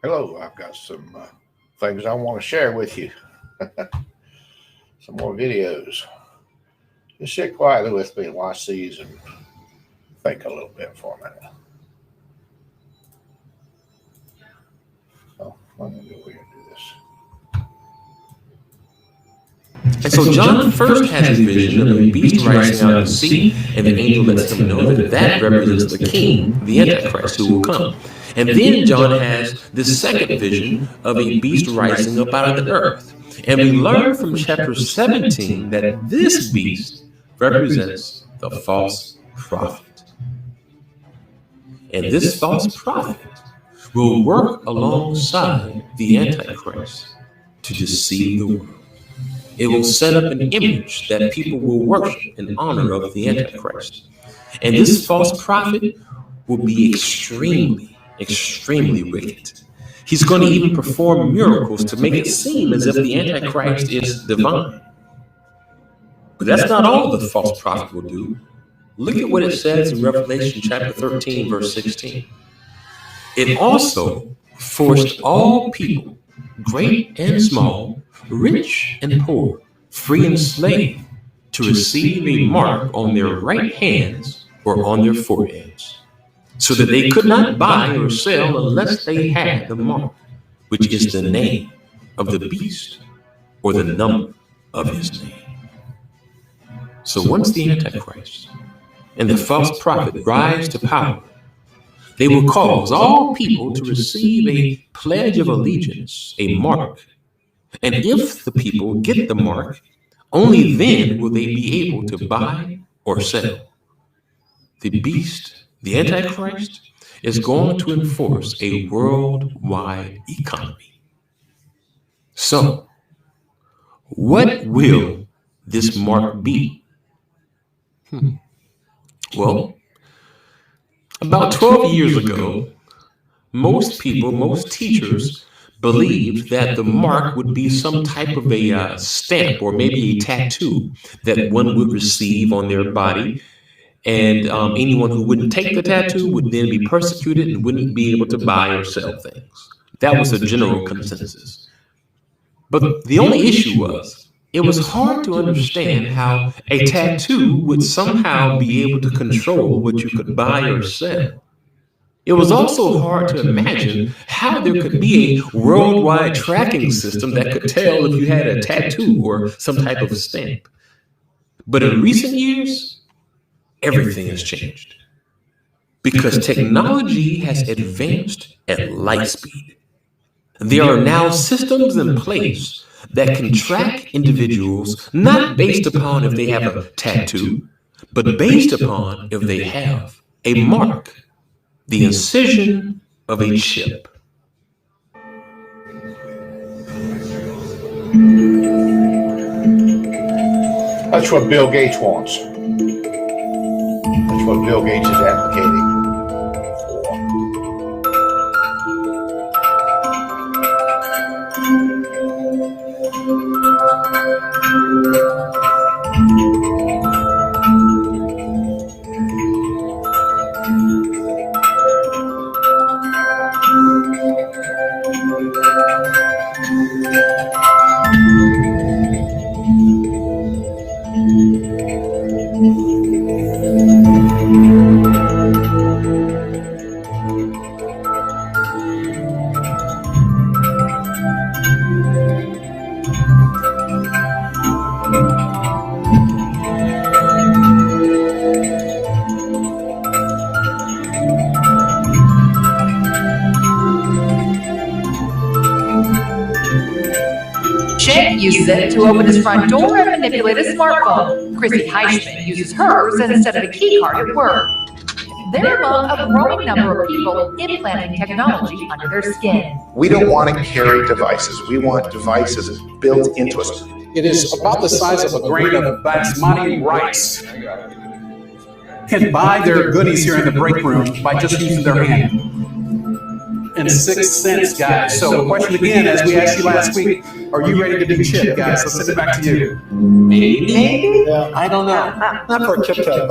Hello, I've got some things I want to share with you. Some more videos. Just sit quietly with me and watch these and think a little bit for a minute. Oh, let me go over here and do this. And so John first has a vision of a beast rising out of the sea, and the angel lets him know that that represents the king, the Antichrist, who will come. And then John has this second vision of a beast rising up out of the earth. And we learn from chapter 17 that this beast represents the false prophet. And this false prophet will work alongside the Antichrist to deceive the world. It will set up an image that people will worship in honor of the Antichrist. And this false prophet will be extremely wicked. He's going to even perform miracles to make it seem as if the Antichrist is divine. But that's not all the false prophet will do. Look at what it says in Revelation chapter 13, verse 16. It also forced all people, great and small, rich and poor, free and slave, to receive a mark on their right hands or on their foreheads, so that they could not buy or sell unless they had the mark, which is the name of the beast or the number of his name. So once the Antichrist and the false prophet rise to power, they will cause all people to receive a pledge of allegiance, a mark. And if the people get the mark, only then will they be able to buy or sell. The beast, the Antichrist, is going to enforce a worldwide economy. So, what will this mark be? Well, about 12 years ago, most people, most teachers, believed that the mark would be some type of a stamp or maybe a tattoo that one would receive on their body. And anyone who wouldn't take the tattoo would then be persecuted and wouldn't be able to buy or sell things. That was the general consensus. But the only issue was, it was hard to understand how a tattoo would somehow be able to control what you could buy or sell. It was also hard to imagine how there could be a worldwide tracking system that could tell if you had a tattoo or some type of stamp. But in recent years, everything has changed because technology has advanced at light speed. There are now systems in place that can track individuals not based upon if they have a tattoo, but based upon if they have a mark, the incision of a chip. That's what Bill Gates wants. That's what Bill Gates is advocating for. Jake uses it to open his front door and manipulate his smartphone. Chrissy Heisman uses hers instead of a key card at work. They're among a growing number of people implanting technology under their skin. We don't want to carry devices. We want devices built into us. It is about the size of a grain of basmati rice. Can buy their goodies here in the break room by just using their hand. And 6 cents, guys. So question again, as we asked you last week, are you ready to be chipped, guys? Let's send it back to you. Maybe? Yeah, I don't know. Not for a chip tag,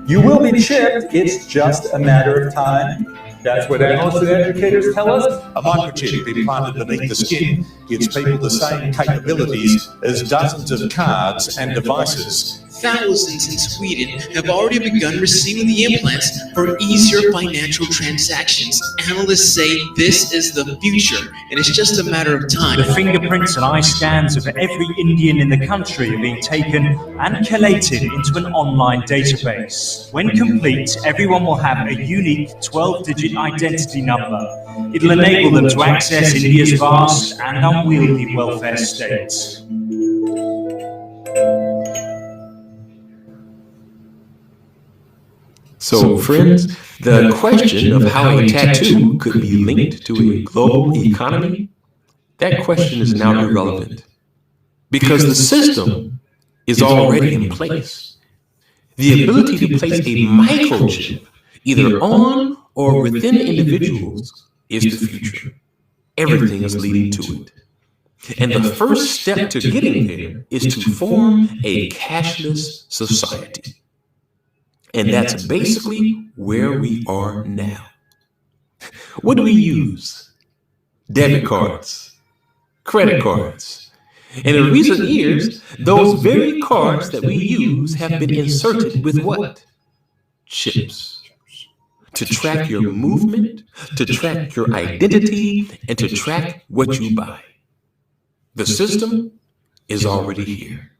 You will be chipped. It's just a matter of time. That's what analysts and educators tell us. A microchip implanted beneath the skin gives people the same capabilities as dozens of cards and devices. Thousands in Sweden have already begun receiving the implants for easier financial transactions. Analysts say this is the future, and it's just a matter of time. The fingerprints and eye scans of every Indian in the country are being taken and collated into an online database. When complete, everyone will have a unique 12-digit identity number. It'll enable them to access India's vast and unwieldy welfare state. So, friends, the question of how a tattoo could be linked to a global economy, that question is now irrelevant. Because the system is already in place. The ability to place a microchip, either on or within individuals, is the future. Everything is leading to it. And the first step to getting there is to form a cashless society. And that's basically where we are now. What do we use? Debit cards, credit cards. And in recent years, those very cards that we use have been inserted with what? Chips. To track your movement, to track your identity, and to track what you buy. The system is already here.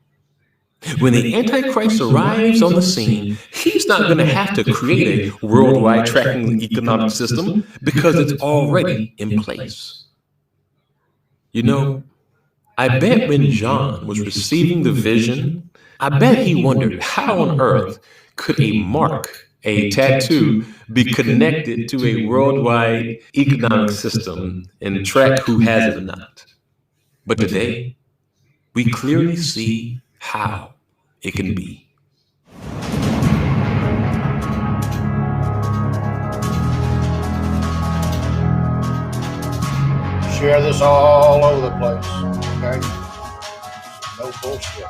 When the Antichrist arrives on the scene, he's not going to have to create a worldwide tracking economic system because it's already in place. You know, I bet when John was receiving the vision, I bet he wondered how on earth could a mark, a tattoo, be connected to a worldwide economic system and track who has it or not. But today, we clearly see how it can be. Share this all over the place, okay? No bullshit.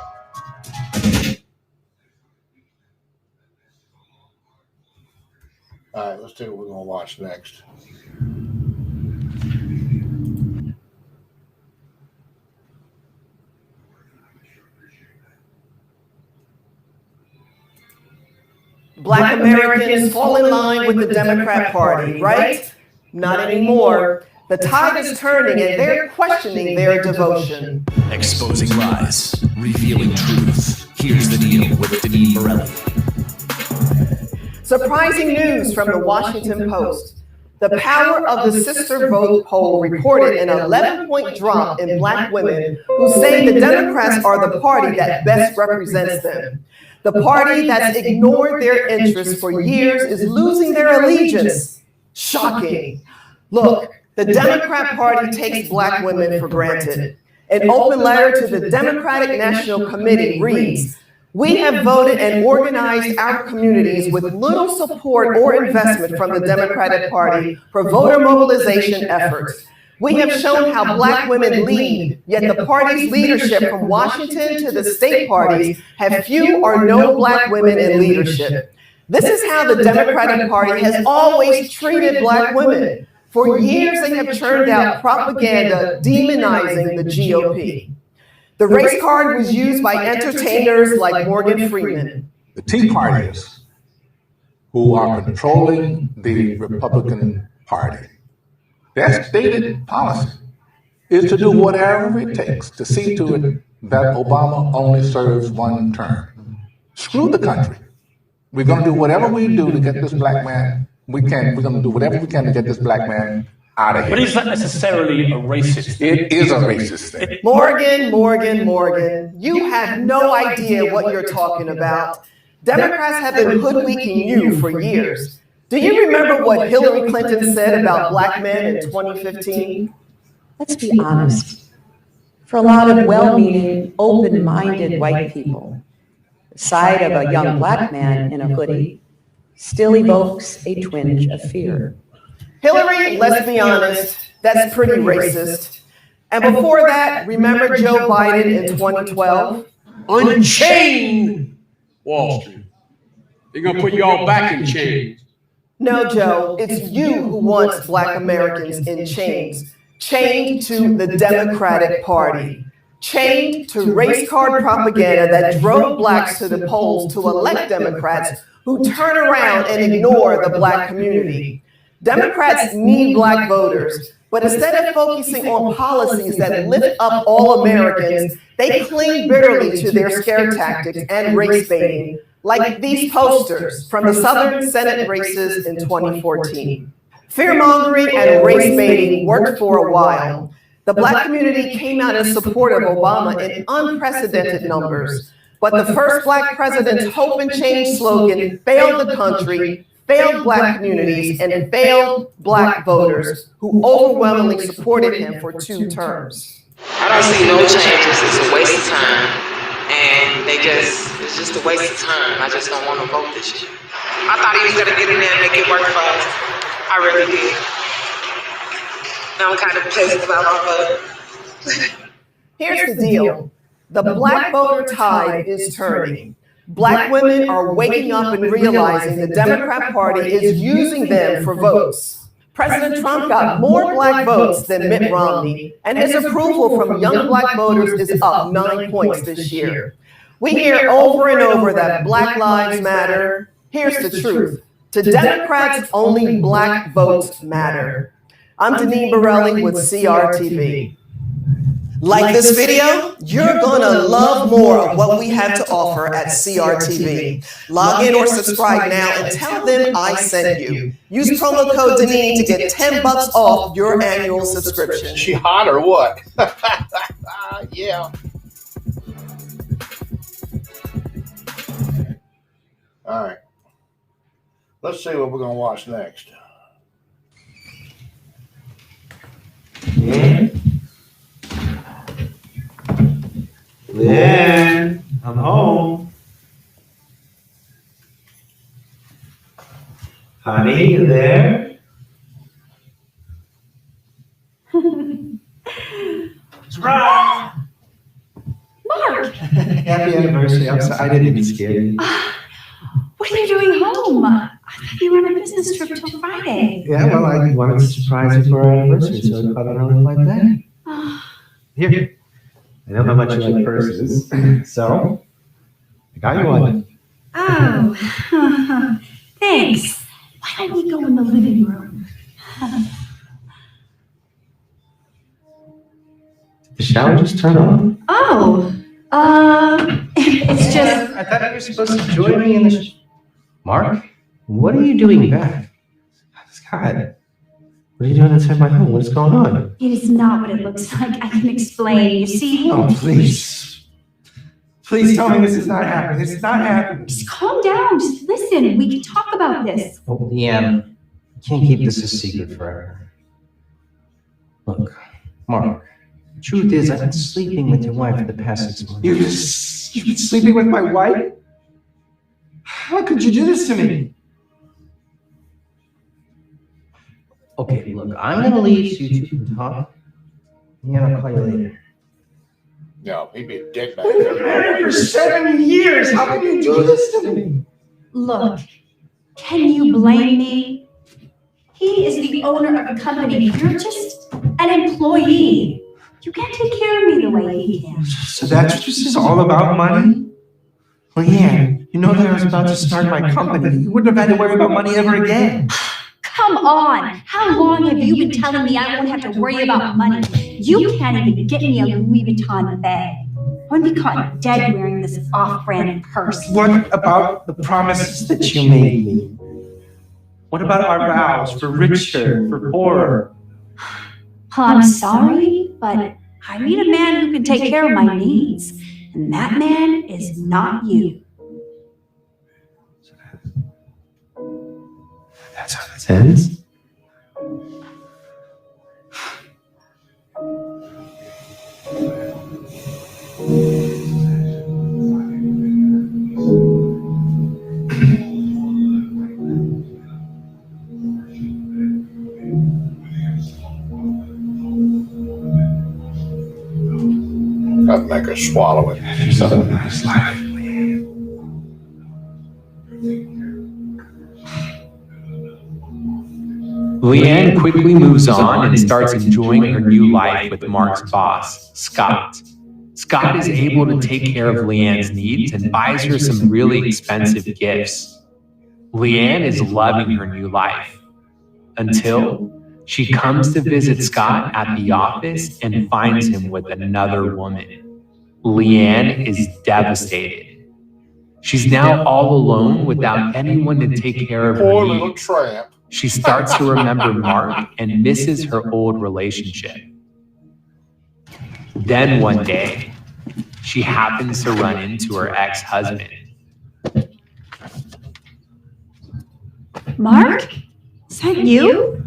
All right, let's do what we're going to watch next. Black Americans fall in line with the Democrat Party, right? Not anymore. The tide is turning and they're questioning their devotion. Exposing lies, revealing truth. Here's the deal with Denise Morelli. Surprising news from the Washington Post. The Power of the Sister Vote poll reported an 11-point drop in Black women who say the Democrats are the party that best represents them. The party that's ignored their interests for years is losing their allegiance. Shocking. Look, the Democrat Party takes Black women for granted. An open letter to the Democratic National Committee reads, "We have voted and organized our communities with little support or investment from the Democratic Party for voter mobilization efforts. We have shown how Black women lead, yet the party's leadership from Washington to the state parties have few or no Black women in leadership. This is how the Democratic Party has always treated Black women. For years, they have churned out propaganda demonizing the GOP. The race card was used by entertainers like Morgan Freeman." The Tea Partiers, who are controlling the Republican Party, their stated policy is to do whatever it takes to see to it that Obama only serves one term. Screw the country. We're going to do whatever we do to get this black man. We're going to do whatever we can to get this black man out of here. But is that necessarily a racist thing? It is a racist thing. Morgan, you have no idea what you're talking about. Democrats have been hoodwinking you for years. Do you remember what Hillary Clinton said about Black men in 2015? Let's be honest. For a lot of well-meaning, open-minded white people, the sight of a young Black man in a hoodie still evokes a twinge of fear. Hillary, let's be honest, that's pretty racist. And before that, remember Joe Biden in 2012? Unchain Wall Street. They're going to put you all back in chains. No, Joe, it's you who wants Black Americans in chains, chained to the Democratic Party, chained to race card propaganda that drove blacks to the polls to elect Democrats who turn around and ignore the Black community. Democrats need Black voters, but instead of focusing on policies that lift up all Americans, they cling bitterly to their scare tactics and race baiting, like these posters from the Southern Senate races in 2014. Fear-mongering and race baiting worked for a while. The Black community came out in support of Obama in unprecedented numbers, but the first Black president's Hope and Change slogan failed the country, failed Black communities, and failed Black voters who overwhelmingly supported him for 2 terms. I don't see no changes. It's a waste of time. And it's just a waste of time. I just don't want to vote this year. I thought he was going to get in there and make it work for us. I really did. Now I'm kind of pissed about my vote. Here's the deal. The Black voter tide is turning. Black women are waking up and realizing the Democrat Party is using them for votes. President Trump got more Black votes than Mitt Romney, and his approval from young Black voters is up 9 points this year. We hear over and over that Black lives matter. Here's the truth. To Democrats, only Black votes matter. I'm Deneen Borelli with CRTV. Like this video? You're gonna love more of what we have to offer at CRTV. Log in or subscribe now and tell them I sent you. Use promo code Deneen to get $10 off your annual subscription. She hot or what? Yeah. All right. Let's see what we're gonna watch next. Lynn, I'm home. Honey, you there? Surprise! Mark! Happy anniversary. I'm sorry, I didn't even scare you. What are you doing home? I thought you were on a business trip till Friday. Yeah, well, I wanted to surprise you for our anniversary, so I thought I'd really like that. Here. I know how much you like purses, so I got you one. Oh, thanks. Why don't we go in the living room? Did the shower just turn on? Oh, it's just... I thought you were supposed to join me in the Mark, what are you doing back? Scott, what are you doing inside my home? What is going on? It is not what it looks like. I can explain. You see? Oh, please. Please tell me this is not happening. This is not happening. Just calm down. Just listen. We can talk about this. Oh, Leanne, you can't keep this a secret forever. Look, Mark, the truth is I've been sleeping with your wife for the past 6 months. You've been sleeping with my wife? How could you do this to me? Okay, look, I'm gonna leave so you two can talk. Yeah, I'll call you later. No, he'd be a dick back We've been there. married for 7 years. How can you do this to me? Look, can you blame me? He is the owner of a company. You're just an employee. You can't take care of me the way he can. So that's what this is all about, money? Leanne, you know that I was about to start my company. You wouldn't have had to worry about money ever again. Come on! How long have you been telling me I won't have to worry about money? You can't even get me a Louis Vuitton bag. I would be caught dead wearing this off-brand purse. What about the promises that you made me? What about our vows for richer, for poorer? I'm sorry, but I need a man who can take care of my needs. And that man is not you. That's how this ends? I'd make her swallow it. There's nothing about his life. Leanne quickly moves on and starts enjoying her new life with Mark's boss, Scott. Scott is able to take care of Leanne's needs and buys her some really expensive gifts. Leanne is loving her new life until she comes to visit Scott at the office and finds him with another woman. Leanne is devastated. She's now all alone without anyone to take care of her needs. She starts to remember Mark and misses her old relationship. Then one day, she happens to run into her ex-husband. Mark? Is that you?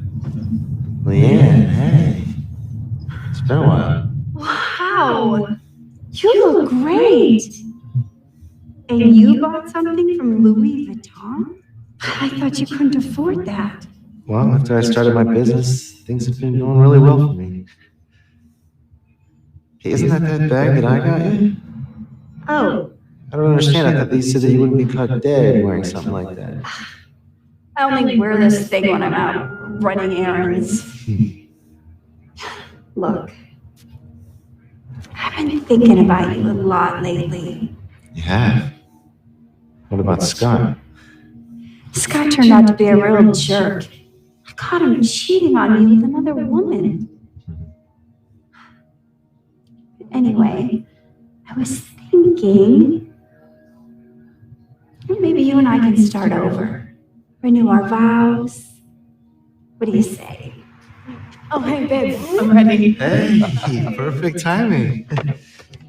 Leanne, hey. It's been a while. Wow. You look great. And you bought something from Louis Vuitton? I thought you couldn't afford that. Well, after I started my business, things have been going really well for me. Hey, isn't that bag that I got you? Oh, I don't understand. I thought they said that you wouldn't be caught dead wearing something like that. I only wear this thing when I'm out running errands. Look, I've been thinking about you a lot lately. You have? What about Scott? Scott turned out to be a real jerk. I caught him cheating on me with another woman. Anyway, I was thinking maybe you and I can start over. Renew our vows. What do you say? Oh, hey, babe, I'm ready. Hey, perfect timing.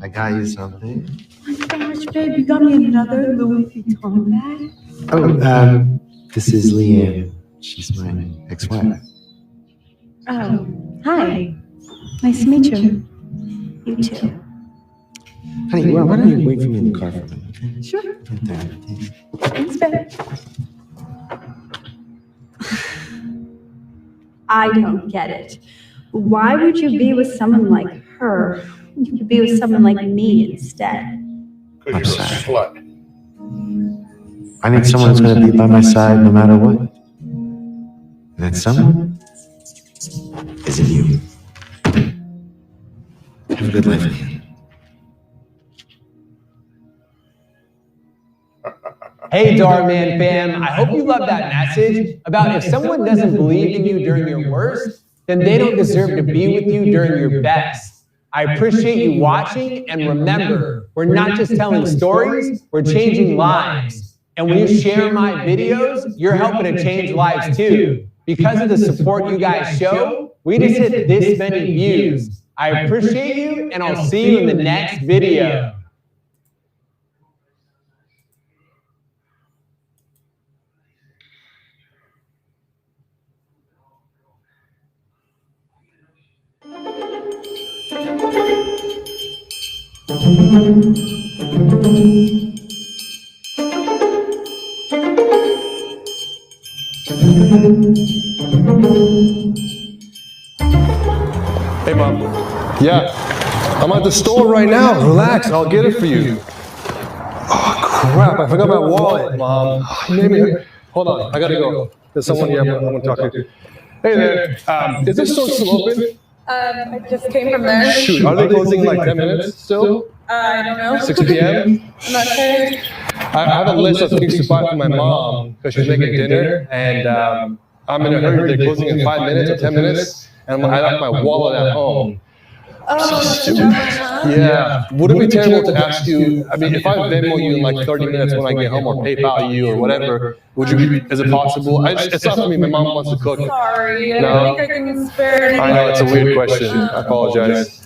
I got you something. Oh my gosh, babe, you got me another Louis Vuitton bag? Oh, this is Leanne. She's my ex-wife. Oh, hi. Nice to meet you. You too. Honey, why don't you wait for me in the car for a minute, okay? Sure. Right there. Thanks, babe. I don't get it. Why would you be with someone like her? You could be with someone like me instead. I'm sorry. I need someone who's going to be by my side no matter what. And that someone isn't you. Have a good life, Leanne. Hey, Darman fam, I hope you love that message about if someone doesn't believe in you during your worst, then they don't deserve to be with you during your best. I appreciate you watching, and remember, we're not just telling stories, we're changing lives. And when you share my videos, you're helping to change lives too. Because of the support you guys show, we just hit this many views. I appreciate you, and I'll see you in the next video. Hey, Mom. Yeah, I'm at the store right now. Relax, I'll get it for you. Oh, crap, I forgot my wallet, Mom. Hold on, I gotta go. There's someone here I want to talk to. Hey there, is this store still open? I just came from there. Shoot, are they closing in like 10 minutes still? I don't know. 6 p.m.? I'm not sure. I have a list of things to buy for my mom because she's making dinner, and I'm in a hurry. They're closing in 5 minutes or 10 minutes, and I left my wallet at home. Oh, Stupid. Yeah. Would it be terrible to ask you, I mean, if I Venmo you in like 30 minutes when I get home or PayPal you or whatever, would you be, is it possible? It's not for me, my mom wants to cook. Sorry, I No. don't think I can spare any. I know, it's a weird question. I apologize.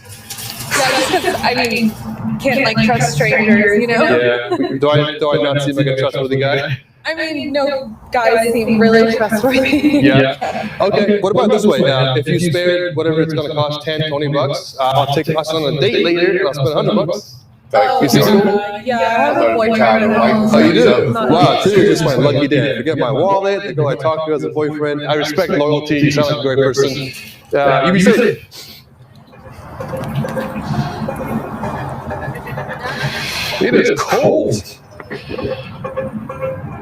Yeah, just because, I mean, can't like trust strangers, you know? Yeah. Do I not seem like a trustworthy guy? I mean, no guys seem really trustworthy. Yeah. Okay, what about this way? If you spared whatever it's going to cost, 10, 20 bucks, I'll take us on a date later and I'll spend 100 bucks. You see cool? Yeah, I have a boyfriend at home. Oh, you do? Wow, today is just my lucky day. I forget my wallet, the girl I talked to as a boyfriend. I respect loyalty. You sound like a great person. You be safe. It is cold.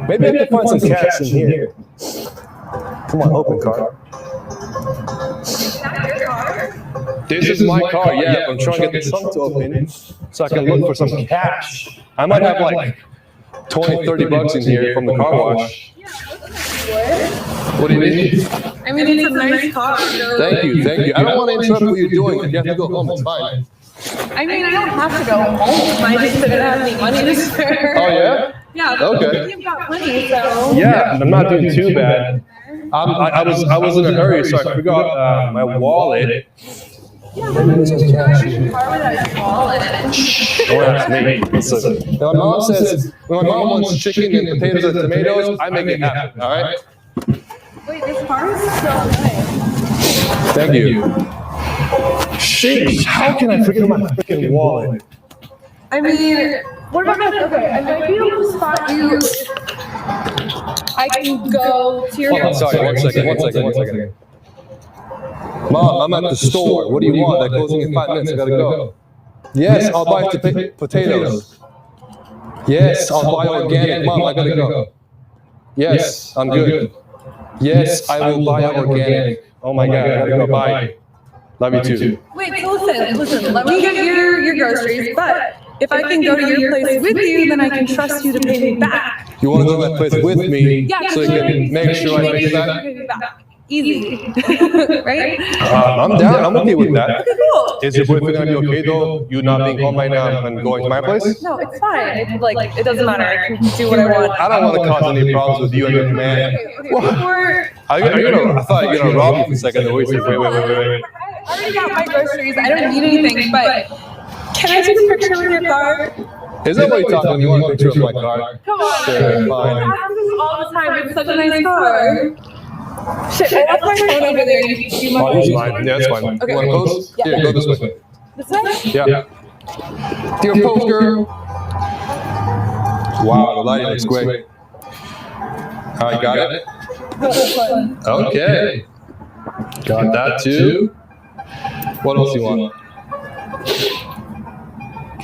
Maybe I can find some cats in here. Come on, open car. This is my car, yeah. I'm trying to get the trunk to open so I can look for some cash. I might have like 20, 30 bucks in here from the car wash. What do you mean? I mean, it's a nice car. So Thank you, thank you. I don't want to interrupt what you're doing. If you have to go home, it's fine. I mean, I don't have to go home. I just didn't have any money to spare. Oh, yeah? Yeah. Okay. You've got money, so. Yeah, I'm not doing too bad. I was in a hurry, so I forgot my wallet. Yeah, but you just drive your car without your wallet. Don't ask me. Listen, my mom says when my mom wants chicken and potatoes and tomatoes, I make it happen. All right. Wait, this car is so nice. Thank you. Sheesh, how can I forget my freaking wallet? I mean, what about okay, I might be able to spot you. I can go to your Hold on, sorry, one second. Mom, I'm at the store. What do you want? That closing in 5 minutes. I gotta go. Yes, I'll buy potatoes. Yes, I'll buy organic. Mom, I gotta go. Yes, I'm good. Yes, I will buy organic. Oh my God, I gotta go. Bye. Love you too. Wait, so listen, let me get your groceries, but if I can go to your place with you, then I can trust you to pay me back. You want to go to that place with me Yeah, so you can make sure I pay you back? pay me back. Easy. Right? I'm down. I'm okay with that. Okay, cool. Is your boyfriend gonna be okay though? You not being home right now and going to my place? No, it's fine. It doesn't matter. I can do what I want. I don't want to cause any problems with you and your man. Okay, before I thought you were gonna rob me for a second. Wait. I already got my groceries. I don't need anything, but can I take a picture with your car? Is that what you're talking? You want a picture of my car? Come on. Sure, fine. I have this all the time. It's such a nice car. Shit, I left my phone over there. Do you Oh, mind? that's fine. Yeah, that's fine. Okay. You want to pose? Yeah. Here, go this way. This way? Yeah. Dear pose, girl. Wow, the lighting looks great. All right, got it? Okay. Got that too. What else do you want?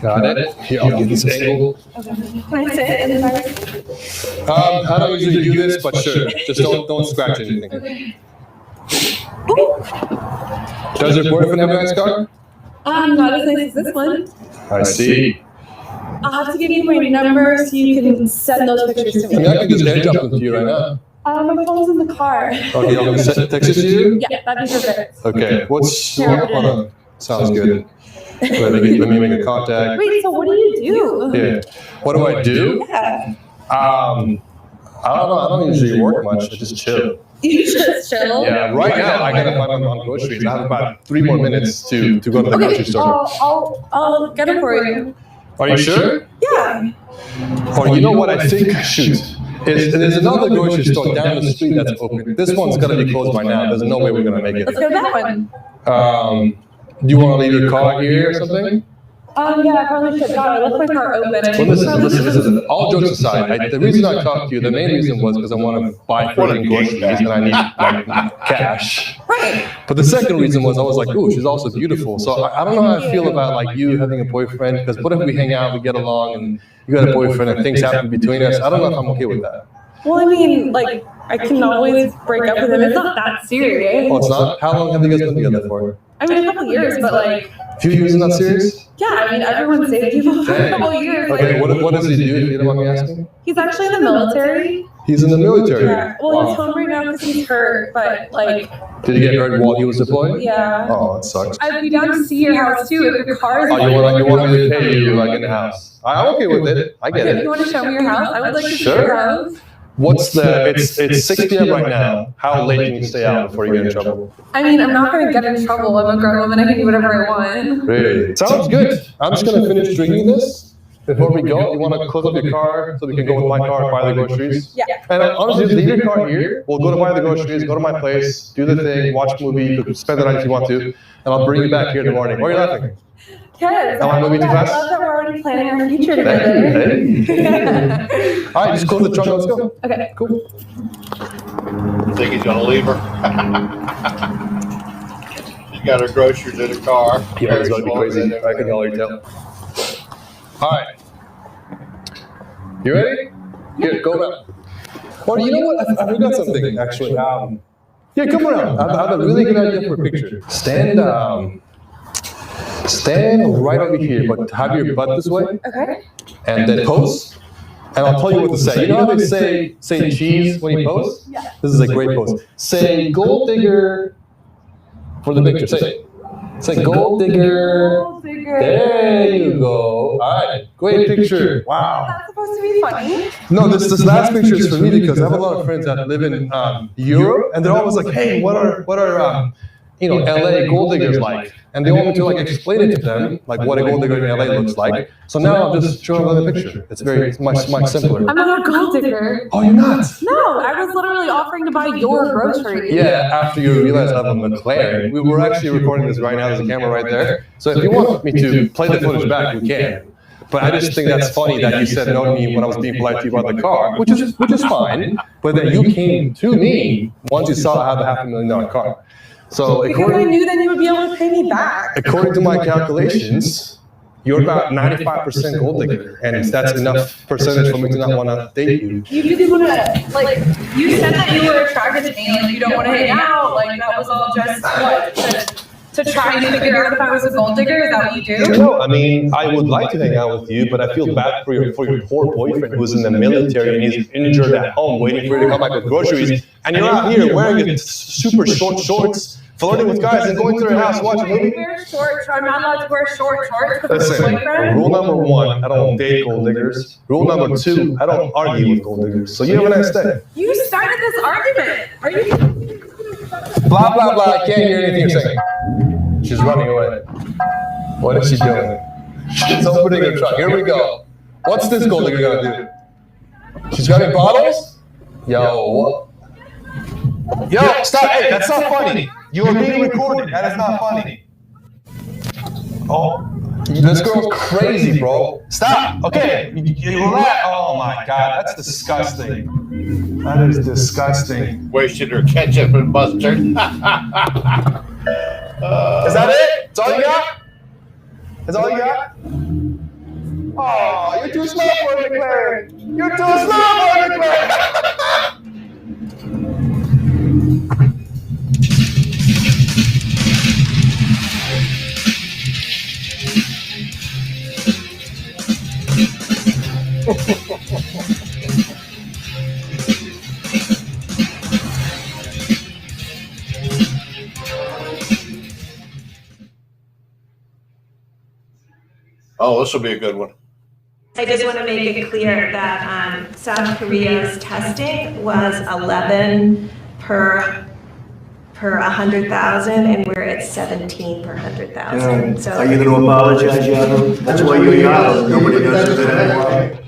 Got it. Here, I'll get this angle. Can I sit in the car? I don't usually do this, but sure. Just don't scratch anything. Does your boyfriend have a nice car? Not as nice as this one. I see. I'll have to give you my number so you can send those pictures to I mean, me. I can just airdrop them to you right now. My phone's in the car. Okay, I'll text it to you? Yeah, that'd be perfect. Okay, hold on. Sounds good. Let me make a contact. Wait, so what do you do? Yeah. What do I do? Yeah. I don't know. I don't usually work much. I just chill. You just chill? Yeah, right now I gotta buy my mom groceries. I have about 3 more minutes to go to the grocery store. I'll get it for you. Are you sure? Yeah. Or you know what I think? Shoot. There's another grocery store down the street that's open. This one's gonna be closed by now. There's no way we're gonna make it. Let's go to that one. Do you want to leave your car here or something? Yeah, I probably should. God, I left my car open. Well, listen. All jokes aside, the reason I talked to you, the main reason was because I want to buy freaking groceries and I need like cash. Right. But the second reason was I was like, ooh, she's also beautiful. So I don't know how I feel about like you having a boyfriend, because what if we hang out, we get along, and you got a boyfriend and things happen between us? I don't know if I'm okay with that. Well, I mean, like, I can always break up with him. It's not that serious. Oh, it's not? How long have you guys been together for? I mean, a couple years, but like. A few years, not serious? Yeah, I mean, everyone's dated people for a couple years. Okay, like, what does he do, if you don't mind me asking? He's actually in the military. He's in the military? Yeah. Well, he's home right now because he's hurt, but like. Did he get hurt while he was deployed? Yeah. Oh, that sucks. I'd be down to see your house too if your car is. Oh, you want me to pay you like in the house? I'm okay with it. I get If it. you want to show me your house, I would like to see Sure. your house. What's it's 6 p.m. right now. How late can you stay out before you get in trouble? I mean, I'm not going to get in trouble. I'm a grown woman. I can do whatever I want. Really? Sounds good. I'm just gonna finish drinking this. Before we go, you want to close up your car so we can go with my car and buy the groceries? Yeah. And honestly, just leave your car here. We'll go to buy the groceries, go to my place, do the thing, watch a movie, you could spend the night if you want to, and I'll bring you back here in the morning. Why are you laughing? Yes. Am I moving too fast? I love that we're already planning our future together. Hey. All right, just close the trunk. Let's go. Okay. Cool. You think he's gonna leave her? She got her groceries in the car. Yeah, it's gonna be crazy. I can already tell. All right. You ready? Here, go around. Or you know what? I forgot something actually. Here, come around. I have a really good idea for a picture. Stand stand right over here, but have your butt this way, Okay. and then pose. And I'll tell you what to say. You know how they say cheese when you pose? Yeah. This is a great pose. Say gold digger for the picture. Say it. Say gold digger. Gold digger. There you go. All right. Great picture. Wow. That's supposed to be funny. No, this last picture is for me because I have a lot of friends that live in Europe, and they're always like, "Hey, what are LA gold diggers like?" And they want me to like explain it to them, like what a gold digger in LA looks like. So now I'm just showing them the picture. It's much simpler. I'm not a gold digger. Oh, you're not? No, I was literally offering to buy your groceries. Yeah, after you realize I have a McLaren. We're actually recording this right now. There's a camera right there. So if you want me to play the footage back, we can. But I just think that's funny that you said no to me when I was being polite to you about the car, which is fine. But then you came to me once you saw I have a $500,000 car. So because I knew then you would be able to pay me back. According to my calculations, you're about 95% gold digger, and that's enough percentage for me to not want to date you. You didn't want to, like, you said that you were attracted to me, like, you don't want to hang out, like, that was all just, what, to try and figure out if I was a gold digger? Is that what you do? No, I mean, I would like to hang out with you, but I feel bad for your poor boyfriend who's in the military and he's injured at home, waiting for you to come back with groceries, and you're out here wearing super short shorts, flirting with guys and going to their house watching a movie. Wear shorts. I'm not allowed to wear shorts because of Listen, my boyfriend. rule number 1, I don't date gold diggers. Rule number 2, I don't argue with gold diggers. So you have a nice day. You started this argument. Are you? Blah, blah, blah. I can't hear anything you're saying. She's running away. What is she doing? She's opening her truck. Here we go. What's this gold digger gonna do? She's got any bottles? Yo, stop. Hey, that's not funny. You are being recorded. That is not funny. Oh, this girl's crazy, bro. Stop. Okay. Oh my God, that's disgusting. That is disgusting. Wasted her ketchup and mustard. Is that it? That's all you got? That's all you got? Oh, you're too slow for a McLaren. You're too slow for a McLaren. Oh, this will be a good one. I just want to make it clear that South Korea's testing was 11 per 100,000, and we're at 17 per 100,000. So are you going to apologize, Yahoo? That's why you're Yahoo. Nobody does it anymore.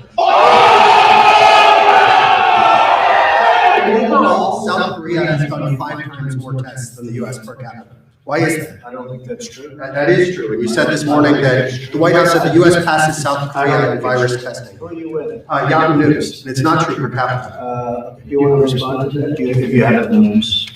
South Korea has done 5 times more tests than the U.S. per capita. Why is that? I don't think that's true. That is true. And you said this morning that the White House said the U.S. passes South Korea in virus testing. Who are you with? Yahoo News. And it's not true per capita. Do you want to respond to that? If you have the numbers.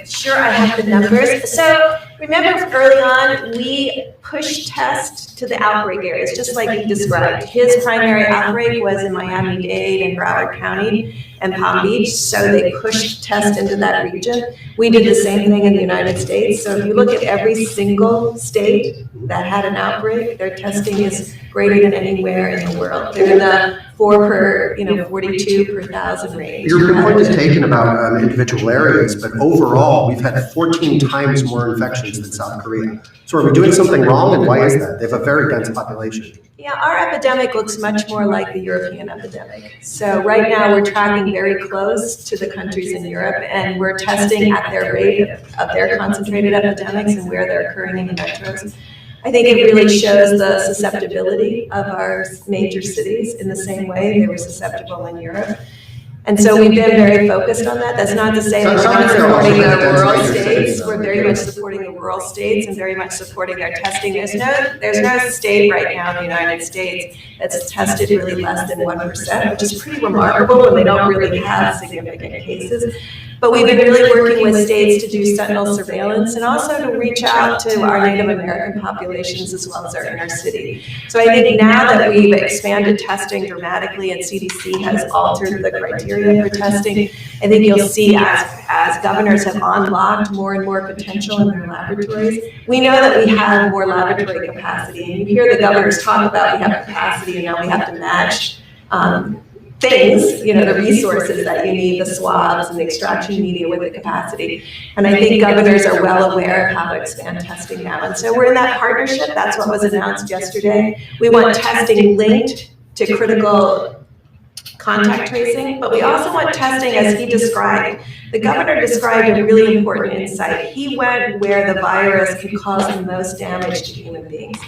Sure, I have the numbers. So remember early on, we pushed tests to the outbreak areas, just like you described. His primary outbreak was in Miami-Dade and Broward County and Palm Beach, so they pushed tests into that region. We did the same thing in the United States. So if you look at every single state that had an outbreak, their testing is greater than anywhere in the world. They're in the 42 per 1,000 range. Your point is taken about individual areas, but overall, we've had 14 times more infections than South Korea. So are we doing something wrong, and why is that? They have a very dense population. Yeah, our epidemic looks much more like the European epidemic. So right now, we're tracking very close to the countries in Europe, and we're testing at their rate of their concentrated epidemics and where they're occurring in the metros. I think it really shows the susceptibility of our major cities in the same way they were susceptible in Europe. And so we've been very focused on that. That's not to say we're not supporting the rural states. We're very much supporting the rural states and very much supporting their testing. There's no state right now in the United States that's tested really less than 1%, which is pretty remarkable when they don't really have significant cases. But we've been really working with states to do sentinel surveillance and also to reach out to our Native American populations as well as our inner city. So I think now that we've expanded testing dramatically and CDC has altered the criteria for testing, I think you'll see as governors have unlocked more and more potential in their laboratories, we know that we have more laboratory capacity. And you hear the governors talk about we have capacity and now we have to match things, the resources that you need, the swabs and the extraction media with the capacity. And I think governors are well aware of how to expand testing now. And so we're in that partnership. That's what was announced yesterday. We want testing linked to critical contact tracing, but we also want testing as he described. The governor described a really important insight. He went where the virus could cause the most damage to human beings.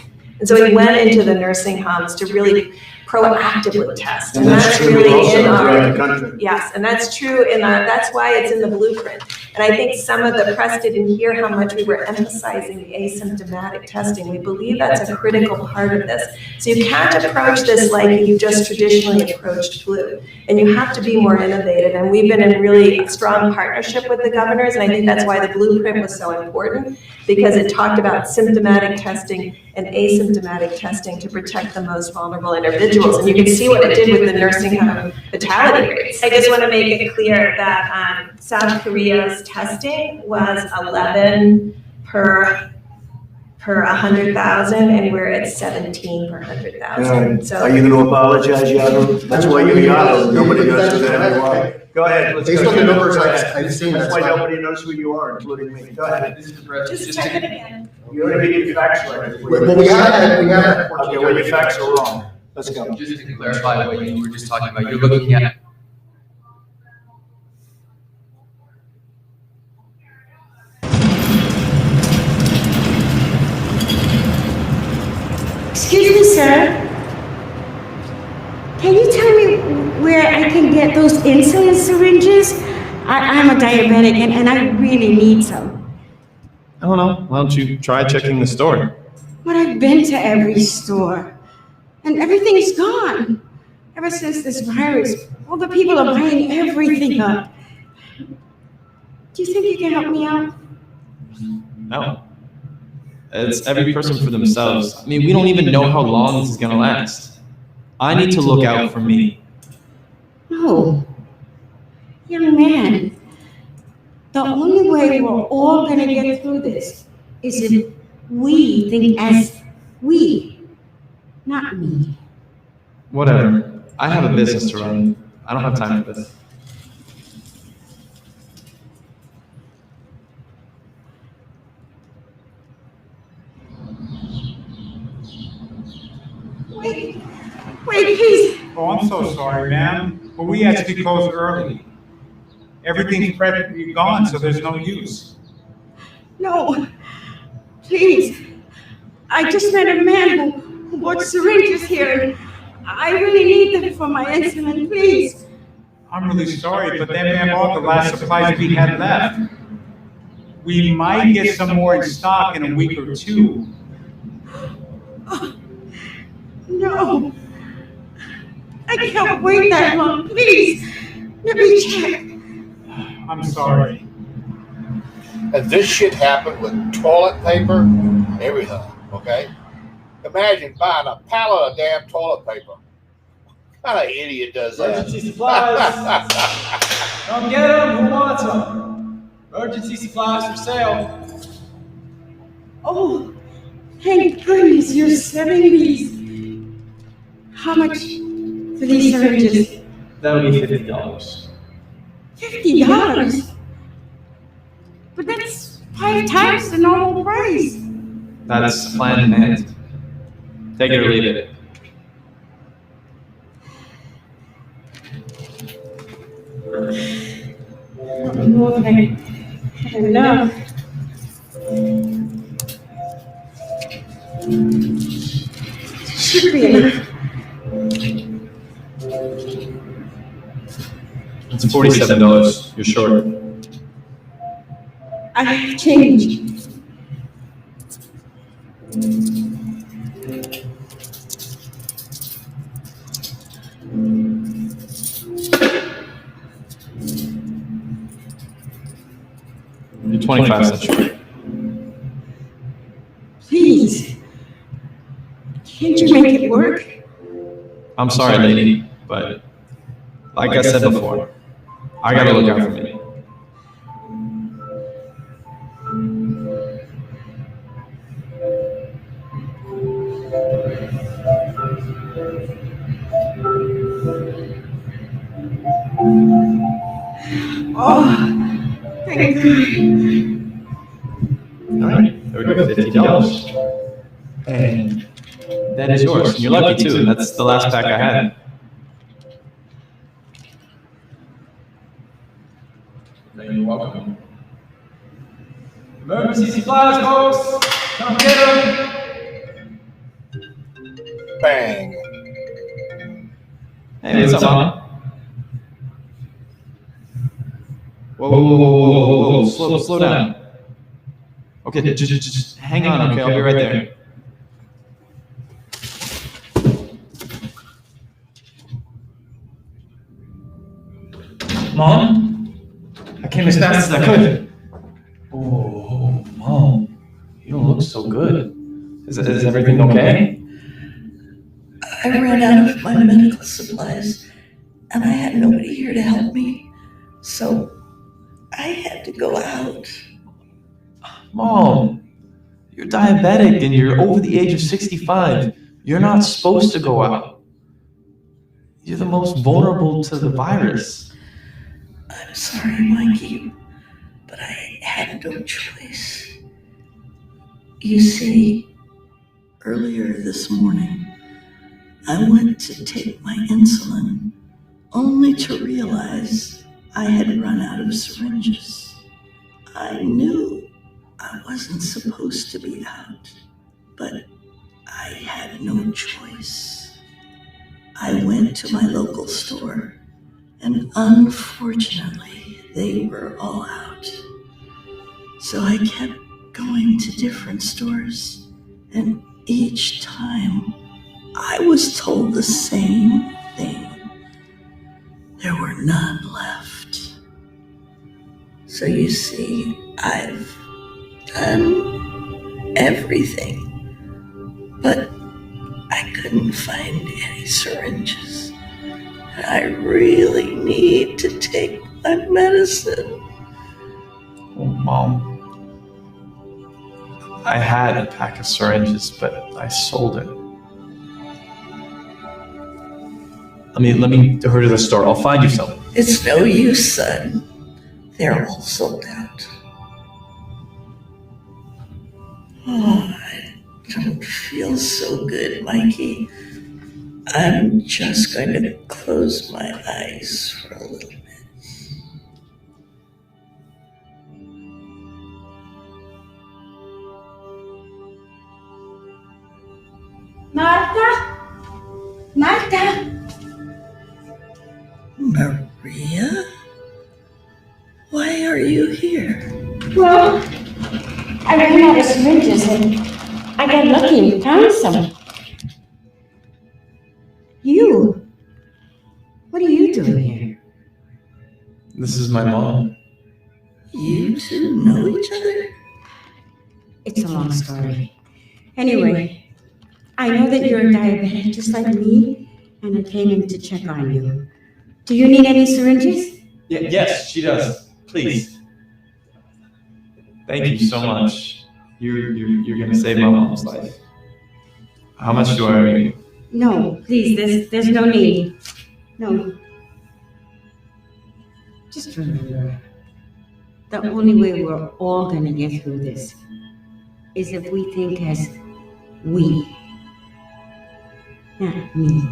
And so he went into the nursing homes to really proactively test. And that's true really also in our, throughout the country. yes, and that's true in our, that's why it's in the blueprint. And I think some of the press didn't hear how much we were emphasizing the asymptomatic testing. We believe that's a critical part of this. So you can't approach this like you just traditionally approached flu. And you have to be more innovative. And we've been in really strong partnership with the governors. And I think that's why the blueprint was so important, because it talked about symptomatic testing and asymptomatic testing to protect the most vulnerable individuals. And you can see what it did with the nursing home fatality rates. I just want to make it clear that South Korea's testing was 11 per 100,000, and we're at 17 per 100,000. So Are you going to apologize, Yado? That's why you're Yado. Nobody knows who the hell you are. Go ahead. Let's Based go. on the numbers Go ahead. I've seen, That's why fine. nobody knows who you are, including me. Go ahead. just check it again. You already need your facts right. Well, we have Okay, well, your facts are wrong. Let's go. Just to clarify what you were just talking about, you're looking at Excuse me, sir. Can you tell me where I can get those insulin syringes? I'm a diabetic and I really need some. I don't know. Why don't you try checking the store? But I've been to every store and everything's gone. Ever since this virus, all the people are buying everything up. Do you think you can help me out? No. It's every person for themselves. I mean, we don't even know how long this is going to last. I need to look out for me. No. Young man, the only way we're all going to get through this is if we think as we, not me. Whatever. I have a business to run. I don't have time for this. Wait, please. Oh, I'm so sorry, ma'am, but we had to be closed early. Everything's practically gone, so there's no use. No, please. I just met a man who bought syringes here, and I really need them for my insulin, please. I'm really sorry, but that man bought the last supplies we had left. We might get some more in stock in a week or two. No, I can't wait that long, please. Let me check. I'm sorry. And this shit happened with toilet paper, everything, okay? Imagine buying a pallet of damn toilet paper. What kind of idiot does that? Emergency supplies. Come get them. Who wants them? Emergency supplies for sale. Oh, thank goodness you're selling these. How much for these syringes? That would be $50. $50? But that's 5 times the normal price. That's supply and demand. Take it or leave it. Okay, enough. Should be enough. It's $47. You're short. I have change. You're 25 cents short. Please. Can't you make it work? I'm sorry, lady, but like I said before, I gotta look out for me. Oh, thank God. All right, there we go, $50. And that is yours. You're lucky too. That's the last pack I had. You're welcome. Emergency supplies, folks. Come get them. Bang. Hey, what's up, Mom? Whoa. Slow down. Okay, just hang on, okay? I'll be right there. Mom? I came as fast as I could. Oh, Mom. You don't look so good. Is everything okay? I ran out of my medical supplies, and I had nobody here to help me, so I had to go out. Mom, you're diabetic and you're over the age of 65. You're not supposed to go out. You're the most vulnerable to the virus. I'm sorry, Mikey, but I had no choice. You see, earlier this morning, I went to take my insulin, only to realize I had run out of syringes. I knew I wasn't supposed to be out, but I had no choice. I went to my local store, and unfortunately, they were all out. So I kept going to different stores, and each time I was told the same thing. There were none left. So you see, I've done everything, but I couldn't find any syringes. I really need to take my medicine. Oh, Mom. I had a pack of syringes, but I sold it. Let me hurry to the store. I'll find you some. It's no use, son. They're all sold out. Oh, I don't feel so good, Mikey. I'm just going to close my eyes for a little bit. Martha? Maria? Why are you here? Well, I ran out of syringes and I got lucky and found some. You? What are you doing here? This is my mom. You two know each other? It's a long story. Anyway, I know that you're diabetic just like me, and I came in to check on you. Do you need any syringes? Yes, she does. Please. Thank you so much. You're gonna save my mom's life. How much do I owe you? No, please, there's no need. No. Just remember, the only way we're all gonna get through this is if we think as we, not me.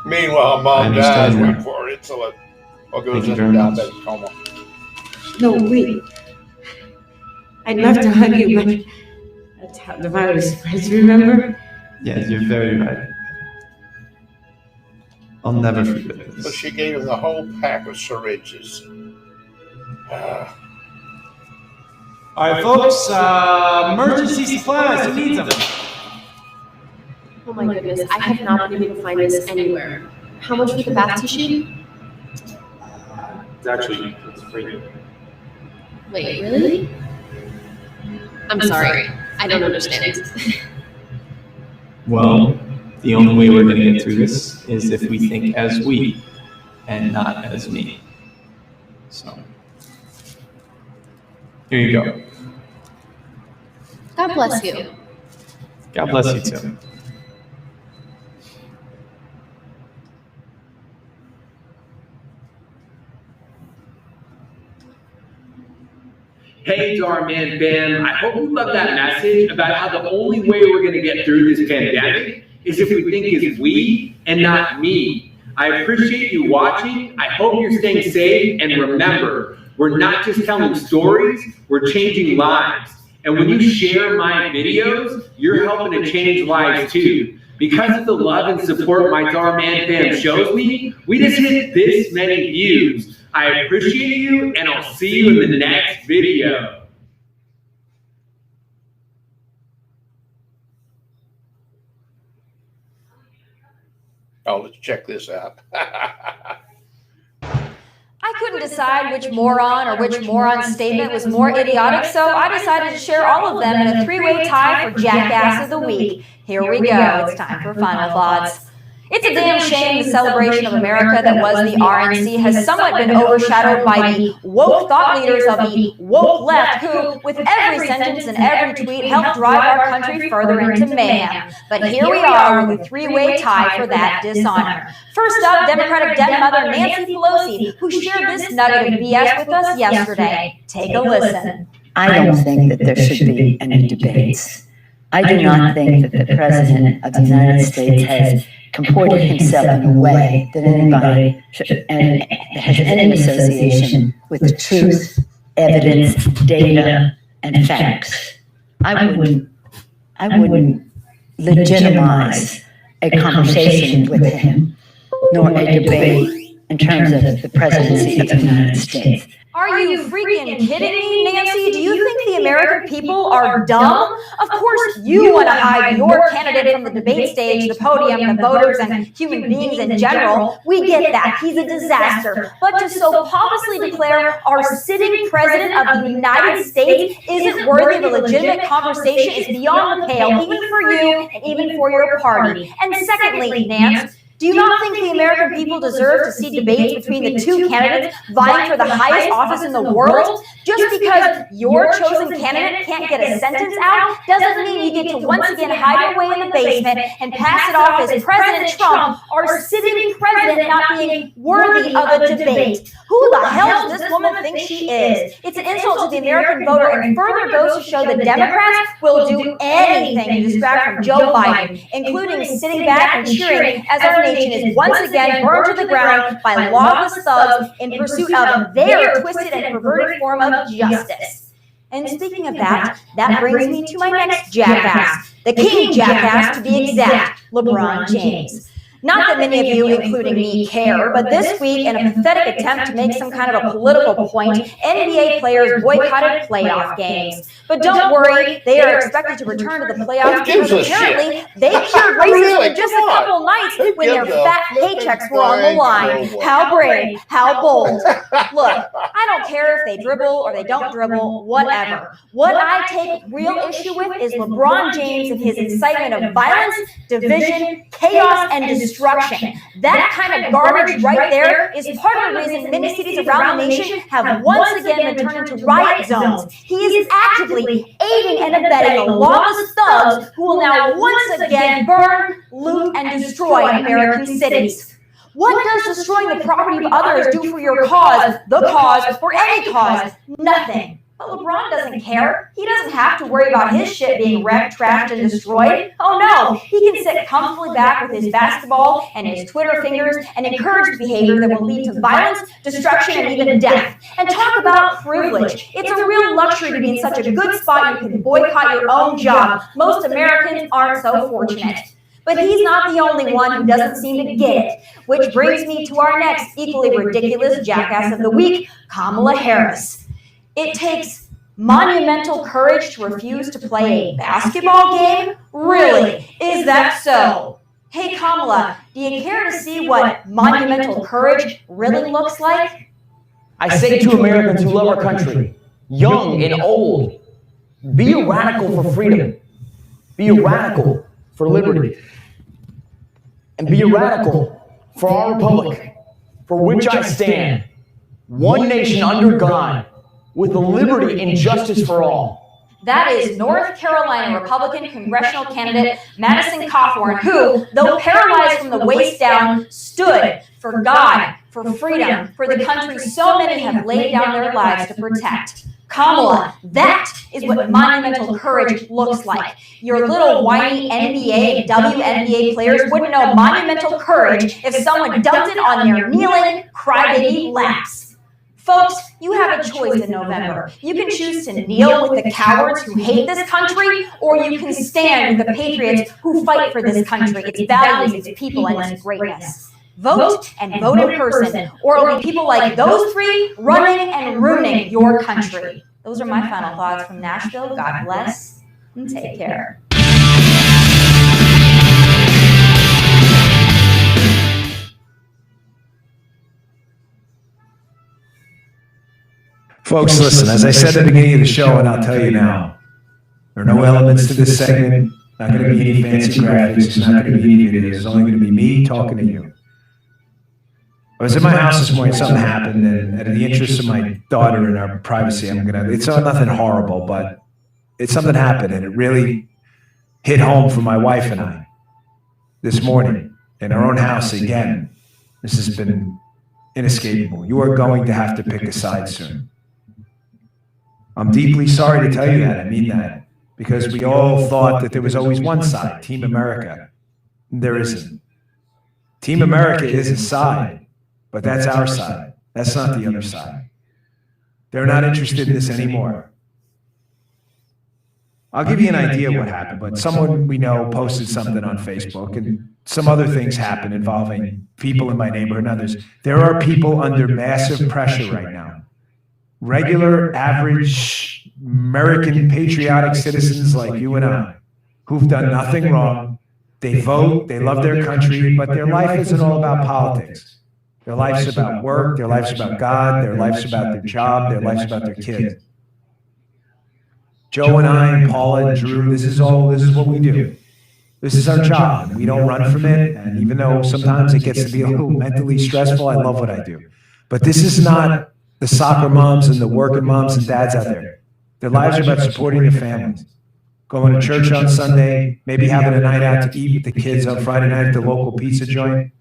Meanwhile, Mom dies waiting for her insulin or goes into diabetic coma. No, wait. I'd love to hug you, but that's how the virus spreads, remember? Yeah, you're very right. I'll never forget this. So she gave him the whole pack of syringes. All right, folks, emergency supplies. Who needs them? Oh my goodness, I have not been able to find this anywhere. How much for the bath tissue? It's free. Wait, really? I'm sorry. I don't understand. Well, the only way we're going to get through this is if we think as we and not as me. So, here you go. God bless you. God bless you too. Hey, Darman fam, I hope you love that message about how the only way we're going to get through this pandemic is if we think as we and not me. I appreciate you watching. I hope you're staying safe. And remember, we're not just telling stories, we're changing lives. And when you share my videos, you're helping to change lives too. Because of the love and support my Darman fam shows me, we just hit this many views. I appreciate you, and I'll see you in the next video. Oh, let's check this out. I couldn't decide which moron or which moron's statement was more idiotic, so I decided to share all of them in a three-way tie for Jackass of the Week. Here we go. It's time for final thoughts. It's a damn shame the celebration of America that was the RNC has somewhat been overshadowed by the woke thought leaders of the woke left who, with every sentence and every tweet, helped drive our country further into mayhem. But here we are with a three-way tie for that dishonor. First up, Democratic den mother Nancy Pelosi, who shared this nugget of BS with us yesterday. Take a listen. I don't think that there should be any debates. I do not think that the President of the United States has comported himself in a way that anybody should, and has any association with truth, evidence, data, and facts. I wouldn't legitimize a conversation with him, nor a debate in terms of the presidency of the United States. Are you freaking kidding me, Nancy? Do you think the American people are dumb? Of course you want to hide your candidate from the debate stage, the podium, the voters, and human beings in general. We get that. He's a disaster. But to so pompously declare our sitting president of the United States isn't worthy of a legitimate conversation is beyond the pale, even for you and even for your party. And secondly, Nance, do you not think the American people deserve to see debates between the two candidates vying for the highest office in the world? Just because your chosen candidate can't get a sentence out doesn't mean you get to once again hide away in the basement and pass it off as President Trump, our sitting president, not being worthy of a debate. Who the hell does this woman think she is? It's an insult to the American voter and further goes to show the Democrats will do anything to distract from Joe Biden, including sitting back and cheering as our nation is once again burned to the ground by lawless thugs in pursuit of their twisted and perverted form of justice. And speaking of that, that brings me to my next jackass, the king jackass to be exact, LeBron James. Not that many of you, including me, care, but this week, in a pathetic attempt to make some kind of a political point, NBA players boycotted playoff games. But don't worry, they are expected to return to the playoffs because apparently they cured racism in just a couple nights when their fat paychecks were on the line. How brave, how bold. Look, I don't care if they dribble or they don't dribble, whatever. What I take real issue with is LeBron James and his incitement of violence, division, chaos, and destruction. That kind of garbage right there is part of the reason many cities around the nation have once again been turned into riot zones. He is actively aiding and abetting the lawless thugs who will now once again burn, loot, and destroy American cities. What does destroying the property of others do for your cause, the cause, or any cause? Nothing. But LeBron doesn't care. He doesn't have to worry about his shit being wrecked, trashed, and destroyed. Oh no, he can sit comfortably back with his basketball and his Twitter fingers and encourage behavior that will lead to violence, destruction, and even death. And talk about privilege. It's a real luxury to be in such a good spot you can boycott your own job. Most Americans aren't so fortunate. But he's not the only one who doesn't seem to get it. Which brings me to our next equally ridiculous jackass of the week, Kamala Harris. It takes monumental courage to refuse to play a basketball game? Really? Is that so? Hey Kamala, do you care to see what monumental courage really looks like? I say to Americans who love our country, young and old, be a radical for freedom. Be a radical for liberty. And be a radical for our republic, for which I stand, one nation under God, with liberty and justice for all. That is North Carolina Republican congressional candidate Madison Cawthorn, who, though paralyzed from the waist down, stood for God, for freedom, for the country so many have laid down their lives to protect. Kamala, that is what monumental courage looks like. Your little whiny NBA and WNBA players wouldn't know monumental courage if someone dumped it on their kneeling, crybaby laps. Folks, you have a choice in November. You can choose to kneel with the cowards who hate this country, or you can stand with the patriots who fight for this country, its values, its people, and its greatness. Vote and vote in person, or it'll be people like those three running and ruining your country. Those are my final thoughts from Nashville. God bless and take care. Folks, listen, as I said at the beginning of the show, and I'll tell you now, there are no elements to this segment, not going to be any fancy graphics, not going to be any videos, it's only going to be me talking to you. I was in my house this morning, something happened, and in the interest of my daughter and our privacy, it's not nothing horrible, but something happened, and it really hit home for my wife and I this morning in our own house again. This has been inescapable. You are going to have to pick a side soon. I'm deeply sorry to tell you that. I mean that. Because we all thought that there was always one side, Team America. There isn't. Team America is a side, but that's our side. That's not the other side. They're not interested in this anymore. I'll give you an idea of what happened, but someone we know posted something on Facebook, and some other things happened involving people in my neighborhood and others. There are people under massive pressure right now. Regular, average, American, patriotic citizens like you and I, who've done nothing wrong. They vote, they love their country, but their life isn't all about politics. Their life's about work, their life's about God, their life's about their job, their life's about their kids. Joe and I and Paula and Drew, this is what we do. This is our job, and we don't run from it, and even though sometimes it gets to be a little mentally stressful, I love what I do. But this is not the soccer moms and the working moms and dads out there. Their lives are about supporting their families. Going to church on Sunday, maybe having a night out to eat with the kids on Friday night at the local pizza joint.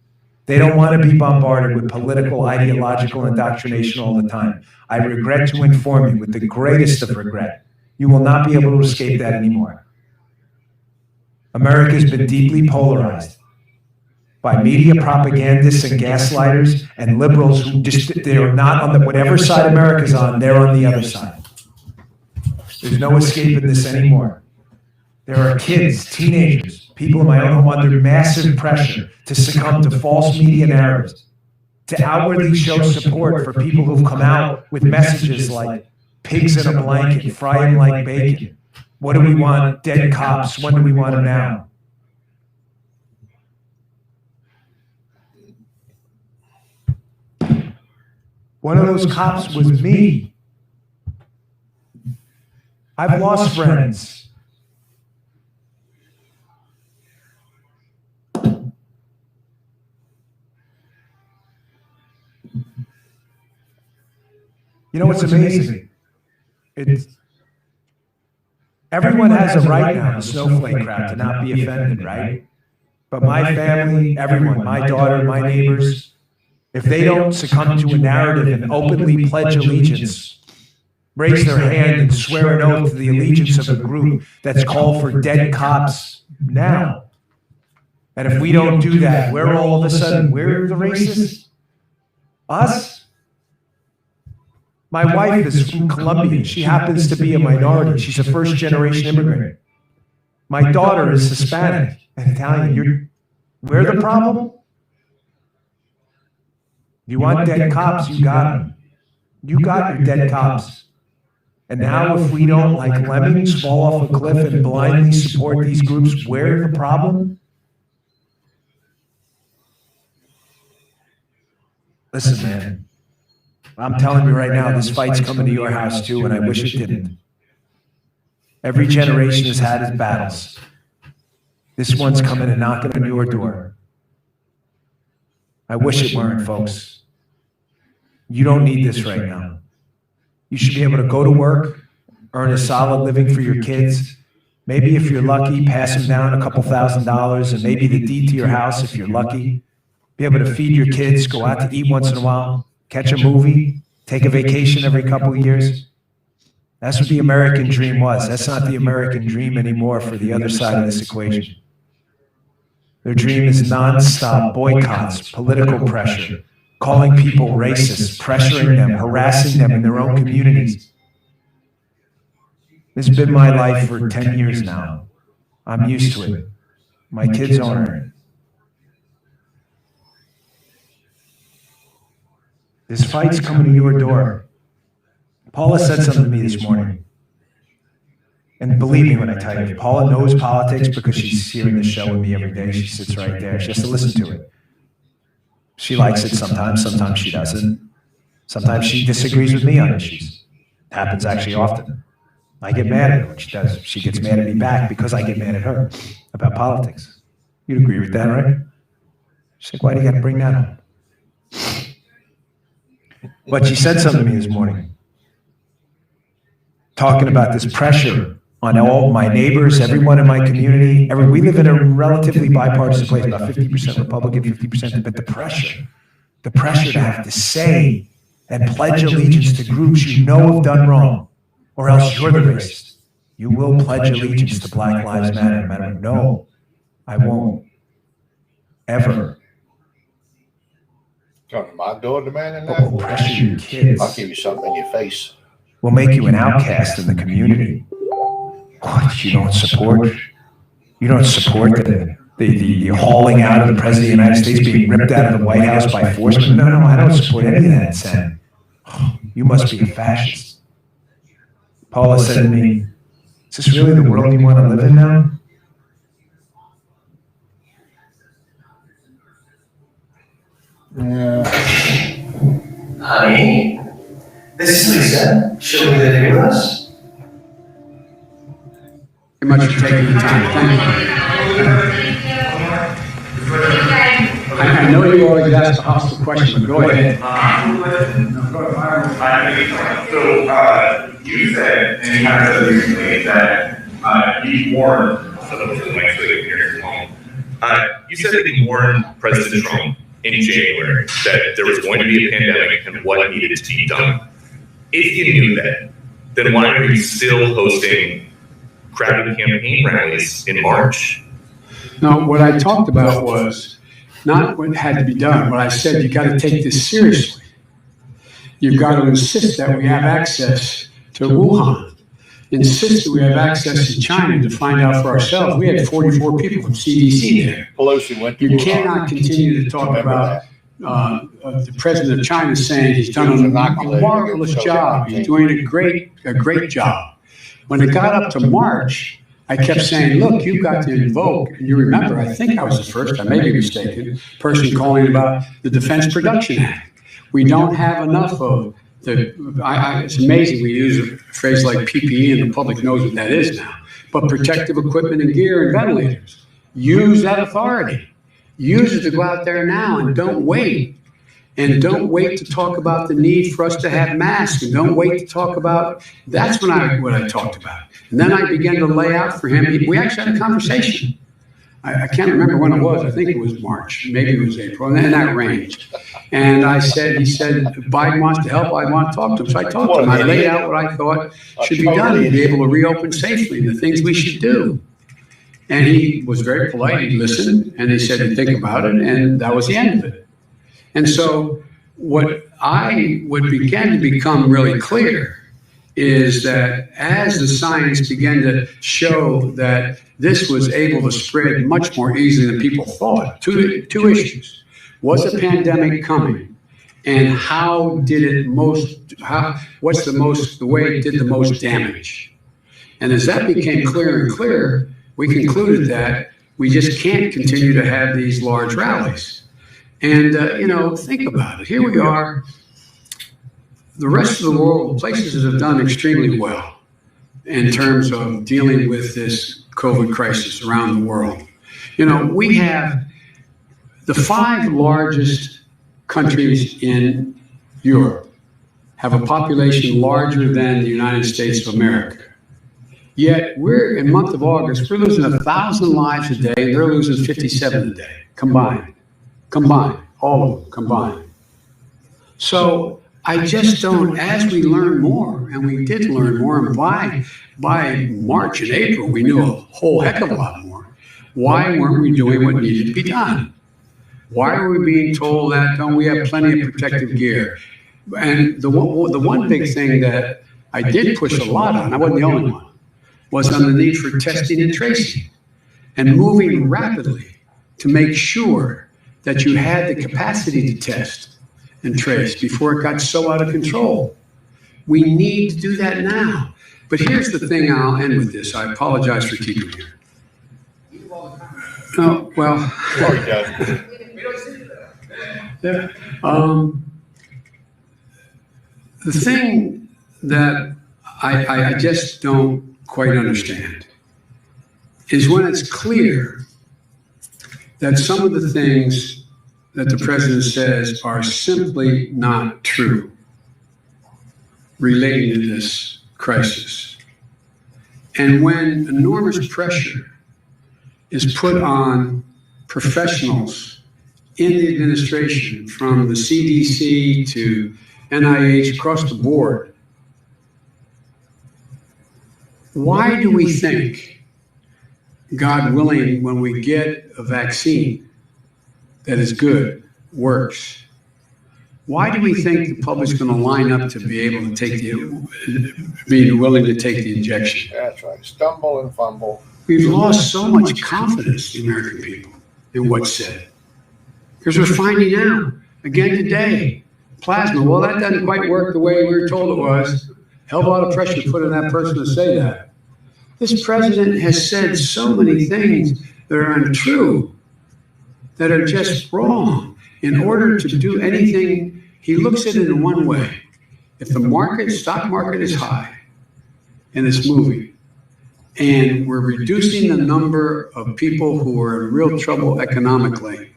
They don't want to be bombarded with political, ideological indoctrination all the time. I regret to inform you, with the greatest of regret, you will not be able to escape that anymore. America has been deeply polarized by media propagandists and gaslighters and liberals who they're not on whatever side America's on, they're on the other side. There's no escaping this anymore. There are kids, teenagers, people in my own home under massive pressure to succumb to false media narratives, to outwardly show support for people who've come out with messages like pigs in a blanket, fry them like bacon. What do we want? Dead cops. When do we want them now? One of those cops was me. I've lost friends. You know what's amazing? Everyone has a right now, the snowflake crowd, to not be offended, right? But my family, everyone, my daughter, my neighbors, if they don't succumb to a narrative and openly pledge allegiance, raise their hand and swear an oath to the allegiance of a group that's called for dead cops now. And if we don't do that, we're all of a sudden, we're the racists? Us? My wife is from Colombia. She happens to be a minority. She's a first-generation immigrant. My daughter is Hispanic and Italian. We're the problem? You want dead cops, you got them. You got your dead cops. And now if we don't, like lemmings, fall off a cliff and blindly support these groups, we're the problem? Listen, man. I'm telling you right now, this fight's coming to your house too, and I wish it didn't. Every generation has had its battles. This one's coming and knocking on your door. I wish it weren't, folks. You don't need this right now. You should be able to go to work, earn a solid living for your kids. Maybe if you're lucky, pass them down a couple $1,000s and maybe the deed to your house if you're lucky. Be able to feed your kids, go out to eat once in a while, catch a movie, take a vacation every couple of years. That's what the American dream was. That's not the American dream anymore for the other side of this equation. Their dream is nonstop boycotts, political pressure, calling people racist, pressuring them, harassing them in their own communities. This has been my life for 10 years now. I'm used to it. My kids aren't. This fight's coming to your door. Paula said something to me this morning. And believe me when I tell you, Paula knows politics because she's hearing the show with me every day. She sits right there. She has to listen to it. She likes it sometimes, sometimes she doesn't. Sometimes she disagrees with me on issues. It happens actually often. I get mad at her when she does. She gets mad at me back because I get mad at her about politics. You'd agree with that, right? She's like, why do you got to bring that up? But she said something to me this morning, talking about this pressure on all my neighbors, everyone in my community. We live in a relatively bipartisan place, about 50% Republican, 50%, but the pressure to have to say and pledge allegiance to groups you know have done wrong, or else you're the racist. You will pledge allegiance to Black Lives Matter, no matter. No, I won't. Ever. Come to my door demanding that? Pressure your kids. I'll give you something in your face. Will make you an outcast in the community. What, you don't support? You don't support the hauling out of the President of the United States being ripped out of the White House by force? No, I don't support any of that, Sen. You must be a fascist. Paula said to me, is this really the world you want to live in now? Honey, this is Lisa. She'll be living with us. Very much for taking the time. Thank you. I know you always asked a hostile question, but go ahead. So, you said, and you kind of said recently, that you warned, you said that you warned President Trump in January that there was going to be a pandemic and what needed to be done. If you knew that, then why are you still hosting crappy campaign rallies in March? No, what I talked about was not what had to be done. What I said, you got to take this seriously. You've got to insist that we have access to Wuhan. Insist that we have access to China to find out for ourselves. We had 44 people from CDC there. Pelosi went to You cannot continue to talk about the president of China saying he's done a marvelous job. He's doing a great job. When it got up to March, I kept saying, look, you've got to invoke, and you remember, I think I was the first, I may be mistaken, person calling about the Defense Production Act. We don't have enough of it's amazing we use a phrase like PPE and the public knows what that is now, but protective equipment and gear and ventilators. Use that authority. Use it to go out there now and don't wait. And don't wait to talk about the need for us to have masks. And don't wait to talk about, that's what I talked about. And then I began to lay out for him. We actually had a conversation. I can't remember when it was. I think it was March. Maybe it was April. And in that range. And he said, Biden wants to help. I want to talk to him. So I talked to him. I laid out what I thought should be done to be able to reopen safely, the things we should do. And he was very polite. He listened. And he said he'd think about it. And that was the end of it. And so what began to become really clear is that as the science began to show that this was able to spread much more easily than people thought, two issues. Was a pandemic coming? And how did it the way it did the most damage? And as that became clearer and clearer, we concluded that we just can't continue to have these large rallies. And, think about it. Here we are. the rest of the world, places that have done extremely well in terms of dealing with this COVID crisis around the world. You know, we have the 5 largest countries in Europe have a population larger than the United States of America. Yet we're in month of August, we're losing 1,000 lives a day, and they're losing 57 a day, combined, all of them combined. So I just don't, as we learn more, and we did learn more, and by March and April, we knew a whole heck of a lot more. Why weren't we doing what needed to be done? Why are we being told that, don't we have plenty of protective gear? And the one big thing that I did push a lot on, I wasn't the only one, was on the need for testing and tracing and moving rapidly to make sure that you had the capacity to test and trace before it got so out of control. We need to do that now. But here's the thing, and I'll end with this. I apologize for keeping you here. No, well, yeah. The thing that I just don't quite understand is when it's clear that some of the things that the president says are simply not true relating to this crisis. And when enormous pressure is put on professionals in the administration, from the CDC to NIH, across the board, why do we think, God willing, when we get a vaccine that is good, works, why do we think the public's going to line up to be able to take be willing to take the injection? That's right. Stumble and fumble. We've lost so much confidence in the American people in what's said. Because we're finding out, again today, plasma, well, that doesn't quite work the way we were told it was. Hell of a lot of pressure put on that person to say that. This president has said so many things that are untrue, that are just wrong. In order to do anything, he looks at it in one way. If the stock market is high and it's moving, and we're reducing the number of people who are in real trouble economically,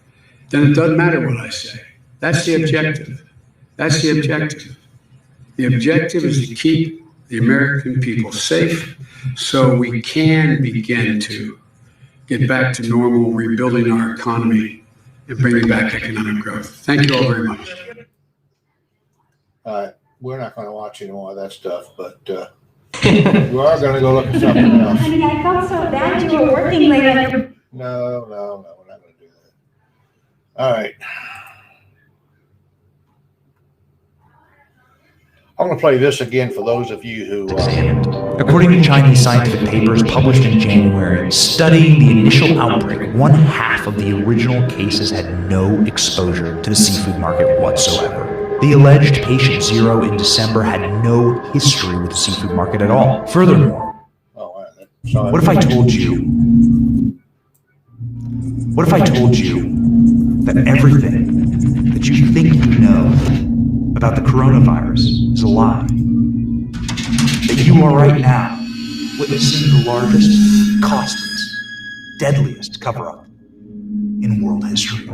then it doesn't matter what I say. That's the objective. That's the objective. The objective is to keep the American people safe so we can begin to get back to normal, rebuilding our economy and bringing back economic growth. Thank you all very much. We're not going to watch any more of that stuff, but we are going to go look at something else. Honey, I felt so bad you were working late on your... No, we're not going to do that. All right. I'm going to play this again for those of you who... According to Chinese scientific papers published in January, studying the initial outbreak, 1/2 of the original cases had no exposure to the seafood market whatsoever. The alleged patient 0 in December had no history with the seafood market at all. Furthermore, what if I told you that everything that you think you know about the coronavirus is a lie? That you are right now witnessing the largest, costliest, deadliest cover-up in world history.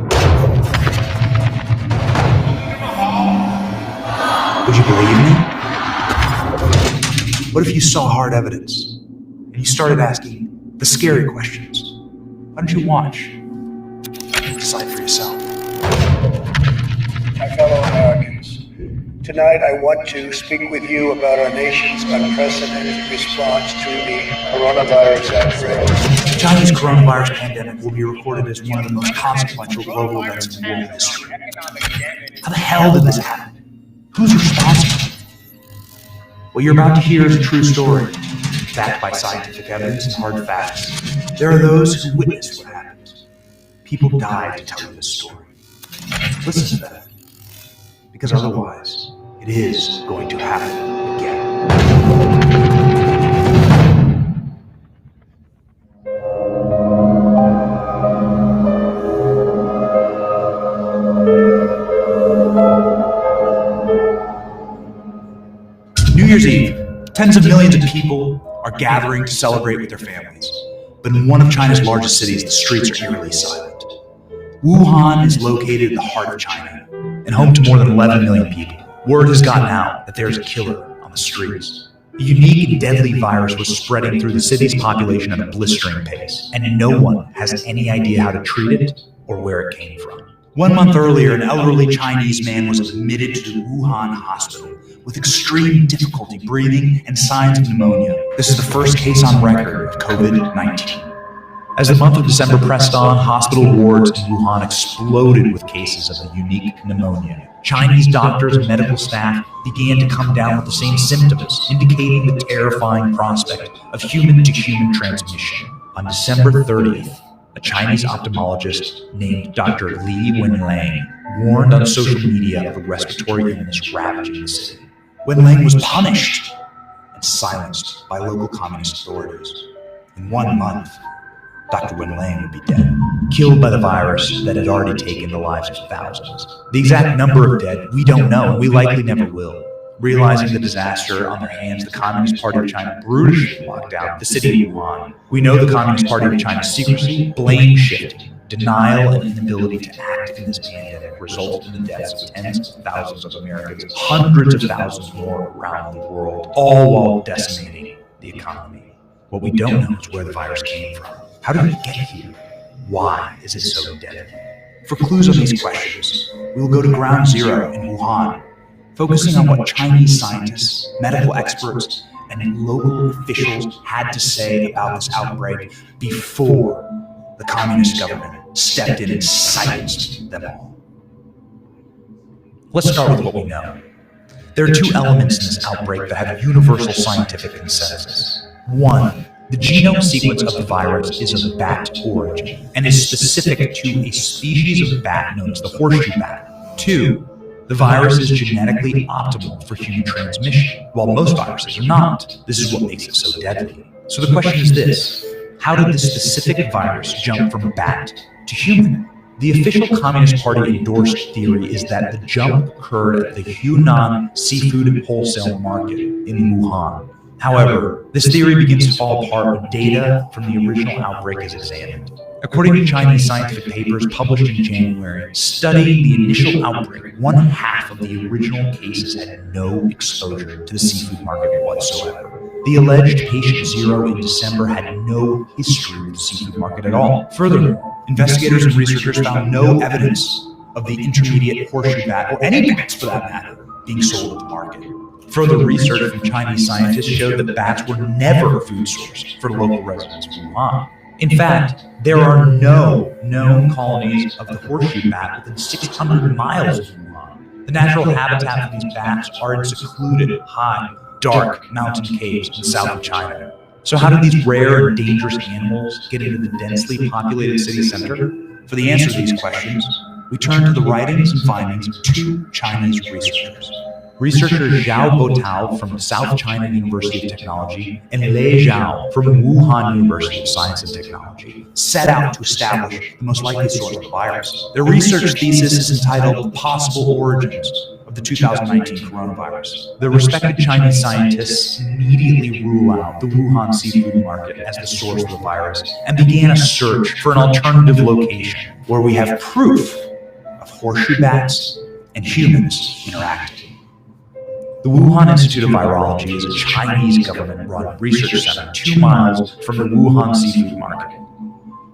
Would you believe me? What if you saw hard evidence and you started asking the scary questions? Why don't you watch and decide for yourself? My fellow Americans, tonight I want to speak with you about our nation's unprecedented response to the coronavirus outbreak. The Chinese coronavirus pandemic will be recorded as one of the most consequential global events in world history. How the hell did this happen? Who's responsible? What you're about to hear is a true story, backed by scientific evidence and hard facts. There are those who witnessed what happened. People died to tell you this story. Listen to that, because otherwise, it is going to happen again. Year's Eve, tens of millions of people are gathering to celebrate with their families. But in one of China's largest cities, the streets are eerily silent. Wuhan is located in the heart of China and home to more than 11 million people. Word has gotten out that there's a killer on the streets. A unique and deadly virus was spreading through the city's population at a blistering pace, and no one has any idea how to treat it or where it came from. 1 month earlier, an elderly Chinese man was admitted to the Wuhan hospital with extreme difficulty breathing and signs of pneumonia. This is the first case on record of COVID-19. As the month of December pressed on, hospital wards in Wuhan exploded with cases of the unique pneumonia. Chinese doctors and medical staff began to come down with the same symptoms, indicating the terrifying prospect of human-to-human transmission. On December 30th, a Chinese ophthalmologist named Dr. Li Wenlang warned on social media of a respiratory illness ravaging the city. Wenlang was punished and silenced by local communist authorities. In 1 month, Dr. Wenlang would be dead, killed by the virus that had already taken the lives of thousands. The exact number of dead, we don't know, and we likely never will. Realizing the disaster on their hands, the Communist Party of China brutally locked down the city of Wuhan. We know the Communist Party of China's secrecy, blame shifting, denial, and inability to act in this pandemic resulted in the deaths of tens of thousands of Americans, hundreds of thousands more around the world, all while decimating the economy. What we don't know is where the virus came from. How did it get here? Why is it so deadly? For clues on these questions, we will go to ground zero in Wuhan, focusing on what Chinese scientists, medical experts, and local officials had to say about this outbreak before the communist government stepped in and silenced them all. Let's start with what we know. There are two elements in this outbreak that have universal scientific consensus. One, the genome sequence of the virus is of bat origin and is specific to a species of bat known as the horseshoe bat. Two, the virus is genetically optimal for human transmission, while most viruses are not. This is what makes it so deadly. So the question is this: how did this specific virus jump from bat to human? The official Communist Party endorsed theory is that the jump occurred at the Hunan seafood and wholesale market in Wuhan. However, this theory begins to fall apart when data from the original outbreak is examined. According to Chinese scientific papers published in January, studying the initial outbreak, 1/2 of the original cases had no exposure to the seafood market whatsoever. The alleged patient zero in December had no history with the seafood market at all. Furthermore, investigators and researchers found no evidence of the intermediate horseshoe bat, or any bats for that matter, being sold at the market. Further research from Chinese scientists showed that bats were never a food source for local residents of Wuhan. In fact, there are no known colonies of the horseshoe bat within 600 miles of Wuhan. The natural habitat for these bats are in secluded, high, dark mountain caves in the south of China. So how did these rare and dangerous animals get into the densely populated city center? For the answer to these questions, we turn to the writings and findings of two Chinese researchers. Researcher Zhao Botao from South China University of Technology and Lei Zhao from Wuhan University of Science and Technology set out to establish the most likely source of the virus. Their research thesis is entitled Possible Origins of the 2019 Coronavirus. The respected Chinese scientists immediately rule out the Wuhan seafood market as the source of the virus and began a search for an alternative location where we have proof of horseshoe bats and humans interacting. The Wuhan Institute of Virology is a Chinese government-run research center 2 miles from the Wuhan seafood market.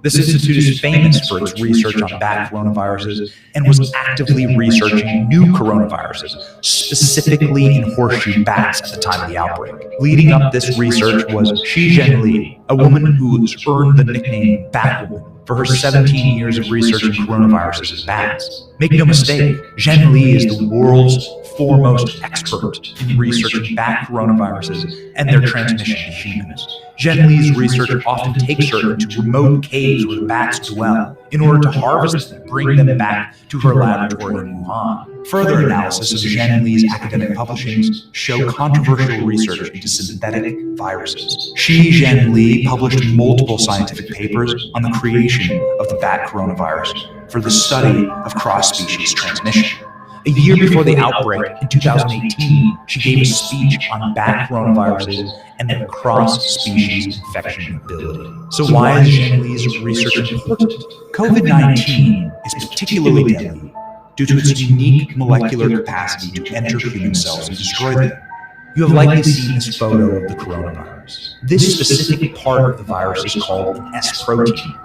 This institute is famous for its research on bat coronaviruses and was actively researching new coronaviruses, specifically in horseshoe bats at the time of the outbreak. Leading up this research was Shi Zhenli, a woman who has earned the nickname Batwoman for her 17 years of researching coronaviruses in bats. Make no mistake, Zhenli is the world's foremost expert in researching bat coronaviruses and their transmission to humans. Zhenli's research often takes her into remote caves where the bats dwell in order to harvest them and bring them back to her laboratory in Wuhan. Further analysis of Zhenli's academic publishings show controversial research into synthetic viruses. Shi Zhenli published multiple scientific papers on the creation of the bat coronavirus for the study of cross-species transmission. A year before the outbreak, in 2018, she gave a speech on bat coronaviruses and their cross-species infection ability. So why is Zheng Li's research important? COVID-19 is particularly deadly due to its unique molecular capacity to enter human cells and destroy them. You have likely seen this photo of the coronavirus. This specific part of the virus is called an S protein.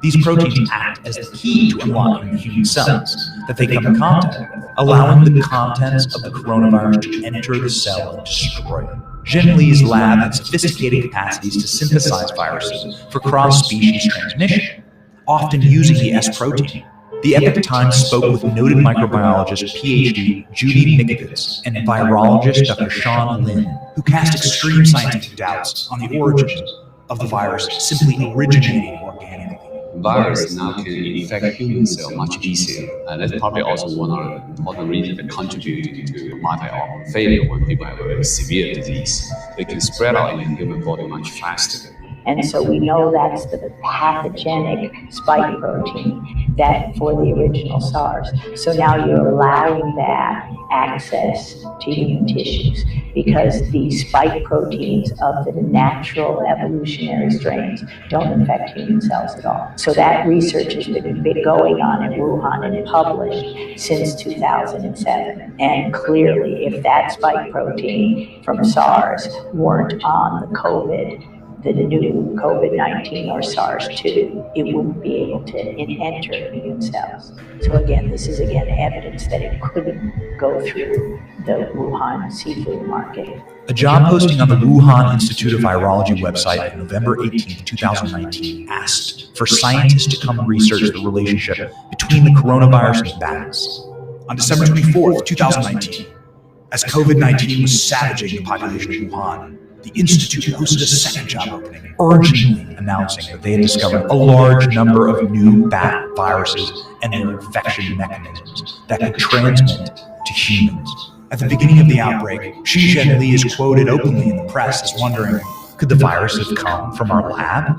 These proteins act as the key to unlocking the human cells that they come in contact with, allowing the contents of the coronavirus to enter the cell and destroy it. Zheng Li's lab had sophisticated capacities to synthesize viruses for cross-species transmission, often using the S protein. The Epoch Times spoke with noted microbiologist PhD Judy Mikovits and virologist Dr. Sean Lin, who cast extreme scientific doubts on the origins of the virus simply originating organically. Virus now can infect human cells much easier, and that's probably also one of the important reasons that contribute to multi-organ failure when people have a severe disease. They can spread out in the human body much faster. And so we know that's the pathogenic spike protein that for the original SARS. So now you're allowing that access to human tissues because the spike proteins of the natural evolutionary strains don't infect human cells at all. So that research has been going on in Wuhan and published since 2007. And clearly, if that spike protein from SARS weren't on the the new COVID-19 or SARS-2, it wouldn't be able to enter human cells. So again, this is evidence that it couldn't go through the Wuhan seafood market. A job posting on the Wuhan Institute of Virology website on November 18, 2019 asked for scientists to come research the relationship between the coronavirus and bats. On December 24, 2019, as COVID-19 was savaging the population of Wuhan, the Institute hosted a second job opening, urgently announcing that they had discovered a large number of new bat viruses and their infection mechanisms that could transmit to humans. At the beginning of the outbreak, Zheng Li is quoted openly in the press as wondering, could the virus have come from our lab?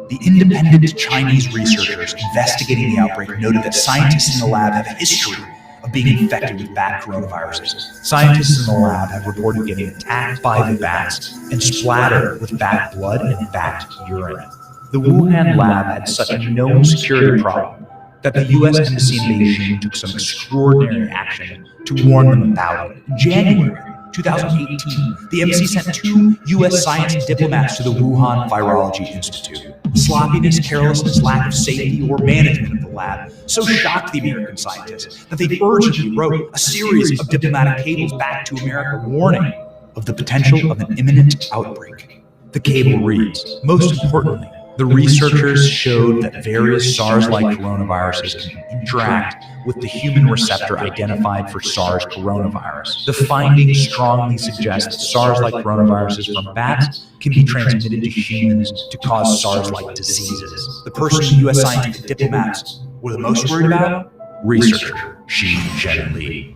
The independent Chinese researchers investigating the outbreak noted that scientists in the lab have a history of being infected with bat coronaviruses. Scientists in the lab have reported getting attacked by the bats and splattered with bat blood and bat urine. The Wuhan lab had such a known security problem that the U.S. Embassy in Beijing took some extraordinary action to warn them about it. In January 2018, the embassy sent 2 U.S. science diplomats to the Wuhan Virology Institute. Sloppiness, carelessness, lack of safety, or management of the lab so shocked the American scientists that they urgently wrote a series of diplomatic cables back to America warning of the potential of an imminent outbreak. The cable reads, most importantly, the researchers showed that various SARS-like coronaviruses can interact with the human receptor identified for SARS coronavirus. The findings strongly suggest that SARS-like coronaviruses from bats can be transmitted to humans to cause SARS-like diseases. The person the U.S. scientific diplomats were the most worried about? Researcher Zheng Li.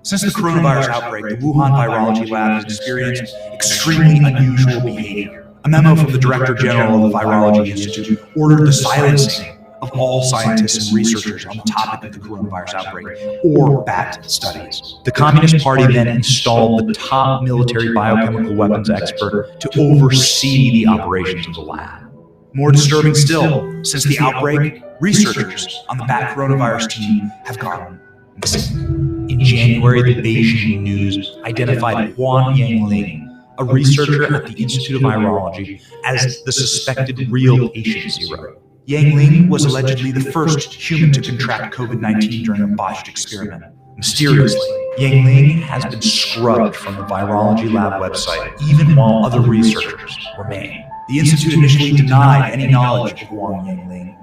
Since the coronavirus outbreak, the Wuhan Virology Lab has experienced extremely unusual behavior. A memo from the Director General of the Virology Institute ordered the silencing of all scientists and researchers on the topic of the coronavirus outbreak or bat studies. The Communist Party then installed the top military biochemical weapons expert to oversee the operations of the lab. More disturbing still, since the outbreak, researchers on the bat coronavirus team have gone missing. In January, the Beijing News identified Huan Yangling, a researcher at the Institute of Virology, as the suspected real patient zero. Yangling was allegedly the first human to contract COVID-19 during a botched experiment. Mysteriously, Yangling has been scrubbed from the virology lab website, even while other researchers remain. The Institute initially denied any knowledge of Huang Yangling,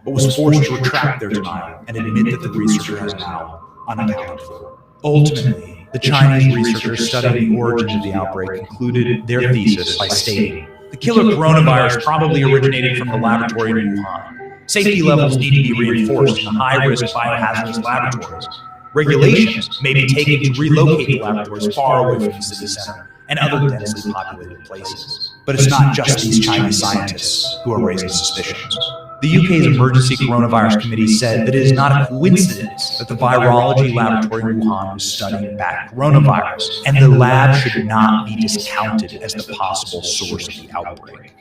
but was forced to retract their denial and admit that the researcher is now unaccounted for. Ultimately, the Chinese researchers studying the origins of the outbreak concluded their thesis by stating, the killer coronavirus probably originated from the laboratory in Wuhan. Safety levels need to be reinforced in the high-risk biohazardous laboratories. Regulations may be taken to relocate the laboratories far away from the city center and other densely populated places. But it's not just these Chinese scientists who are raising suspicions. The UK's Emergency Coronavirus Committee said that it is not a coincidence that the virology laboratory in Wuhan was studying bat coronavirus, and the lab should not be discounted as the possible source of the outbreak.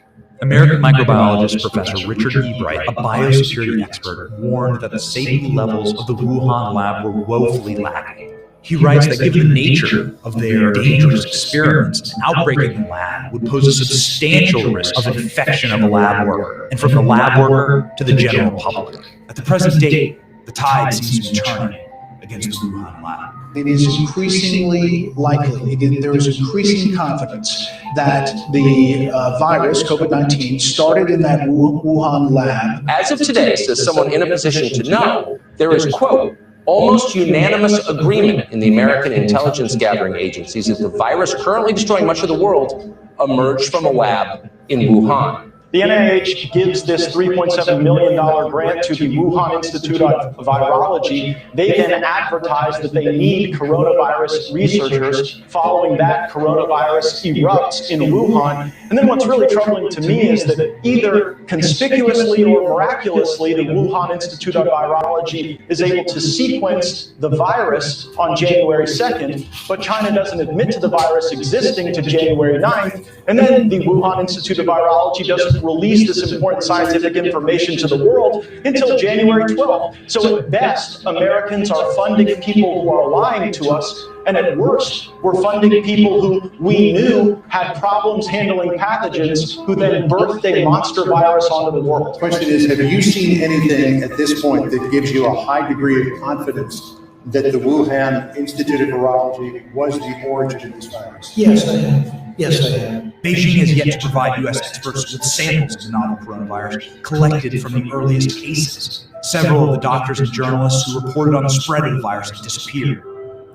American microbiologist Professor Richard Ebright, a biosecurity expert, warned that the safety levels of the Wuhan lab were woefully lacking. He writes that given the nature of their dangerous experiments, an outbreak in the lab would pose a substantial risk of infection of a lab worker, and from the lab worker to the general public. At the present date, the tide seems to be turning against the Wuhan lab. It is increasingly likely, there is increasing confidence that the virus, COVID-19, started in that Wuhan lab. As of today, says someone in a position to know, there is, quote, almost unanimous agreement in the American intelligence gathering agencies that the virus currently destroying much of the world emerged from a lab in Wuhan. The NIH gives this $3.7 million grant to the Wuhan Institute of Virology. They then advertise that they need coronavirus researchers. Following that, coronavirus erupts in Wuhan. And then what's really troubling to me is that either conspicuously or miraculously, the Wuhan Institute of Virology is able to sequence the virus on January 2nd, but China doesn't admit to the virus existing to January 9th. And then the Wuhan Institute of Virology doesn't release this important scientific information to the world until January 12th. So at best, Americans are funding people who are lying to us, and at worst, we're funding people who we knew had problems handling pathogens, who then birthed a monster virus onto the world. The question is, have you seen anything at this point that gives you a high degree of confidence that the Wuhan Institute of Virology was the origin of this virus? Yes, I have. Yes, I have. Beijing has yet to provide U.S. experts with samples of the novel coronavirus collected from the earliest cases. Several of the doctors and journalists who reported on the spread of the virus have disappeared.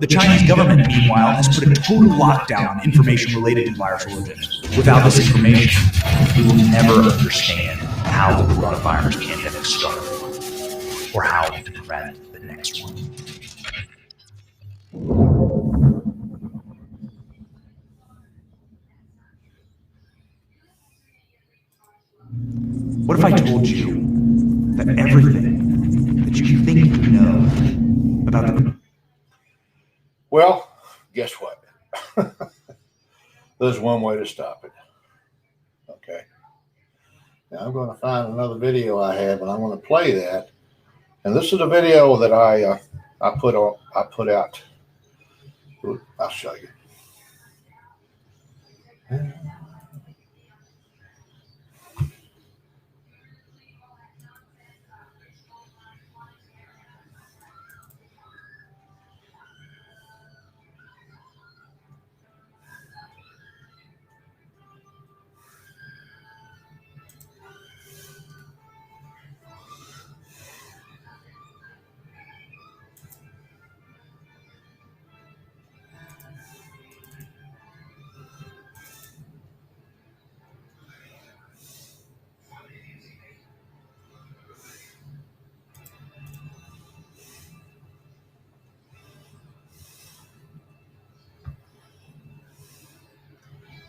The Chinese government, meanwhile, has put a total lockdown on information related to virus origins. Without this information, we will never understand how the coronavirus pandemic started, or how to prevent the next one. What if I told you that everything that you think you know about the... Well, guess what? There's one way to stop it. Okay. Now I'm going to find another video I have, and I'm going to play that. And this is a video that I put out. I'll show you.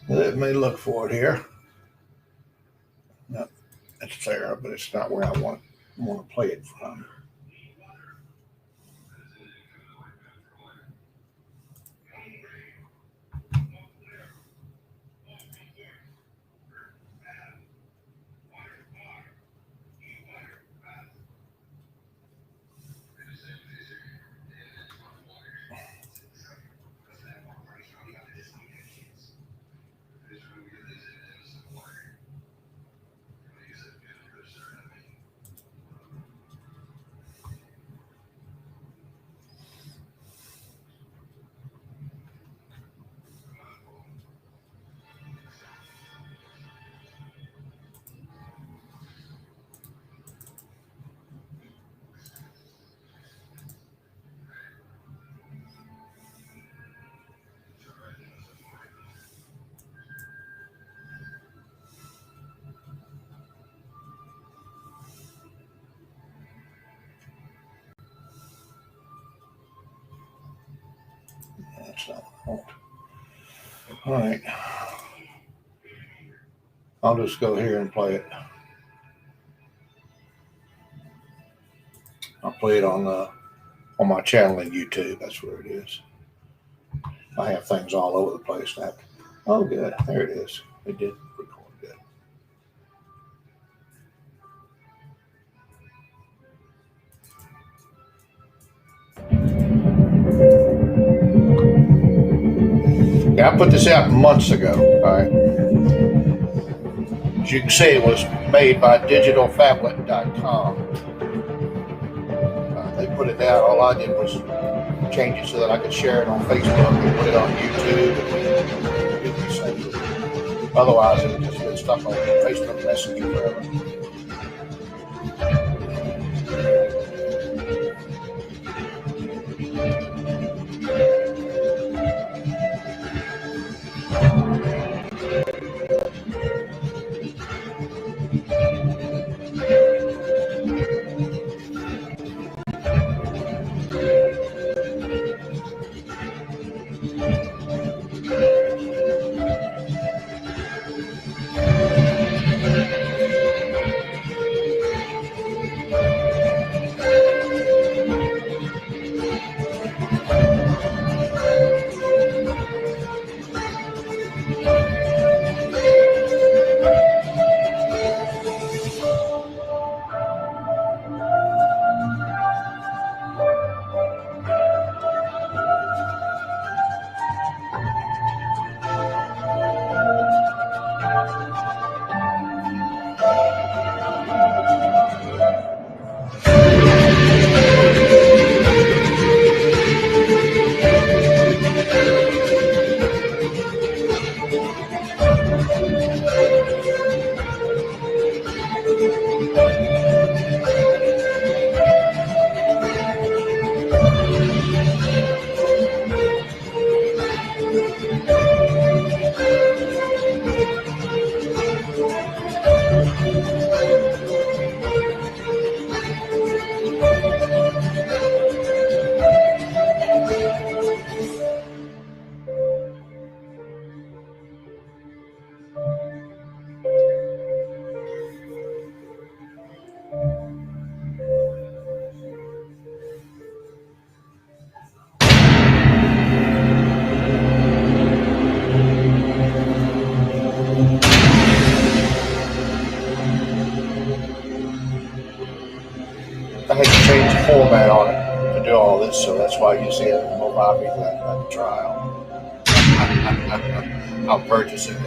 Let me look for it here. No, it's there, but it's not where I want to play it from. That's not what I want. All right. I'll just go here and play it. I'll play it on my channel in YouTube. That's where it is. I have things all over the place now. Oh, good. There it is. It did record good. Yeah, I put this out months ago. All right. As you can see, it was made by digitalphamlet.com. They put it down. All I did was change it so that I could share it on Facebook and put it on YouTube and do these things. Otherwise, it would just get stuck on Facebook Messenger forever. I had to change the format on it to do all this, so that's why you see it in Mojave at the trial. I'll purchase it and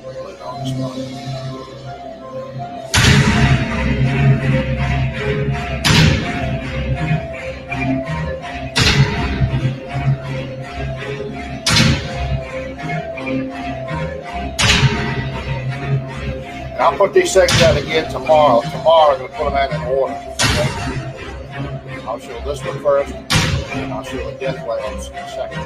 put it on this one. And I'll put these sections out again tomorrow. Tomorrow I'm going to put them out in order. Okay? I'll show this one first, and I'll show the death whales second.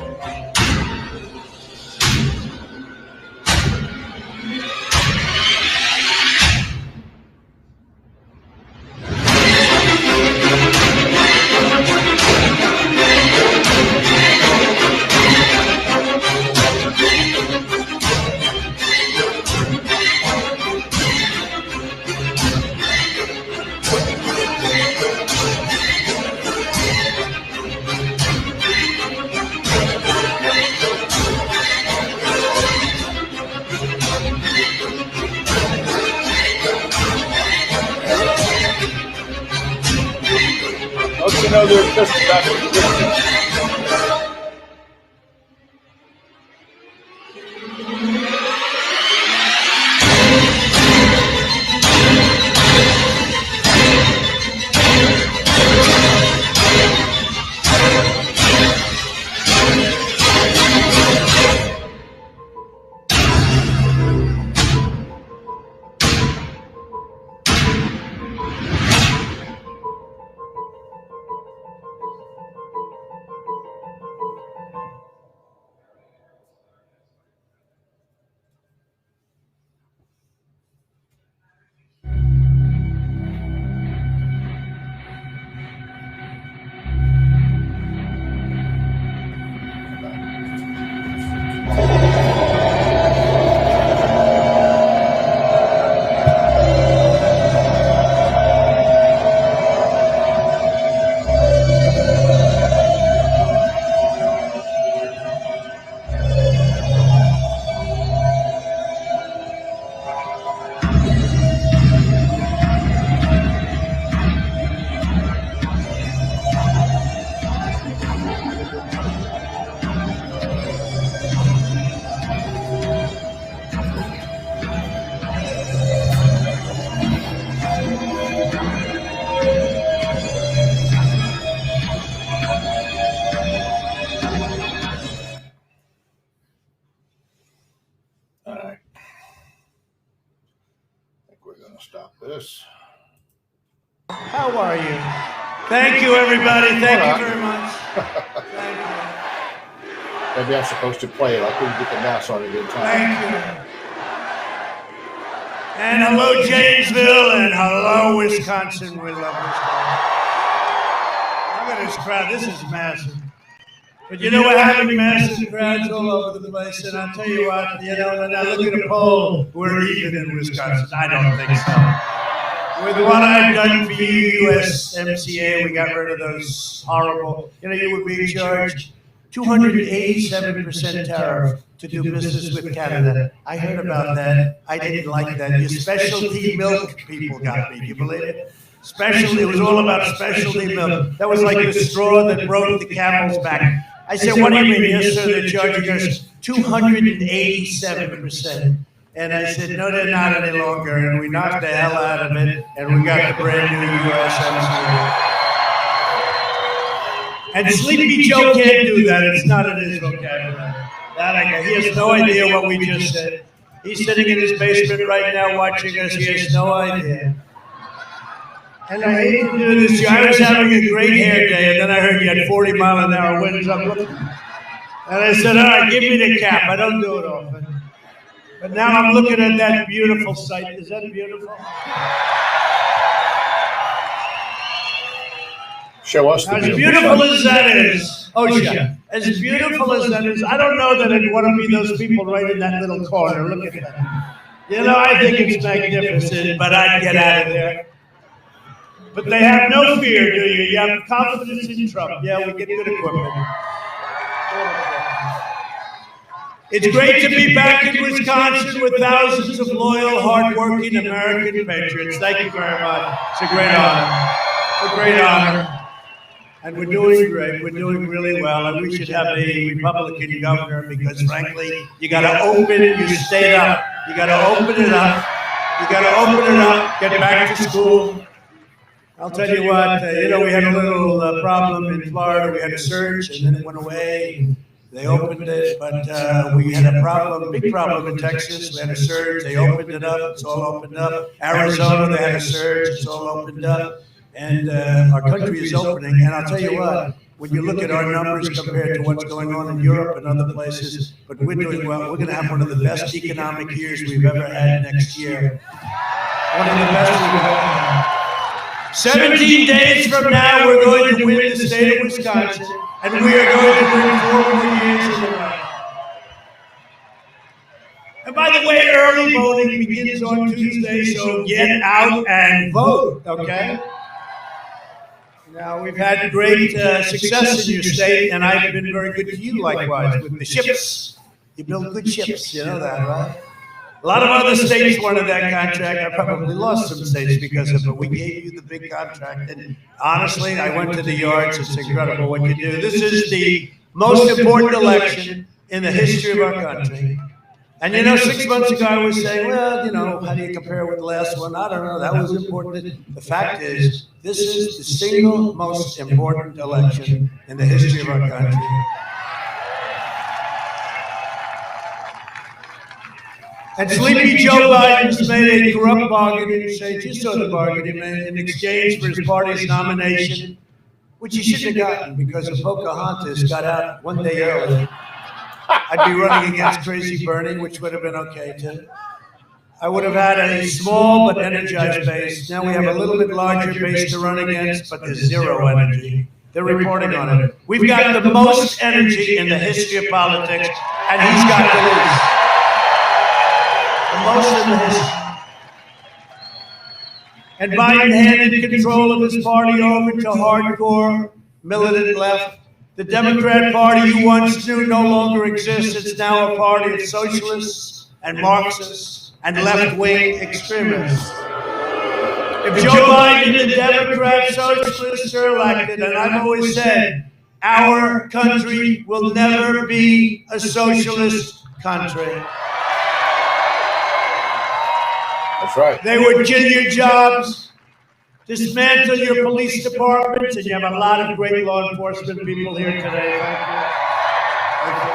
Don't you know they're just about to stop this. How are you? Thank you, everybody. Thank you very much. Maybe I'm supposed to play it. I couldn't get the mouse on it in time. Thank you. And hello, Janesville, and hello, Wisconsin. We love Wisconsin. Look at this crowd. This is massive. But you know, we're having massive crowds all over the place, and I'll tell you what, you know, when I look at a poll, we're even in Wisconsin. I don't think so. With what I've done for you, USMCA, we got rid of those horrible, you know, you would be charged 287% tariff to do business with Canada. I heard about that. I didn't like that. Your specialty milk people got me. Do you believe it? Specialty, it was all about specialty milk. That was like the straw that broke the camel's back. I said, what do you mean? Yes, sir, they're charging us 287%. And I said, no, they're not any longer. And we knocked the hell out of it, and we got the brand new USMCA. And Sleepy Joe can't do that. It's not in his vocabulary. He has no idea what we just said. He's sitting in his basement right now watching us. He has no idea. And I hate to do this. I was having a great hair day, and then I heard you had 40-mile-an-hour winds. And I said, all right, give me the cap. I don't do it often. But now I'm looking at that beautiful sight. Is that beautiful? Show us the As beautiful as that is, OSHA, as beautiful as that is, I don't know that I'd want to be those people right in that little corner. Look at that. You know, I think it's magnificent, but I'd get out of there. But they have no fear, do you? You have confidence in Trump. Yeah, we get good equipment. It's great to be back in Wisconsin with thousands of loyal, hardworking American patriots. Thank you very much. It's a great honor. It's a great honor. And we're doing great. We're doing really well. And we should have a Republican governor because, frankly, you got to open your state up. You got to open it up. You got to open it up. Get back to school. I'll tell you what, you know, we had a little problem in Florida. We had a surge, and then it went away. They opened it, but we had a problem, big problem in Texas. We had a surge. They opened it up. It's all opened up. Arizona, they had a surge. It's all opened up. And our country is opening. And I'll tell you what, when you look at our numbers compared to what's going on in Europe and other places, but we're doing well. We're going to have one of the best economic years we've ever had next year. One of the best we've ever had. 17 days from now, we're going to win the state of Wisconsin, and we are going to win 4 more years in a row. And by the way, early voting begins on Tuesday, so get out and vote, okay? Now, we've had great success in your state, and I've been very good to you likewise with the ships. You build good ships, you know that, right? A lot of other states wanted that contract. I probably lost some states because of it, but we gave you the big contract. And honestly, I went to the yards. It's incredible what you do. This is the most important election in the history of our country. And you know, 6 months ago, I was saying, well, you know, how do you compare with the last one? I don't know. That was important. The fact is, this is the single most important election in the history of our country. And Sleepy Joe Biden's made a corrupt bargain, you saw the bargain he made, in exchange for his party's nomination, which he shouldn't have gotten because if Pocahontas got out 1 day early, I'd be running against Crazy Bernie, which would have been okay too. I would have had a small but energized base. Now we have a little bit larger base to run against, but there's zero energy. They're reporting on it. We've got the most energy in the history of politics, and he's got the least. Most in the history. And Biden handed control of his party over to hardcore militant left. The Democrat Party you once knew no longer exists. It's now a party of socialists and Marxists and left-wing extremists. If Joe Biden and the Democrat socialists are elected, and I've always said, our country will never be a socialist country. That's right. They would kill your jobs, dismantle your police departments, and you have a lot of great law enforcement people here today. Thank you.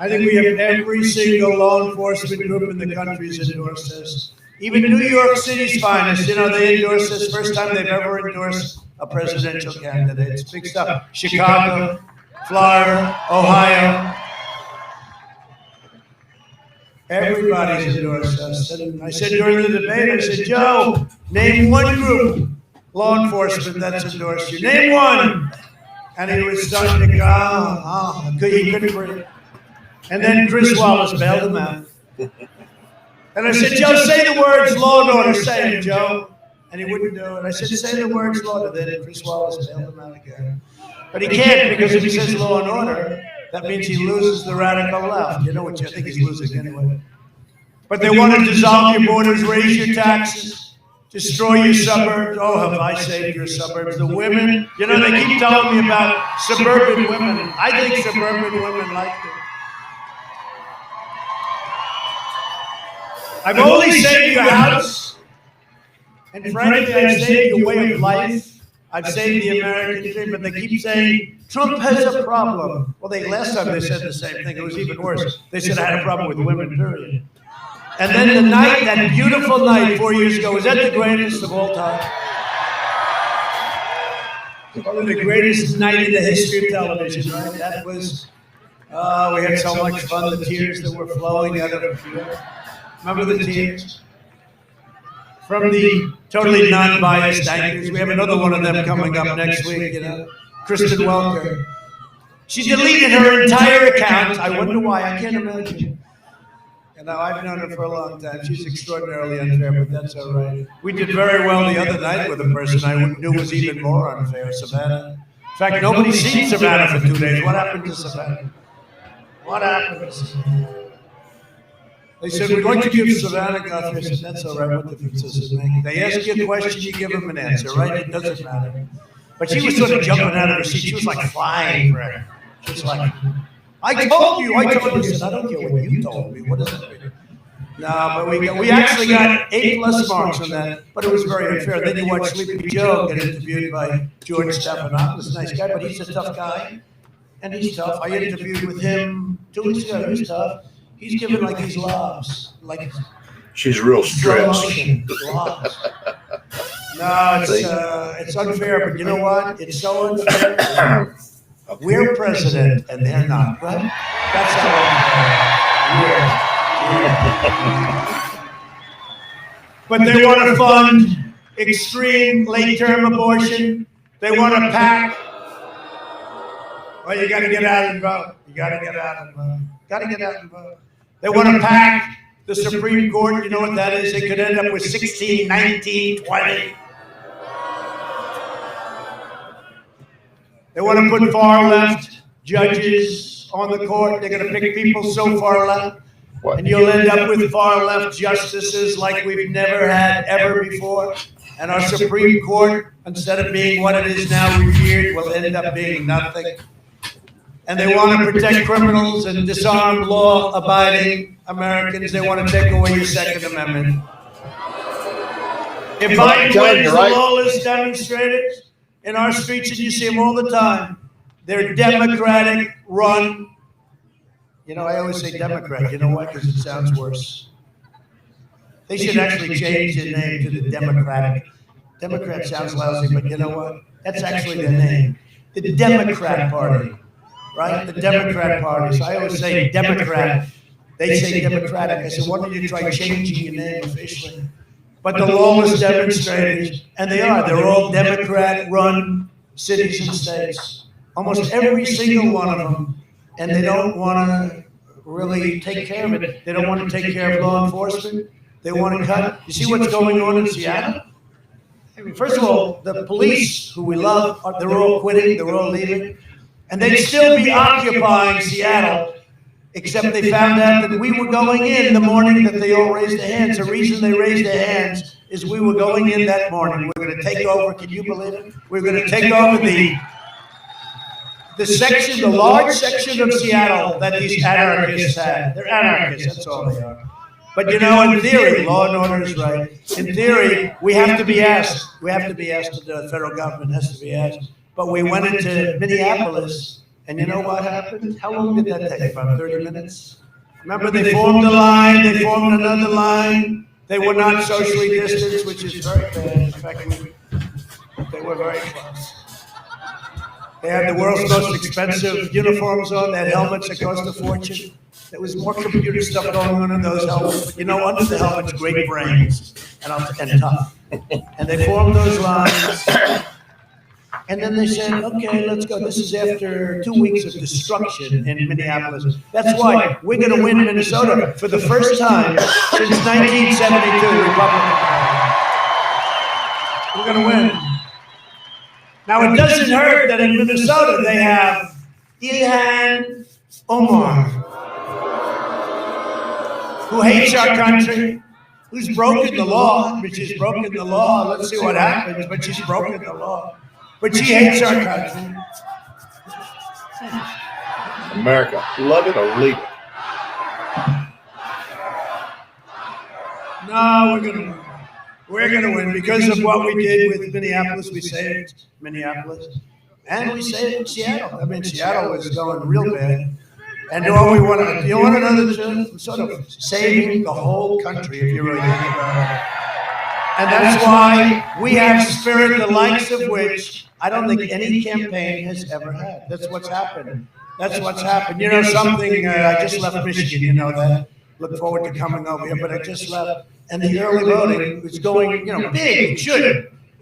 I think we have every single law enforcement group in the country has endorsed this. Even New York City's finest, they endorsed this. First time they've ever endorsed a presidential candidate. It's big stuff. Chicago, Florida, Ohio. Everybody's endorsed us. And I said during the debate, I said, Joe, name one group, law enforcement, that's endorsed you. Name one. And he was starting to go, he couldn't breathe. And then Chris Wallace bailed him out. And I said, Joe, say the words law and order. Say it, Joe. And he wouldn't do it. I said, say the words law and order. Then Chris Wallace bailed him out again. But he can't, because if he says law and order, that means he loses the radical left. You know what? I think he's losing anyway. But they want to dissolve your borders, raise your taxes, destroy your suburbs. Oh, have I saved your suburbs? The women, they keep telling me about suburban women. I think suburban women like it. I've only saved your house, and frankly, I've saved your way of life. I've saved the American dream, but they keep saying, Trump has a problem. Well, last time they said the same thing. It was even worse. They said I had a problem with women, period. And then the night, that beautiful night 4 years ago, was that the greatest of all time? Probably the greatest night in the history of television, right? That was, we had so much fun, the tears that were flowing out of it. Remember the tears? From the totally non-biased anchors. We have another one of them coming up next week, Kristen Welker. She deleted her entire account. I wonder why. I can't imagine. I've known her for a long time. She's extraordinarily unfair, but that's all right. We did very well the other night with a person I knew was even more unfair, Savannah. In fact, nobody's seen Savannah for 2 days. What happened to Savannah? What happened to Savannah? They said, we'd like to give Savannah Guthrie. I said, that's all right. What difference does it make? They ask you a question, you give them an answer, right? It doesn't matter. But she was sort of jumping out of her seat. She was like flying for it. She was like, I told you. I said, I don't care what you told me. What does that mean? No, but we actually got 8+ marks on that, but it was very unfair. Then you watch Sleepy Joe get interviewed by George Stephanopoulos, nice guy, but he's a tough guy, and he's tough. I interviewed with him 2 weeks ago. He's tough. He's giving like these lobs, like she's real stressed. No, it's unfair, but you know what? It's so unfair. We're president and they're not, right? That's how unfair. But they want to fund extreme late-term abortion. They want to pack. Well, you got to get out and vote. You got to get out and vote. Got to get out and vote. They want to pack the Supreme Court. You know what that is? They could end up with 16, 19, 20. They want to put far-left judges on the court. They're going to pick people so far left. And you'll end up with far-left justices like we've never had ever before. And our Supreme Court, instead of being what it is now, revered, will end up being nothing. And they want to protect criminals and disarm law-abiding Americans. They want to take away your Second Amendment. If Biden wins the lawless demonstrators in our streets, and you see them all the time, they're Democratic run. I always say Democrat. You know why? Because it sounds worse. They should actually change their name to the Democratic. Democrat sounds lousy, but you know what? That's actually their name. The Democrat Party. Right? The Democrat Party. So I always say Democrat. They say Democratic. I said, why don't you try changing your name officially? But the lawless demonstrators, and they are, they're all Democrat-run cities and states. Almost every single one of them. And they don't want to really take care of it. They don't want to take care of law enforcement. They want to cut. You see what's going on in Seattle? I mean, first of all, the police, who we love, they're all quitting, they're all leaving. And they'd still be occupying Seattle, except they found out that we were going in the morning that they all raised their hands. The reason they raised their hands is we were going in that morning. We're going to take over. Can you believe it? We're going to take over the section, the large section of Seattle that these anarchists had. They're anarchists, that's all they are. But in theory, law and order is right. In theory, we have to be asked. We have to be asked, the federal government has to be asked. But we went into Minneapolis And you know what happened? How long did that take? About 30 minutes? Remember, they formed a line, they formed another line. They were not socially distanced, which is very bad. In fact, they were very close. They had the world's most expensive uniforms on. They had helmets that cost a fortune. There was more computer stuff going on in those helmets. But you know, under the helmets, great brains and tough. And they formed those lines. And then they said, okay, let's go. This is after 2 weeks of destruction in Minneapolis. That's why we're going to win Minnesota for the first time since 1972 Republican. We're going to win. Now, it doesn't hurt that in Minnesota they have Ilhan Omar, who hates our country, who's broken the law, but she's broken the law. Let's see what happens, but she's broken the law. But she hates our country. America, love it or leave it. No, we're gonna win because of what we did with Minneapolis. We saved Minneapolis, and we saved Seattle. I mean, Seattle was going real bad. And you want to know the truth? Sort of saving the whole country, if you really think about it. And that's why we have spirit, the likes of which I don't think any campaign has ever had. That's what's happened. That's what's happened. You know something, I just left Michigan, you know that. Look forward to coming over here, but I just left. And the early voting was going, big.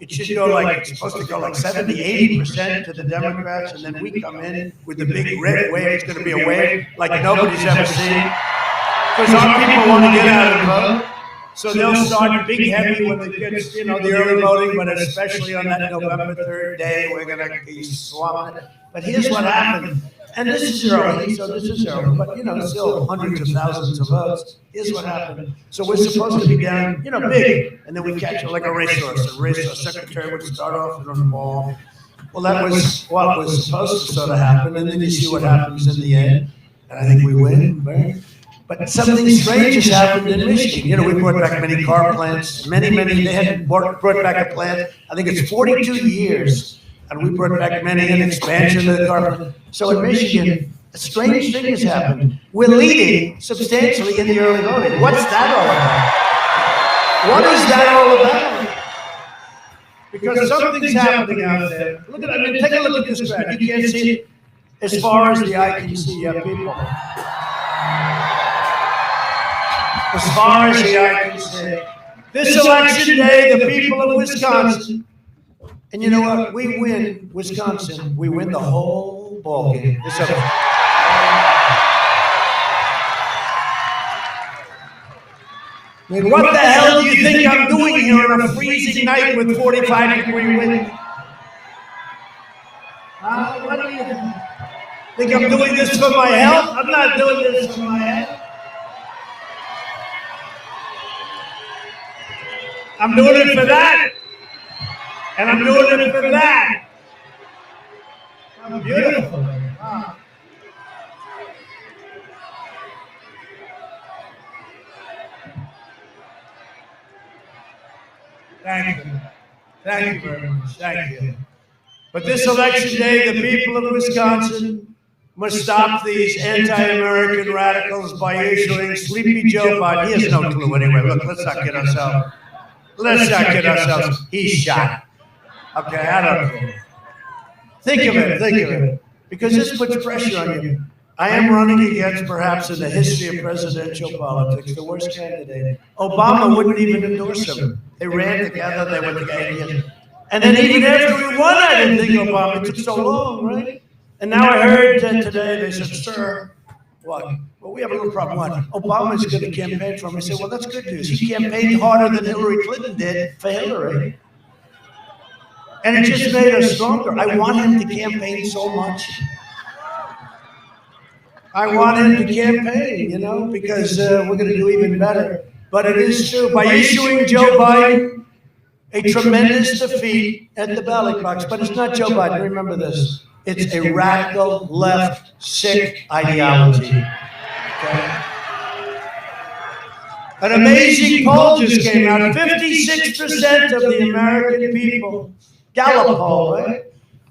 It should go like, it's supposed to go like 70, 80% to the Democrats, and then we come in with the big red wave. It's going to be a wave like nobody's ever seen. Because our people want to get out and vote. So they'll start big heavy when it gets, the early voting, but especially on that November 3rd day, we're going to be swamping it. But here's what happened. And this is early, so this is early, but, still hundreds of thousands of votes. Here's what happened. So we're supposed to be down, big, and then we catch it like a racehorse. A racehorse secretary would start off on the ball. Well, that was what was supposed to sort of happen, and then you see what happens in the end. And I think we win, right? But something strange has happened in Michigan. We brought back many car plants, many, they hadn't brought back a plant. I think it's 42 years. And we brought back many an expansion of the car plant. So in Michigan, a strange thing has happened. We're leading substantially in the early voting. What's that all about? What is that all about? Because something's happening out there. Look at take a look at this graph. You can't see it as far as the eye can see. People. As far as the eye can see. This election day, the people of Wisconsin, and you know what? We win Wisconsin. We win the whole ball game. What the hell do you think I'm doing here on a freezing night with 45-degree wind? What do you think I'm doing this for my health? I'm not doing this for my health. I'm doing it for that. And I'm doing it for that. I'm beautiful. Wow. Thank you. Thank you very much. Thank you. But this election day, the people of Wisconsin must stop these anti-American radicals by issuing Sleepy Joe Biden. He has no clue anyway. Look, let's not kid ourselves. He's shot. Okay, I don't know. Think of it. Because this puts pressure on you. I am running against, perhaps in the history of presidential politics, the worst candidate. Obama wouldn't even endorse him. They ran together, they were together. And then even after we won, I didn't think Obama. It took so long, right? And now I heard that today they said, sir, what? Well, we have a little problem. What? Obama's going to campaign for him. I said, well, that's good news. He campaigned harder than Hillary Clinton did for Hillary. And it just made us stronger. I want him to campaign so much. I want him to campaign, because we're going to do even better. But it is true. By issuing Joe Biden a tremendous defeat at the ballot box. But it's not Joe Biden. Remember this. It's a radical left sick ideology. Okay? An amazing poll just came out. 56% of the American people, Gallup poll, right,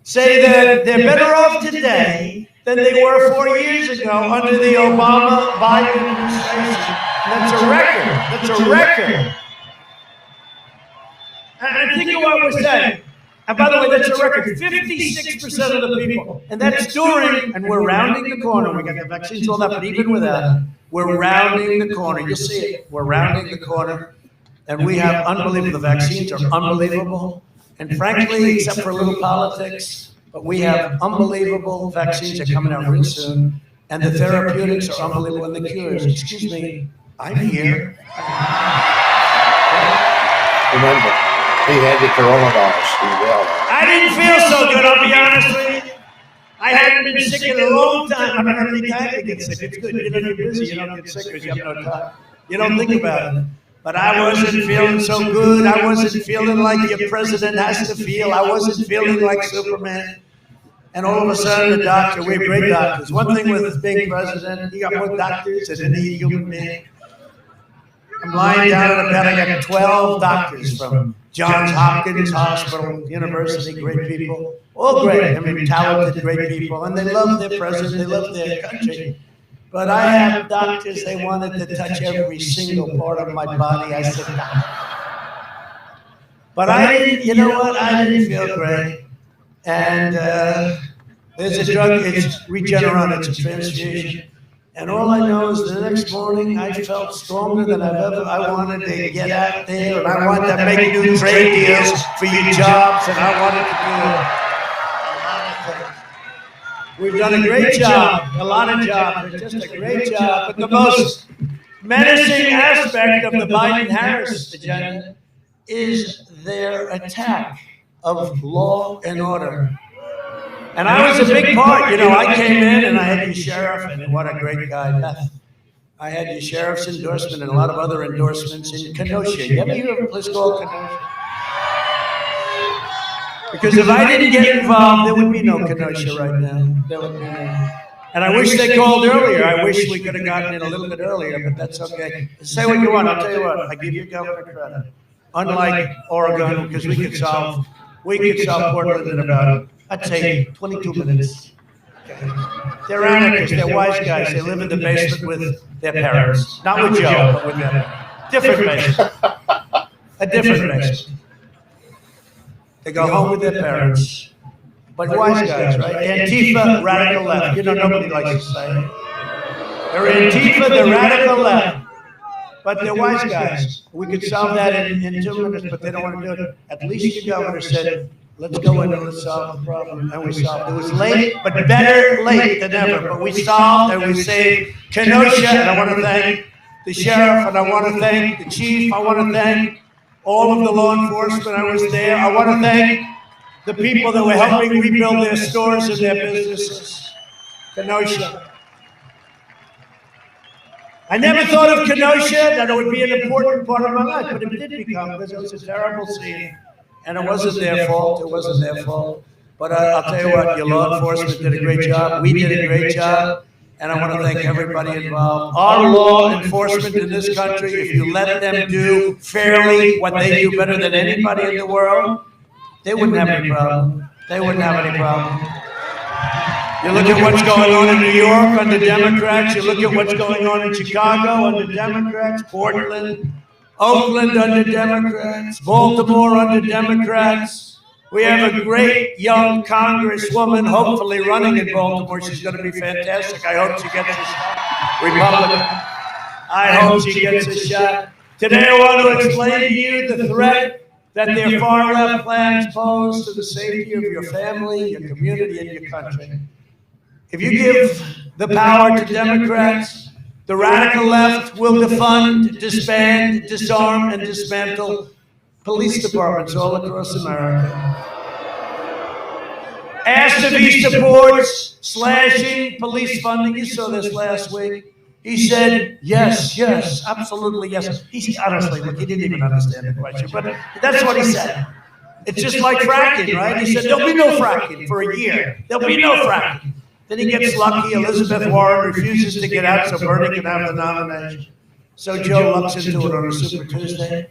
say that they're better off today than they were 4 years ago under the Obama-Biden administration. That's a record. That's a record. And think of what we're saying. And by the way, that's a record. 56% of the people. And that's during, and we're rounding the corner. We got the vaccines, all that, but even with that, we're rounding the corner. You'll see it. We're rounding the corner. And we have unbelievable. The vaccines are unbelievable. And frankly, except for a little politics, but we have unbelievable vaccines that are coming out real soon. And the therapeutics are unbelievable. And the cures, excuse me, I'm here. Remember, he had the coronavirus. I didn't feel so good, I'll be honest with you. I hadn't been sick in a long time. I don't have any time to get sick. It's good. You know, you're busy. You don't get sick because you have no time. You don't think about it. But I wasn't feeling so good. I wasn't feeling like your president has to feel. I wasn't feeling like Superman. And all of a sudden, the doctor, we have great doctors. One thing with being president, you got more doctors than any human being. I'm lying down in a bed. I got 12 doctors from Johns Hopkins Hospital, University, great people. All great. I mean, talented, great people. And they love their president. They love their country. But I have doctors, they wanted to touch every single part of my body. I said, no. But I didn't, you know what? I didn't feel great. And there's a drug, it's Regeneron, it's a transfusion. And all I know is the next morning I felt stronger than I wanted to get out there, and I wanted to make new trade deals for your jobs, and I wanted to do a lot of things. We've done a great job, a lot of jobs, just a great job. But the most menacing aspect of the Biden-Harris agenda is their attack of law and order. And I was a big part, you know, I came in and I had your sheriff, and what a great guy, Beth. I had your sheriff's endorsement and a lot of other endorsements in Kenosha. You ever hear of a place called Kenosha? Because if I didn't get involved, there would be no Kenosha right now. There would be no. And I wish they called earlier. I wish we could have gotten in a little bit earlier, but that's okay. Say what you want, I'll tell you what, I give you governor credit. Unlike Oregon, because we could solve Portland in about, I'd say 22 minutes. They're anarchists, they're wise guys, they live in the basement with their parents. Not with Joe, but with them. Different basement. A different basement. They go home with their parents. But wise guys, right? Antifa, radical left. You know, nobody likes to say it. They're Antifa, the radical left. But they're wise guys. We could solve that in 2 minutes, but they don't want to do it. At least the governor said, let's go in and let's solve the problem. And we solved it. It was late, but better late than never. But we solved and we saved Kenosha. And I want to thank the sheriff, and I want to thank the chief. I want to thank all of the law enforcement. I was there. I want to thank the people that were helping rebuild their stores and their businesses. Kenosha. I never thought of Kenosha that it would be an important part of my life, but it did become, because it was a terrible scene. And it wasn't their fault. It wasn't their fault. But I'll tell you what, your law enforcement did a great job. We did a great job. And I want to thank everybody involved. Our law enforcement in this country, if you let them do fairly what they do better than anybody in the world, they wouldn't have any problem. They wouldn't have any problem. You look at what's going on in New York under Democrats. You look at what's going on in Chicago under Democrats, Portland, Oakland under Democrats, Baltimore under Democrats. We have a great young congresswoman hopefully running in Baltimore. She's going to be fantastic. I hope she gets a shot. Republican. I hope she gets a shot. Today I want to explain to you the threat that their far left plans pose to the safety of your family, your community, and your country. If you give the power to Democrats, the radical left will defund, disband, disarm, and dismantle police departments all across America. Asked if he supports slashing police funding, you saw this last week. He said, yes, yes, absolutely yes. Honestly, look, he didn't even understand the question, but that's what he said. It's just like fracking, right? He said, there'll be no fracking for a year. There'll be no fracking. Then he gets lucky. Elizabeth Warren refuses to get out, so Bernie can have the nomination. So Joe looks into it on a Super Tuesday.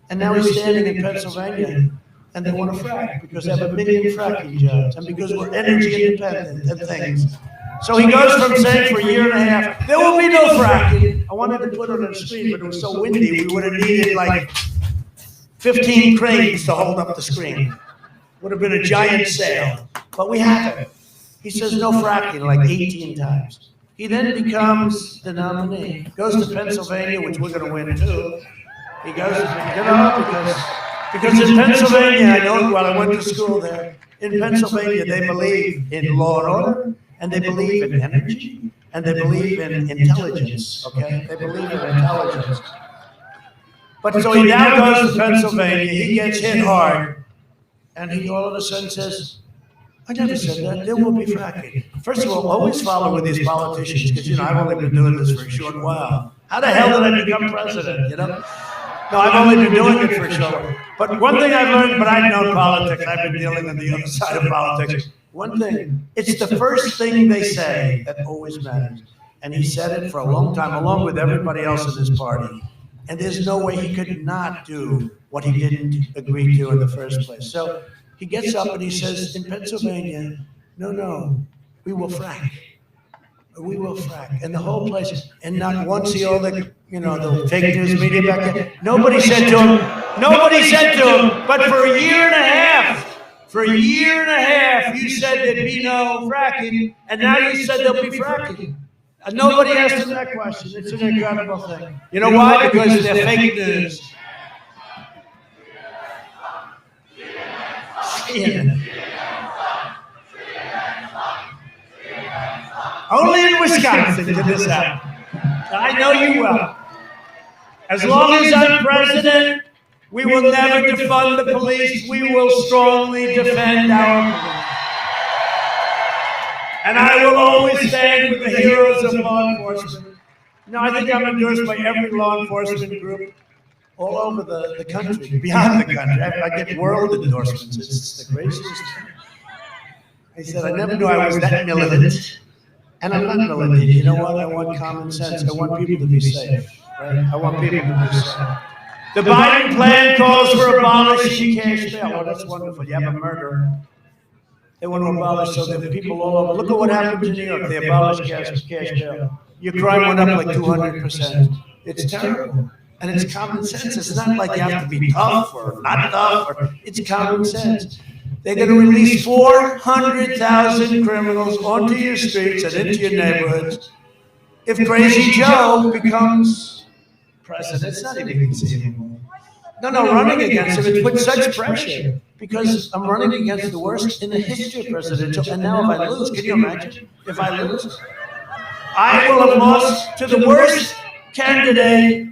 And now he's standing in Pennsylvania, and they want to frack because they have 1 million fracking jobs, and because we're energy independent and things. So he goes from saying for a year and a half, there will be no fracking. I wanted to put it on the screen, but it was so windy, we would have needed like 15 cranes to hold up the screen. Would have been a giant sail, but we have it. He says no fracking like 18 times. He then becomes the nominee. Goes to Pennsylvania, which we're going to win too. He goes, because in Pennsylvania, I know, well, I went to school there. In Pennsylvania, they believe in law and order, and they believe in energy, and they believe in intelligence, okay? They believe in intelligence. But so he now goes to Pennsylvania, he gets hit hard, and he all of a sudden says, I never said that, there will be fracking. First of all, always follow with these politicians, because, you know, I've only been doing this for a short while. How the hell did I become president, you know? No, I've only been doing it for a short while. But one thing I've learned, but I've known politics, I've been dealing on the other side of politics. One thing, it's the first thing they say that always matters. And he said it for a long time, along with everybody else in his party. And there's no way he could not do what he didn't agree to in the first place. So he gets up and he says, in Pennsylvania, no, we will frack. We will frack. And the whole place, and not once all the, you know, the fake news media back then, nobody said to him, but for a year and a half, you said there'd be no fracking, and now you said there'll be fracking. And nobody asked him that question. It's an incredible thing. You know why? Because they're fake news. Only in Wisconsin did this happen. I know you well. As long as I'm president, we will never defund the police. We will strongly defend our police. And I will always stand with the heroes of law enforcement. No, I think I'm endorsed by every law enforcement group all over the country, beyond the country. I get world endorsements. It's the greatest thing. I said, I never knew I was that militant. And I'm not militant. You know what? I want common sense. I want people to be safe. Right? I want people to be safe. The Biden plan calls for abolishing cash bail. Oh, that's wonderful. You have a murderer. They want to abolish so that people all over. Look at what happened in New York. They abolished cash bail. Your crime went up like 200%. It's terrible. And it's common sense. It's not like you have to be tough or not tough. It's common sense. They're going to release 400,000 criminals onto your streets and into your neighborhoods. If Crazy Joe becomes president, it's not even easy anymore. No, running against him, it puts such pressure because I'm running against the worst in the history of presidential. And now if I lose, can you imagine? If I lose, I will have lost to the worst candidate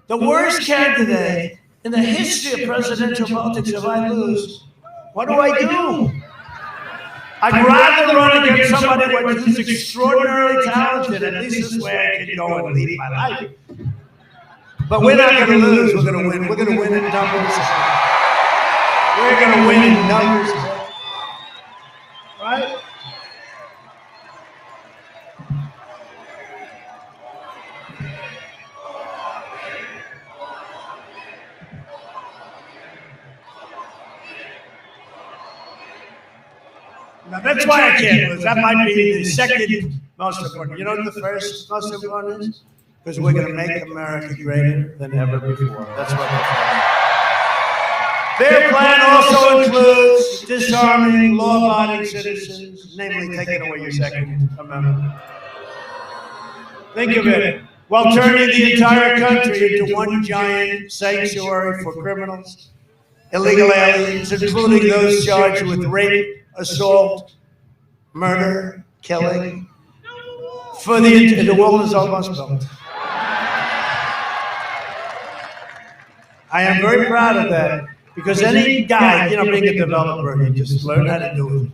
in the history of presidential politics. If I lose, what do? I'd rather run against somebody who's extraordinarily talented. At least this way I can go and lead my life. But we're not going to lose. We're going to win. We're going to win in numbers. We're going to win in numbers. Right? Now, that's why I can't lose. That might be the second most important. You know what the first most important is? Because we're going to make America greater than ever before. That's what their plan also includes disarming law-abiding citizens, namely taking away your Second Amendment. Think of it. While turning the entire country into one giant sanctuary for criminals, illegal aliens, including those charged with rape, assault, murder, killing. For the wall is almost built. I am very proud of that because any guy, being a developer, you just learn how to do it.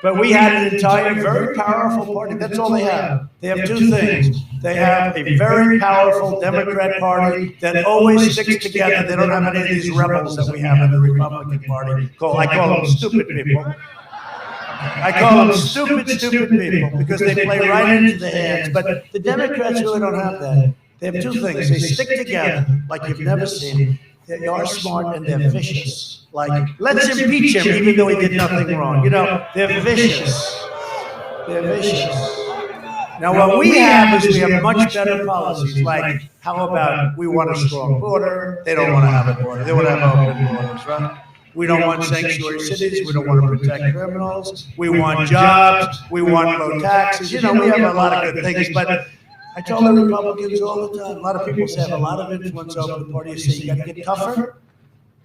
But we had an entire very powerful party. That's all they have. They have two things. They have a very powerful Democrat Party that always sticks together. They don't have any of these rebels that we have in the Republican Party. I call them stupid people. I call them stupid people because they play right into the hands. But the Democrats really don't have that. They have two things. They stick together like you've never seen. They are smart and they're vicious. Like, let's impeach him even though he did nothing wrong. They're vicious. They're vicious. Now, what we have is we have much better policies, like how about we want a strong border? They don't want to have a border. They want to have open borders, right? We don't want sanctuary cities. We don't want to protect criminals. We want jobs. We want low taxes. You know, we have a lot of good things, but I told the Republicans all the time, a lot of people say have a lot of influence over the party. You say you got to get tougher.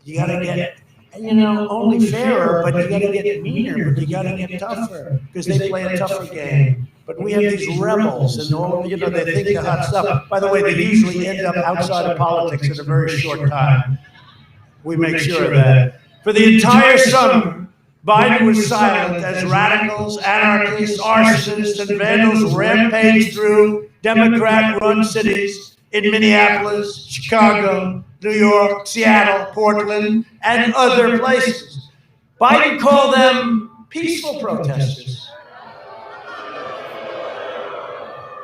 You got to get, you know, only fairer, but you got to get meaner, but you got to get tougher because they play a tougher game. But we have these rebels and all, you know, they think they're hot stuff. By the way, they usually end up outside of politics in a very short time. We make sure of that. For the entire summer, Biden was silent as radicals, anarchists, arsonists, and vandals rampaged through Democrat-run cities in Minneapolis, Chicago, New York, Seattle, Portland, and other places. Biden called them peaceful protesters.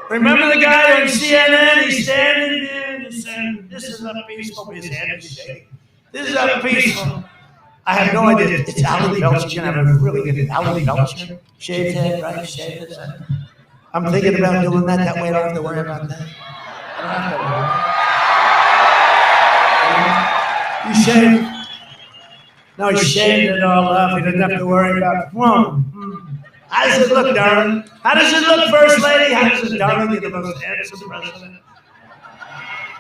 Remember the guy on CNN? He's standing there and he's saying, "This is a peaceful." His hand is shaking. This is a peaceful. I have no idea. It's Ali Belcher. You're going to have a really good Ali Belcher. Shaved head, right? Shaved head. I'm thinking about doing that. That way I don't have to worry about that. I don't have to worry. You shaved? No, he shaved it all up. He didn't have to worry about it. How does it look, darling? How does it look, First Lady? How does it, darling? You're the most handsome president.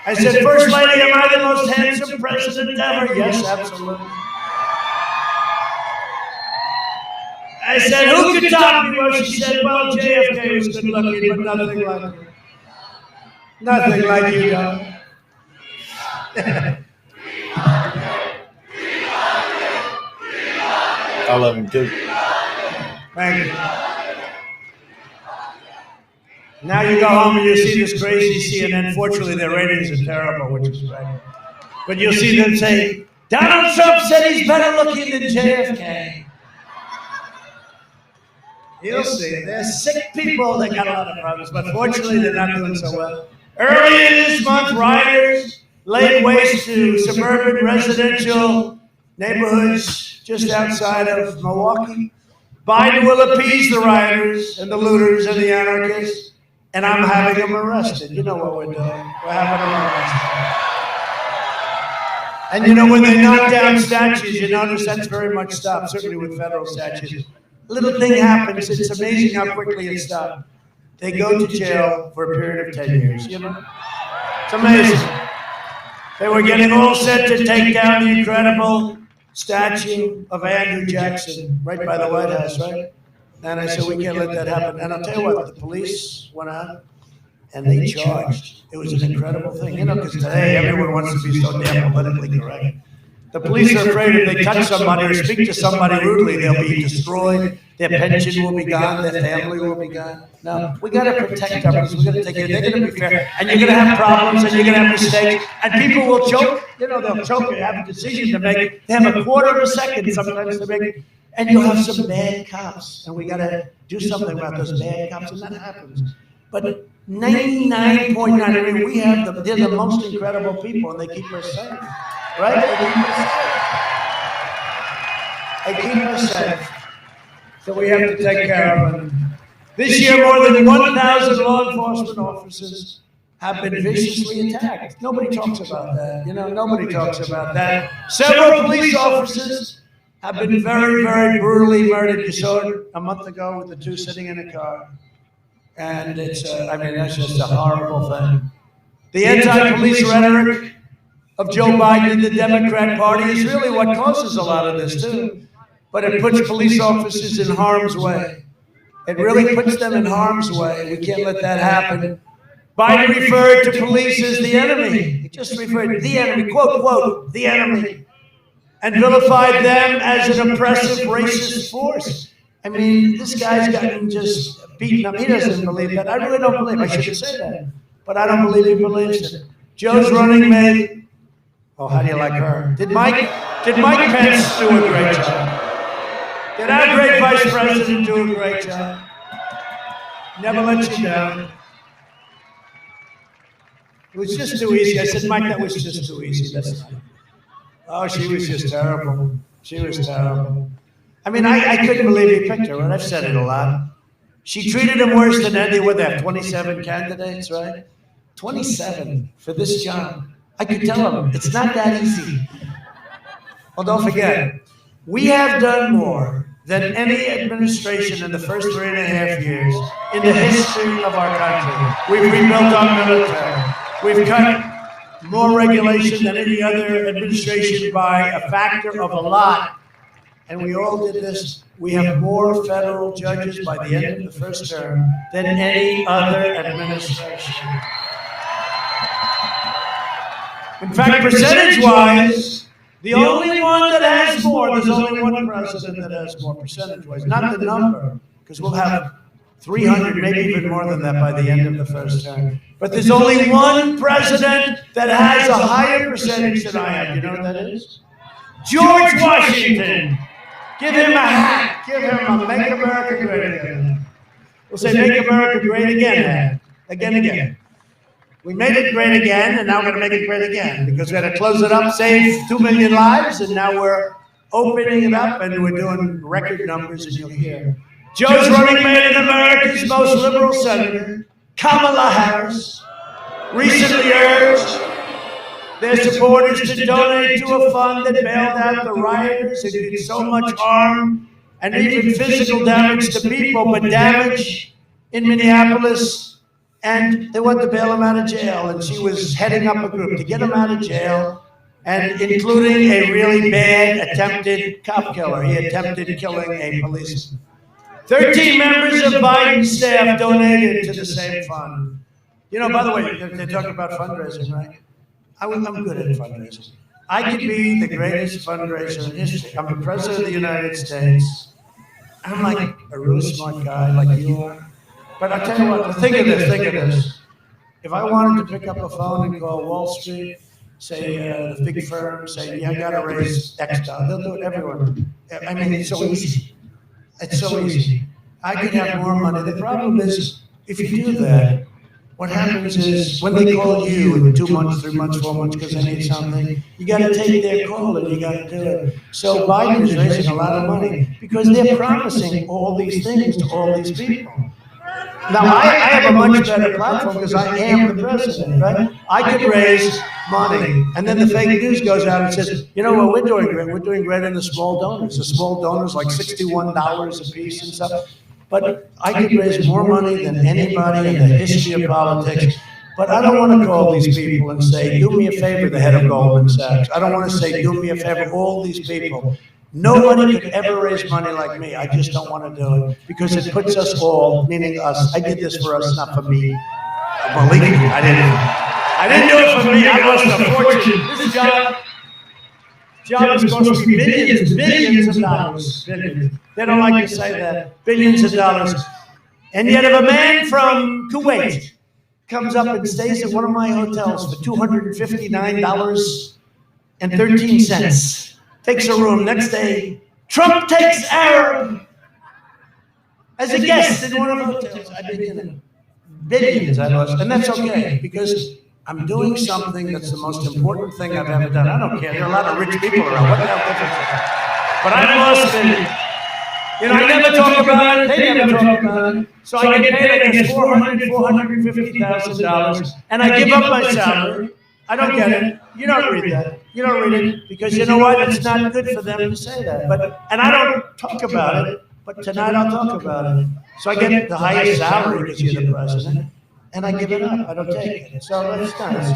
I said, First Lady, am I the most handsome president ever? Yes, absolutely. I said, who could top me? Well, she said, well, JFK was good looking, but nothing like you. Nothing like you, darling. I love him too. Thank you. Now you go home and you see this crazy CNN. Fortunately, their ratings are terrible, which is great. But you'll see them say, Donald Trump said he's better looking than JFK. You'll see. They're sick people. They got a lot of problems, but fortunately, they're not doing so well. Earlier this month, rioters laid waste to suburban residential neighborhoods just outside of Milwaukee. Biden will appease the rioters and the looters and the anarchists, and I'm having them arrested. You know what we're doing. We're having them arrested. And you know, when they knock down statues, you notice that's very much stopped, certainly with federal statues. A little thing happens. It's amazing how quickly it stopped. They go to jail for a period of 10 years, you know? It's amazing. They were getting all set to take down the incredible statue of Andrew Jackson right by the White House, right? And I said, we can't let that happen. And I'll tell you what, the police went out and they charged. It was an incredible thing, you know, because today everyone wants to be so damn politically correct. The police are afraid if they touch somebody or speak to somebody rudely, they'll be destroyed, their pension will be gone, their family will be gone. No, we got to protect our police. We got to take care. They're going to be fair, and you're going to have problems, and you're going to have mistakes, and people will choke. You know, they'll choke and have a decision to make. They have a quarter of a second sometimes to make, and you'll have some bad cops, and we got to do something about those bad cops, and that happens. But 99.9, I mean, we have them. They're the most incredible people, and they keep us safe. Right? They keep us safe. So we have to take care of them. This year, more than 1,000 law enforcement officers have been viciously attacked. Nobody talks about that. You know, nobody talks about that. Several police officers have been very, very brutally murdered. You saw it a month ago with the two sitting in a car. And it's, I mean, that's just a horrible thing. The anti-police rhetoric of Joe Biden and the Democrat Party is really what causes a lot of this, too. But it puts police officers in harm's way. It really puts them in harm's way. We can't let that happen. Biden referred to police as the enemy. He just referred to the enemy, quote, quote, the enemy, and vilified them as an oppressive, racist force. I mean, this guy's gotten just beaten up. He doesn't believe that. I really don't believe it. I shouldn't say that. But I don't believe he believes it. Joe's running mate. Oh, how do you like her? Did Mike Pence do a great job? Did our great vice president do a great job? Never let you down. It was just too easy. I said, Mike, that was just too easy. That's not. Oh, she was just terrible. She was terrible. I mean, I couldn't believe he picked her, and I've said it a lot. She treated him worse than any of them. 27 candidates, right? 27 for this job. I could tell him, it's not that easy. Well, don't forget, we have done more than any administration in the first 3.5 years in the history of our country. We've rebuilt our military. We've cut more regulation than any other administration by a factor of a lot. And we all did this. We have more federal judges by the end of the first term than any other administration. In fact, percentage-wise, the only one that has more, there's only one president that has more percentage-wise, not the number, because we'll have 300, maybe even more than that by the end of the first term. But there's only one president that has a higher percentage than I have. You know what that is? George Washington. Give him a hat. Give him a Make America Great Again. We'll say Make America Great Again hat. Again. We made it great again, and now we're going to make it great again because we had to close it up, save 2 million lives, and now we're opening it up, and we're doing record numbers, and you'll hear. Joe's running mate in America's most liberal senator, Kamala Harris, recently urged their supporters to donate to a fund that bailed out the rioters and did so much harm and even physical damage to people, but damage in Minneapolis. And they wanted to bail him out of jail, and she was heading up a group to get him out of jail, and including a really bad attempted cop killer. He attempted killing a policeman. 13 members of Biden's staff donated to the same fund. You know, by the way, they're talking about fundraising, right? I'm good at fundraising. I could be the greatest fundraiser in history. I'm the president of the United States. I'm like a really smart guy like you are. But I'll tell you what, think of this. If I wanted to pick up a phone and call Wall Street, say the big firm, say, yeah, I got to raise X dollars, they'll do it everyone. I mean, it's so easy. It's so easy. I could have more money. The problem is, if you do that, what happens is when they call you in 2 months, 3 months, 4 months because they need something, you got to take their call and you got to do it. So Biden is raising a lot of money because they're promising all these things to all these people. Now, I have a much better platform because I am the president, right? I could raise money, and then the fake news goes out and says, you know what, we're doing great. We're doing great in the small donors. The small donors, like $61 a piece and stuff. But I could raise more money than anybody in the history of politics. But I don't want to call these people and say, do me a favor, the head of Goldman Sachs. I don't want to say, do me a favor, all these people. Nobody could ever raise money like me. I just don't want to do it because it puts us all, meaning us. I did this for us, not for me. Believe me, I didn't do it for me. I lost a fortune. This job is supposed to be billions of dollars. Billions. They don't like to say that. Billions of dollars. And yet if a man from Kuwait comes up and stays at one of my hotels for $259.13, takes a room. Next day, Trump takes Arab as a guest in one of the hotels. I did billions I lost, and that's okay because I'm doing something that's the most important thing I've ever done. I don't care. There are a lot of rich people around. What the hell difference is that? But I lost billions. You know, I never talk about it. They never talk about it. So I get paid, I guess, $450,000, and I give up my salary. I don't get it. You don't read that. You don't read it because you know what? It's not good for them to say that. And I don't talk about it, but tonight I'll talk about it. So I get the highest salary because you're the president, and I give it up. I don't take it. So that's nice.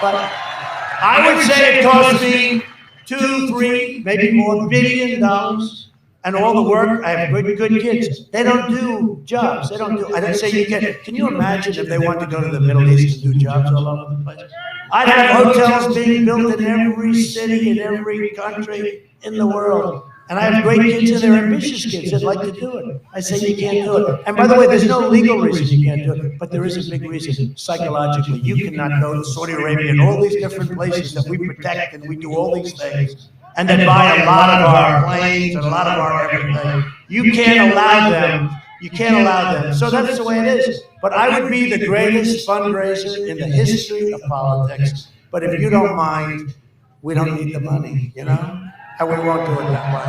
But I would say it cost me $2, $3, maybe more $billion. And all the work, I have good kids. They don't do jobs. They don't do, I don't say you get, can you imagine if they wanted to go to the Middle East and do jobs all over the place? I'd have hotels being built in every city, in every country in the world. And I have great kids and they're ambitious kids that like to do it. I say you can't do it. And by the way, there's no legal reason you can't do it, but there is a big reason psychologically. You cannot go to Saudi Arabia and all these different places that we protect and we do all these things. And then buy a lot of our planes and a lot of our everything. You can't allow them. You can't allow them. So that's the way it is. But I would be the greatest fundraiser in the history of politics. But if you don't mind, we don't need the money, you know? And we won't do it that way.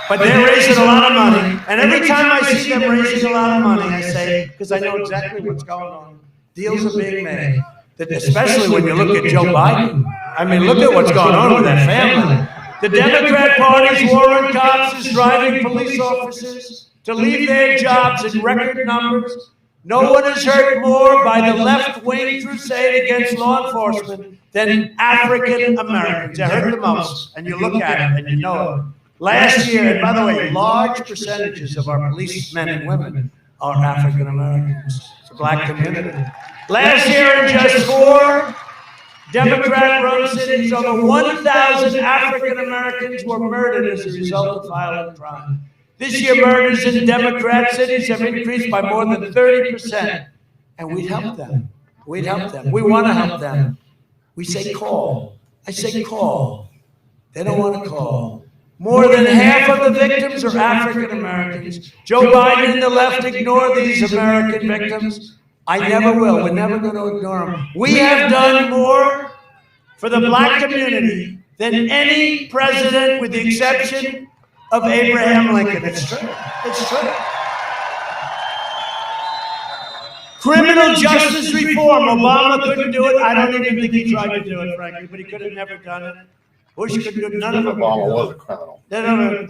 But they're raising a lot of money. And every time I see them raising a lot of money, I say, because I know exactly what's going on. Deals are being made. Especially when you look at Joe Biden. I mean, look at what's going on with that family. The Democrat Party's war on cops is driving police officers to leave their jobs in record numbers. No one is hurt more by the left-wing crusade against law enforcement than African Americans. They're hurt the most, and you look at it and you know it. Last year, and by the way, large percentages of our policemen and women are African Americans. It's a black community. Last year, in just 4 Democrat-run cities, over 1,000 African Americans were murdered as a result of violent crime. This year, murders in Democrat cities have increased by more than 30%. And we'd help them. We'd help them. We want to help them. We say call. I say call. They don't want to call. More than half of the victims are African Americans. Joe Biden and the left ignore these American victims. I never will. We're never going to ignore them. We have done more for the black community than any president, with the exception of Abraham Lincoln. It's true. It's true. Criminal justice reform. Obama couldn't do it. I don't even think he tried to do it, frankly, but he could have never done it. Bush couldn't do it. None of them. Obama was a criminal.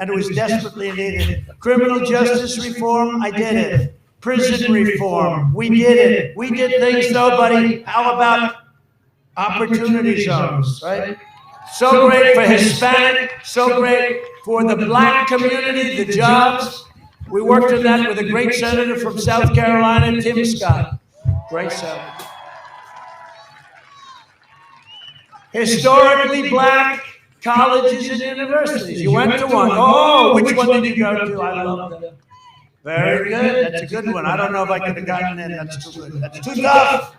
And it was desperately needed. Criminal justice reform. I did it. Prison reform. We did it. We did things nobody. How about opportunity zones, right? So great for Hispanic, so great for the black community, the jobs. We worked on that with a great senator from South Carolina, Tim Scott. Great senator. Historically black colleges and universities. You went to one. Oh, which one did you go to? I love that. Very good. That's a good one. I don't know if I could have gotten in. That's too good. That's too tough.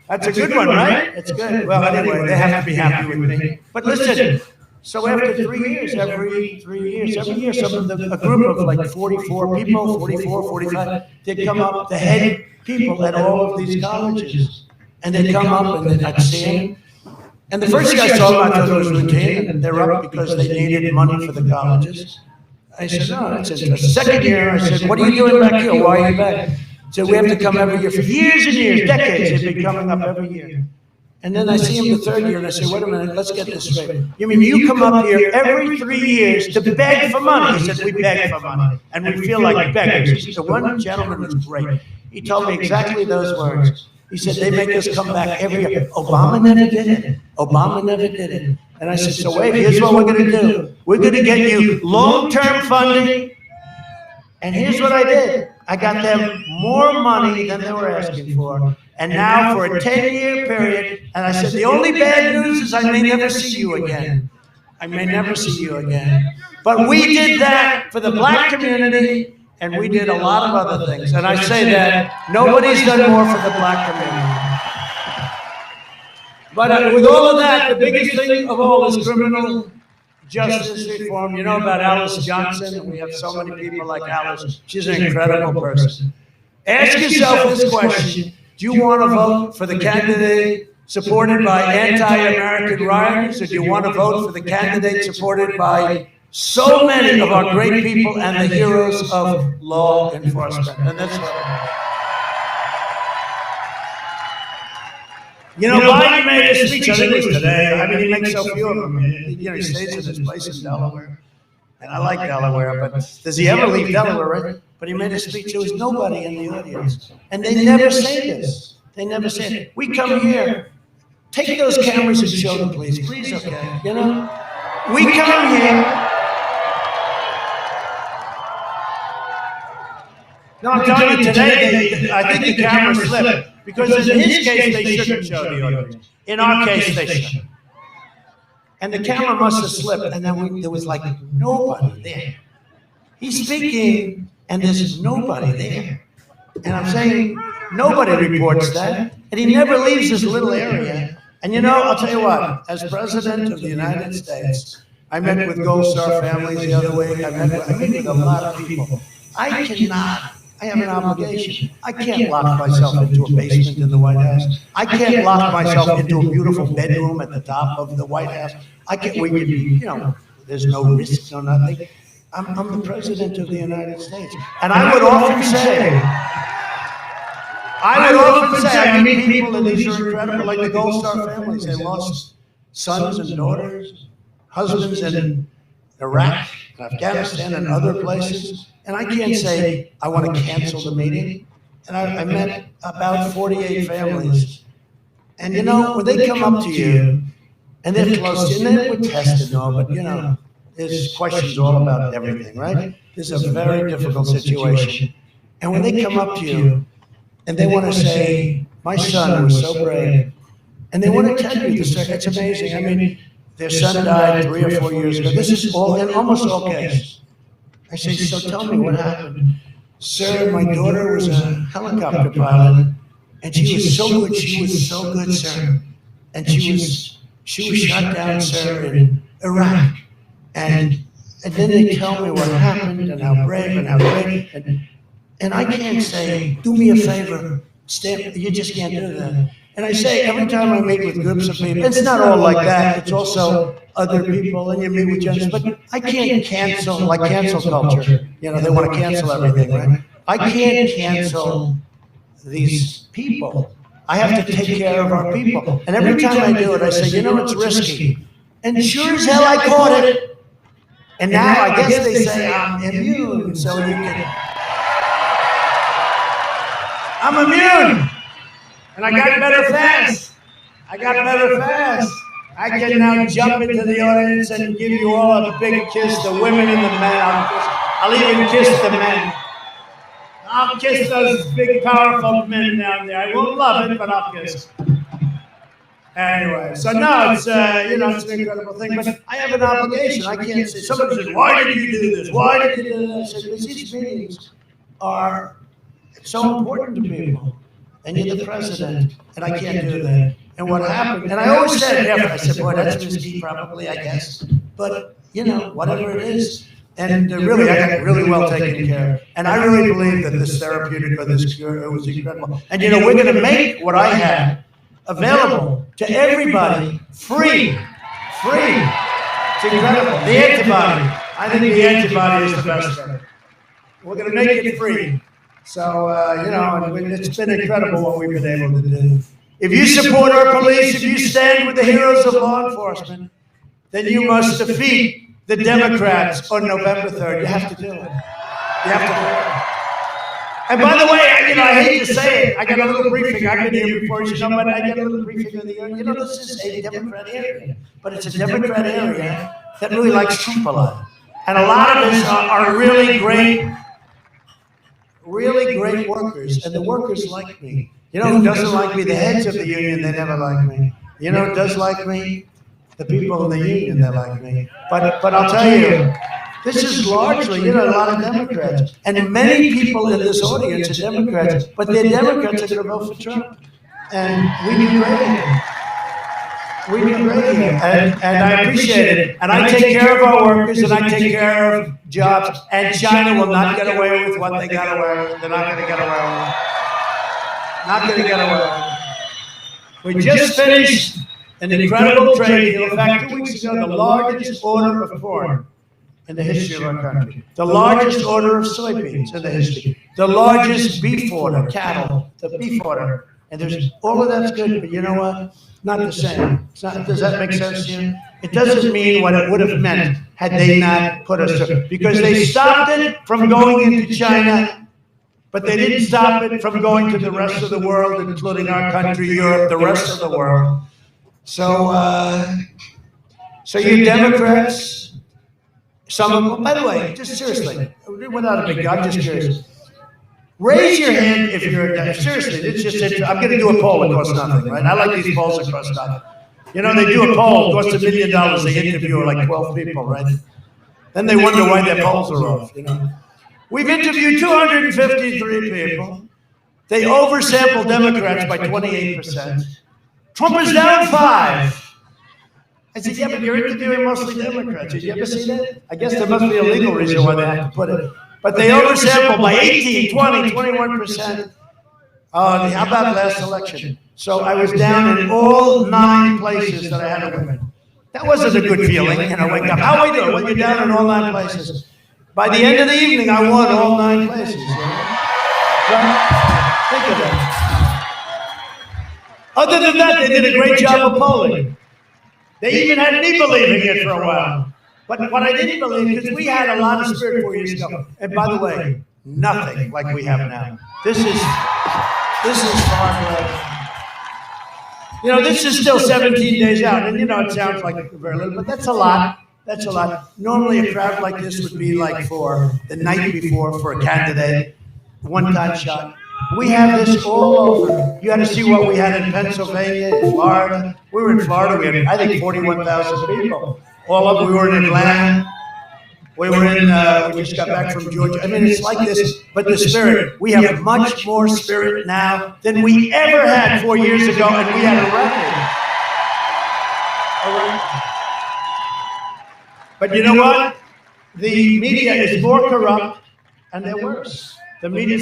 That's a good one, right? It's good. Well, anyway, they have to be happy with me. But listen, so after 3 years, every year, a group of like 44 people, 44, 45, they'd come up, the head people at all of these colleges. And they'd come up and I'd see them. And the first guy I saw them, I thought it was routine, and they're up because they needed money for the colleges. I said, no, that's interesting. Second year, I said, what are you doing back here? Why are you back? So we have to come every year for years and years, decades. They've been coming up every year. And then I see him the third year, and I say, wait a minute, let's get this straight. You mean you come up here every 3 years to beg for money? He said, we beg for money, and we feel like beggars. The one gentleman was great. He told me exactly those words. He said, they make us come back every year. Obama never did it. Obama never did it. And I said, so wait, here's what we're going to do. We're going to get you long-term funding. And here's what I did. I got them more money than they were asking for. And now for a 10-year period, and I said, the only bad news is I may never see you again. I may never see you again. But we did that for the black community, and we did a lot of other things. And I say that nobody's done more for the black community. But with all of that, the biggest thing of all is criminal justice reform. You know about Alice Johnson, and we have so many people like Alice. She's an incredible person. Ask yourself this question. Do you want to vote for the candidate supported by anti-American rioters, or do you want to vote for the candidate supported by so many of our great people and the heroes of law enforcement? And that's what you know, Biden made a speech, I think it was today. I mean, he makes so few of them. He stays in his place in Delaware. And I like Delaware, but does he ever leave Delaware, right? But he made a speech. There was nobody in the audience. And they never say this. They never say it. We come here. Take those cameras and show them, please. Please, okay. You know? We come here. No, I'm telling you, today, I think the camera slipped. Because in his case, they shouldn't show the audience. In our case, they should. And the camera must have slipped, and then there was like nobody there. He's speaking, and there's nobody there. And I'm saying, nobody reports that, and he never leaves this little area. And you know, I'll tell you what, as President of the United States, I met with Gold Star families the other week. I met with a lot of people. I have an obligation. I can't lock myself into a basement in the White House. I can't lock myself into a beautiful bedroom at the top of the White House. We can be, there's no risk, no nothing. I'm the president of the United States. And I would often say, I meet people, and these are incredible, like the Gold Star families. They lost sons and daughters, husbands in Iraq, and Afghanistan, and other places. And I can't say I want to cancel the meeting. And I met about 48 families. And you know, when they come up to you, and they're close to you, and they would test and all, but you know, there's questions all about everything, right? This is a very difficult situation. And when they come up to you, and they want to say, my son was so brave, and they want to tell you the story, it's amazing. I mean, their son died 3 or 4 years ago. This is all, in almost all cases. I say, so tell me what happened. Sir, my daughter was a helicopter pilot, and she was so good. She was so good, sir. And she was shot down, sir, in Iraq. And then they tell me what happened and how brave and how great. And I can't say, do me a favor, stand. You just can't do that. And I say, every time I meet with groups of people, it's not all like that. It's also other people, and you meet with judges. But I can't cancel, like cancel culture. You know, they want to cancel everything, right? I can't cancel these people. I have to take care of our people. And every time I do it, I say, you know, it's risky. And sure as hell, I caught it. And now I guess they say I'm immune, so you can. I'm immune. And I got better fast. I can now jump into the audience and give you all a big kiss, the women and the men. I'll even kiss the men. I'll kiss those big, powerful men down there. I won't love it, but I'll kiss. Anyway, so no, it's you know, it's an incredible thing, but I have an obligation. I can't say, somebody says, why did you do this? Why did you do that? I said, because these meetings are so important to people, and you're the president, and I can't do that. And what happened, and I always said, I said, boy, that's risky, probably, I guess, but you know, whatever it is. And really, I got really well taken care of. And I really believe that this therapeutic or this cure was incredible. And you know, we're going to make what I had available to everybody, free. It's incredible. The antibody. I think the antibody is the best thing. We're going to make it free. So, you know, it's been incredible what we've been able to do. If you support our police, if you stand with the heroes of law enforcement, then you must defeat the Democrats on November 3rd. You have to do it. You have to do it. And by the way, you know, I hate to say it. I got a little briefing. I've been here before, you know, but I got a little briefing of the area. You know, this is a Democrat area, but it's a Democrat area that really likes Trump a lot. And a lot of us are really great workers, and the workers like me. You know who doesn't like me? The heads of the union, they never like me. You know who does like me? The people in the union that like me. But I'll tell you, this is largely, you know, a lot of Democrats. And many people in this audience are Democrats, but they're Democrats that are going to vote for Trump. And we do great here. We do great here. And I appreciate it. And I take care of our workers, and I take care of jobs. And China will not get away with what they got away with. They're not going to get away with it. Not going to get away with it. We just finished an incredible trade deal. In fact, 2 weeks ago, the largest order of corn in the history of our country. The largest order of soybeans in the history. The largest beef order, cattle, the beef order. And there's all of that's good, but you know what? Not the same. It's not, does that make sense to you? It doesn't mean what it would have meant had they not put us through. Because they stopped it from going into China, but they didn't stop it from going to the rest of the world, including our country, Europe, the rest of the world. So, so you Democrats, some of them, by the way, just seriously, without a big, I'm just curious. Raise your hand if you're a seriously, it's just, I'm going to do a poll, it costs nothing, right? I like these polls that cost nothing. You know, they do a poll, it costs $1 million, they interview like 12 people, right? Then they wonder why their polls are off, you know? We've interviewed 253 people. They oversample Democrats by 28%. Trump is down 5. I said, yeah, but you're interviewing mostly Democrats. Did you ever see that? I guess there must be a legal reason why they have to put it. But they oversampled by 18, 20, 21%. How about last election? So I was down in all 9 places that I had to win. That wasn't a good feeling, you know, wake up. How are we doing? Well, you're down in all 9 places. By the end of the evening, I won all 9 places. Right? Think of that. Other than that, they did a great job of polling. They even had me believing it for a while. But what I didn't believe, because we had a lot of spirit 4 years ago. And by the way, nothing like we have now. This is far away. You know, this is still 17 days out. And you know, it sounds like very little, but that's a lot. That's a lot. Normally a crowd like this would be like for the night before for a candidate, one-time shot. We have this all over. You got to see what we had in Pennsylvania, in Florida. We were in Florida. We had, I think, 41,000 people. All of them. We were in Atlanta. We were in. We just got back from Georgia. I mean, it's like this. But the spirit. We have much more spirit now than we ever had 4 years ago, and we had a record. But you know what? The media is more corrupt, and they're worse. The media.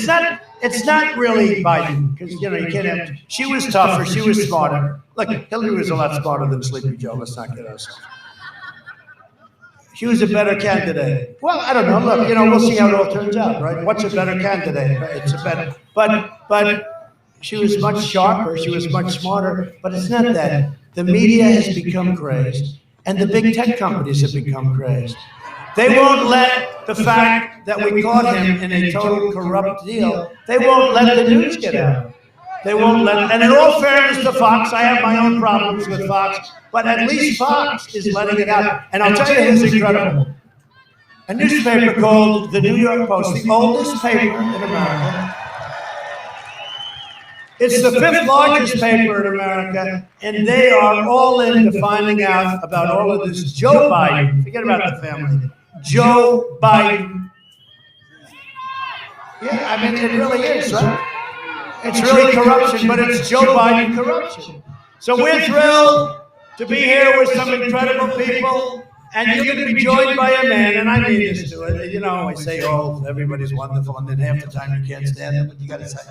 It's not really Biden, because you know you can't have. She was tougher. She was smarter. Look, Hillary was a lot smarter than Sleepy Joe. Let's not get ourselves. She was a better candidate. Well, I don't know. Look, you know, we'll see how it all turns out, right? What's a better candidate? It's a better. But she was much sharper. She was much smarter. But it's not that. The media has become crazed, and the big tech companies have become crazed. They won't let the fact that we caught him in a total corrupt deal, they won't let the news get out. They won't let, and in all fairness to Fox, I have my own problems with Fox, but at least Fox is letting it out. And I'll tell you who's incredible. A newspaper called the New York Post, the oldest paper in America. It's the 5th largest paper in America, and they are all into finding out about all of this Joe Biden. Forget about the family. Joe Biden. Yeah, I mean, it really is, right? It's really corruption, but it's Joe Biden corruption. So we're thrilled to be here with some incredible people, and you're going to be joined by a man, and I mean this to it. You know, I say, oh, everybody's wonderful, and then half the time you can't stand them, but you got to say.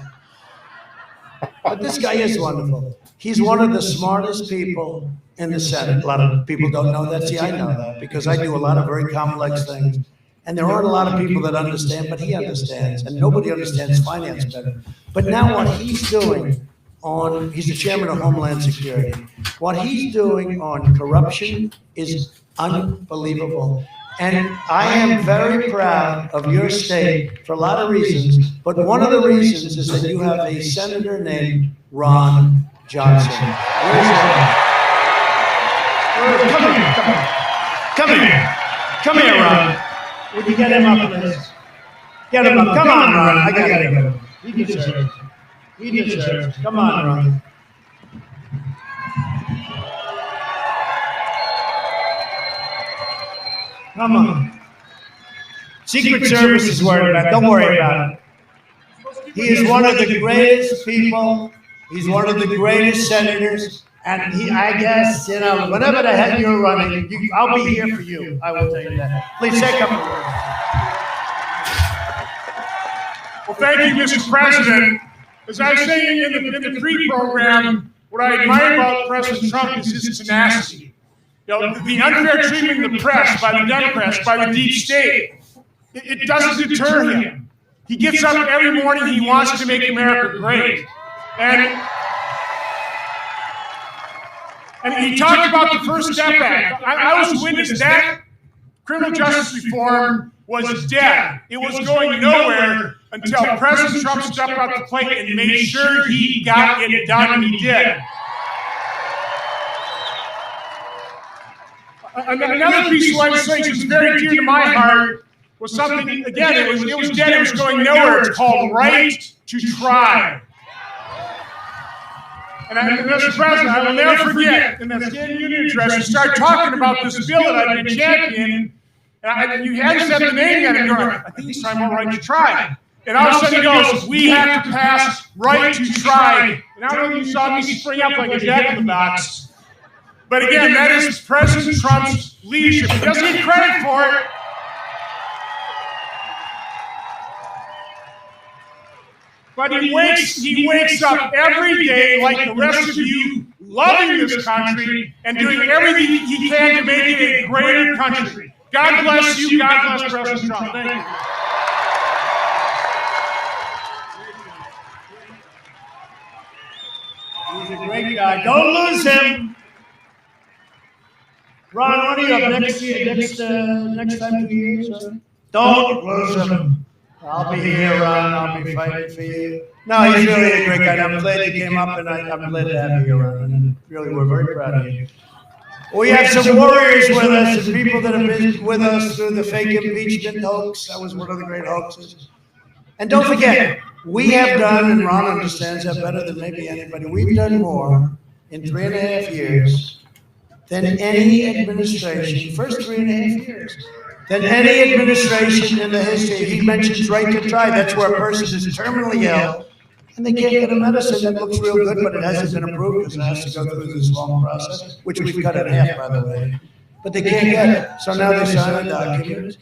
But this guy is wonderful. He's one of the smartest people in the Senate. A lot of people don't know that. See, I know that because I do a lot of very complex things. And there aren't a lot of people that understand, but he understands. And nobody understands finance better. But now what he's doing on, he's the chairman of Homeland Security. What he's doing on corruption is unbelievable. And I am very proud of your state for a lot of reasons, but one of the reasons is that you have a senator named Ron Johnson. Where is Ron? Come here. Come here, Ron. Would you get him up, please? Get him up. Come on, Ron. I got him. He deserves it. He deserves it. Come on, Ron. Come on. Secret Service is worried about it. Don't worry about it. He is one of the greatest people. He's one of the greatest senators. And he, I guess, you know, whatever the heck you're running, I'll be here for you. I will tell you that. Please say a couple words. Well, thank you, Mr. President. As I say in the pre-program, what I admire about President Trump is his tenacity. You know, the unfair treatment of the press by the Democrats, by the deep state, it doesn't deter him. He gets up every morning, he wants to make America great. And he talked about the First Step Act. I was a witness. That criminal justice reform was dead. It was going nowhere until President Trump stepped up to the plate and made sure he got it done, and he did. Another piece of legislation that's very dear to my heart was something, again, it was dead, it was going nowhere. It's called Right to Try. And Mr. President, I will never forget, in that State of the Union address, you started talking about this bill that I've been championing, and you hadn't said the name yet, and you're like, I think he's talking about Right to Try. And all of a sudden he goes, we have to pass Right to Try. And I don't know if you saw me spring up like a jack in the box. But again, that is President Trump's leadership. He doesn't get credit for it. But he wakes up every day like the rest of you, loving this country and doing everything he can to make it a greater country. God bless you. God bless President Trump. Thank you. He's a great guy. Don't lose him. Ron, what are you up next year? Next time, 2 years? Don't lose him. I'll be here, Ron. I'll be fighting for you. No, he's really a great guy. I'm glad you came up, and I'm glad to have you here, Ron. And really, we're very proud of you. We have some warriors with us and people that have been with us through the fake impeachment hoax. That was one of the great hoaxes. And don't forget, we have done, and Ron understands that better than maybe anybody, we've done more in 3.5 years than any administration, first 3.5 years, than any administration in the history. He mentions right to try. That's where a person is terminally ill, and they can't get a medicine that looks real good, but it hasn't been approved because it has to go through this long process, which we've cut in half, by the way. But they can't get it. So now they sign a document.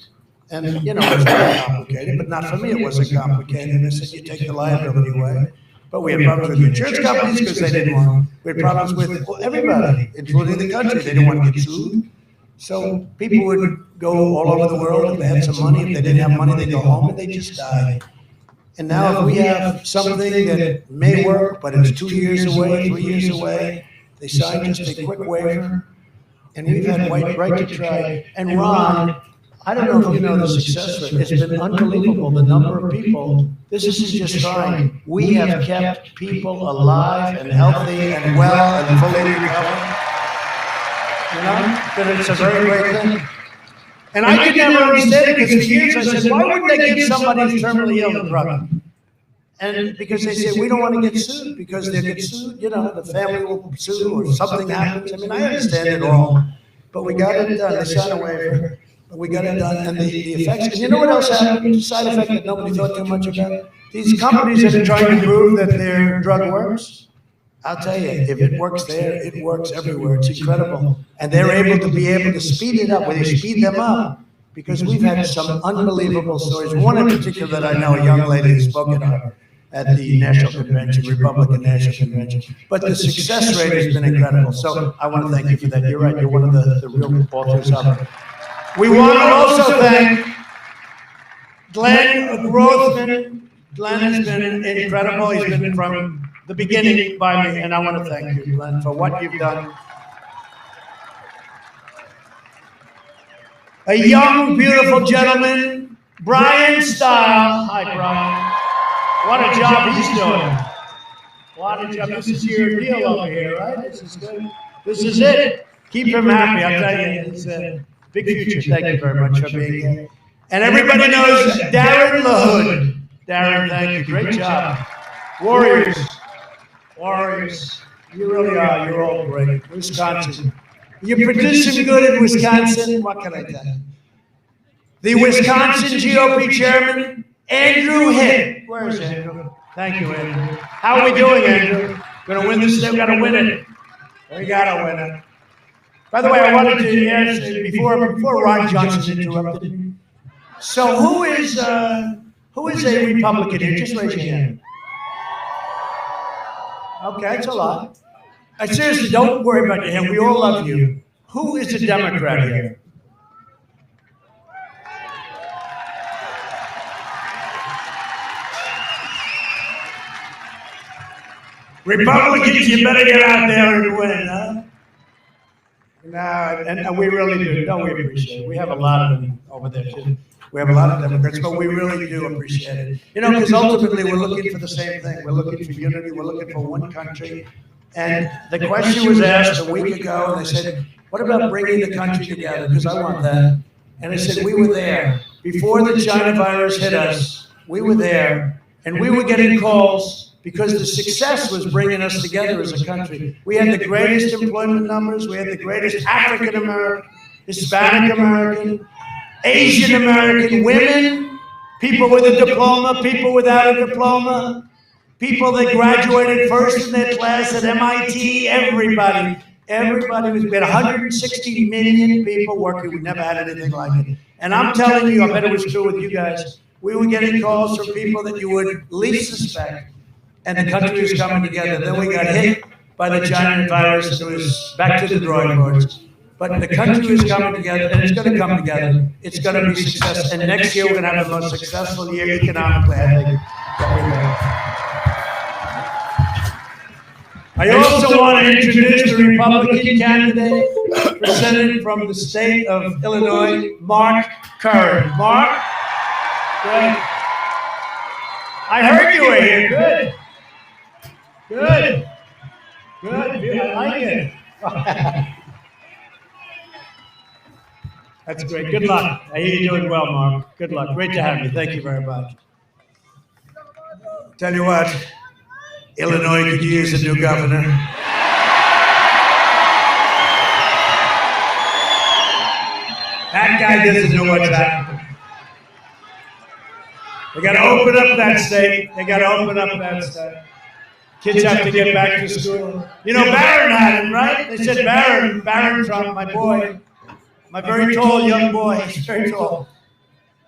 And, you know, it's very complicated, but not for me. It wasn't complicated. I said, you take the liability away. But we had problems with the insurance companies because they didn't want. We had problems with everybody, including the country. They didn't want to get sued. So people would go all over the world if they had some money. If they didn't have money, they'd go home and they just died. And now if we have something that may work, but it's 2 years away, 3 years away, they signed just a quick waiver. And we've had right to try. And Ron, I don't know if you know the success rate. It's been unbelievable, the number of people. This isn't just trying. We have kept people alive and healthy and well and fully recovered. You know, but it's a very great thing. And I could never understand it because for years I said, why wouldn't they give somebody who's terminally ill the drug? And because they say, we don't want to get sued because they get sued, you know, the family will sue or something happens. I mean, I understand it all, but we got it done. They signed a waiver. We got it done, and the effects. And you know what else happened? Side effect that nobody thought too much about. These companies that are trying to prove that their drug works. I'll tell you, if it works there, it works everywhere. It's incredible, and they're able to speed it up. Where they speed them up, because we've had some unbelievable stories. One in particular that I know, a young lady who spoke at the National Convention, Republican National Convention. But the success rate has been incredible. So I want to thank you for that. You're right. You're one of the real authors of it. We want to also thank Glenn Grothman. Glenn has been incredible. He's been from the beginning by me, and I want to thank you, Glenn, for what you've done. A young, beautiful gentleman, Brian Style. Hi, Brian. What a job he's doing. What a job. This is your deal over here, right? This is good. This is it. Keep him happy, I'll tell you. It's a big future. Thank you very much for being here. And everybody knows Darren LaHood. Darren, thank you. Great job. Warriors. Warriors. You really are. You're all great. Wisconsin. You produce some good in Wisconsin. What can I tell you? The Wisconsin GOP chairman, Andrew Hitt. Where is Andrew? Thank you, Andrew. How are we doing, Andrew? Going to win this? We've got to win it. We got to win it. By the way, I wanted to ask before Ron Johnson interrupted me. So who is a Republican here? Just raise your hand. Okay, it's a lot. Seriously, don't worry about your hand. We all love you. Who is a Democrat here? Republicans, you better get out there and win, huh? No, and we really do. No, we appreciate it. We have a lot of them over there, too. We have a lot of Democrats, but we really do appreciate it. You know, because ultimately we're looking for the same thing. We're looking for unity. We're looking for one country. And the question was asked a week ago, and they said, what about bringing the country together? Because I want that. And I said, we were there. Before the China virus hit us, we were there. And we were getting calls because the success was bringing us together as a country. We had the greatest employment numbers. We had the greatest African American, Hispanic American, Asian American, women, people with a diploma, people without a diploma, people that graduated first in their class at MIT, everybody. Everybody was, we had 160 million people working. We never had anything like it. And I'm telling you, I bet it was true with you guys, we were getting calls from people that you would least suspect. And the country was coming together. Then we got hit by the China virus, and it was back to the drawing boards. But the country is coming together, and it's going to come together. It's going to be success. And next year, we're going to have the most successful year economically, I think. I also want to introduce the Republican candidate for Senate from the state of Illinois, Mark Curran. Mark? Good. I heard you were here. Good. Good. Good. I like it. That's great. Good luck. I hear you're doing well, Mark. Good luck. Great to have you. Thank you very much. Tell you what, Illinois could use a new governor. That guy doesn't know what's happening. They got to open up that state. They got to open up that state. Kids have to get back to school. You know, Barron had it, right? They said Barron Trump, my boy, my very tall young boy, he's very tall.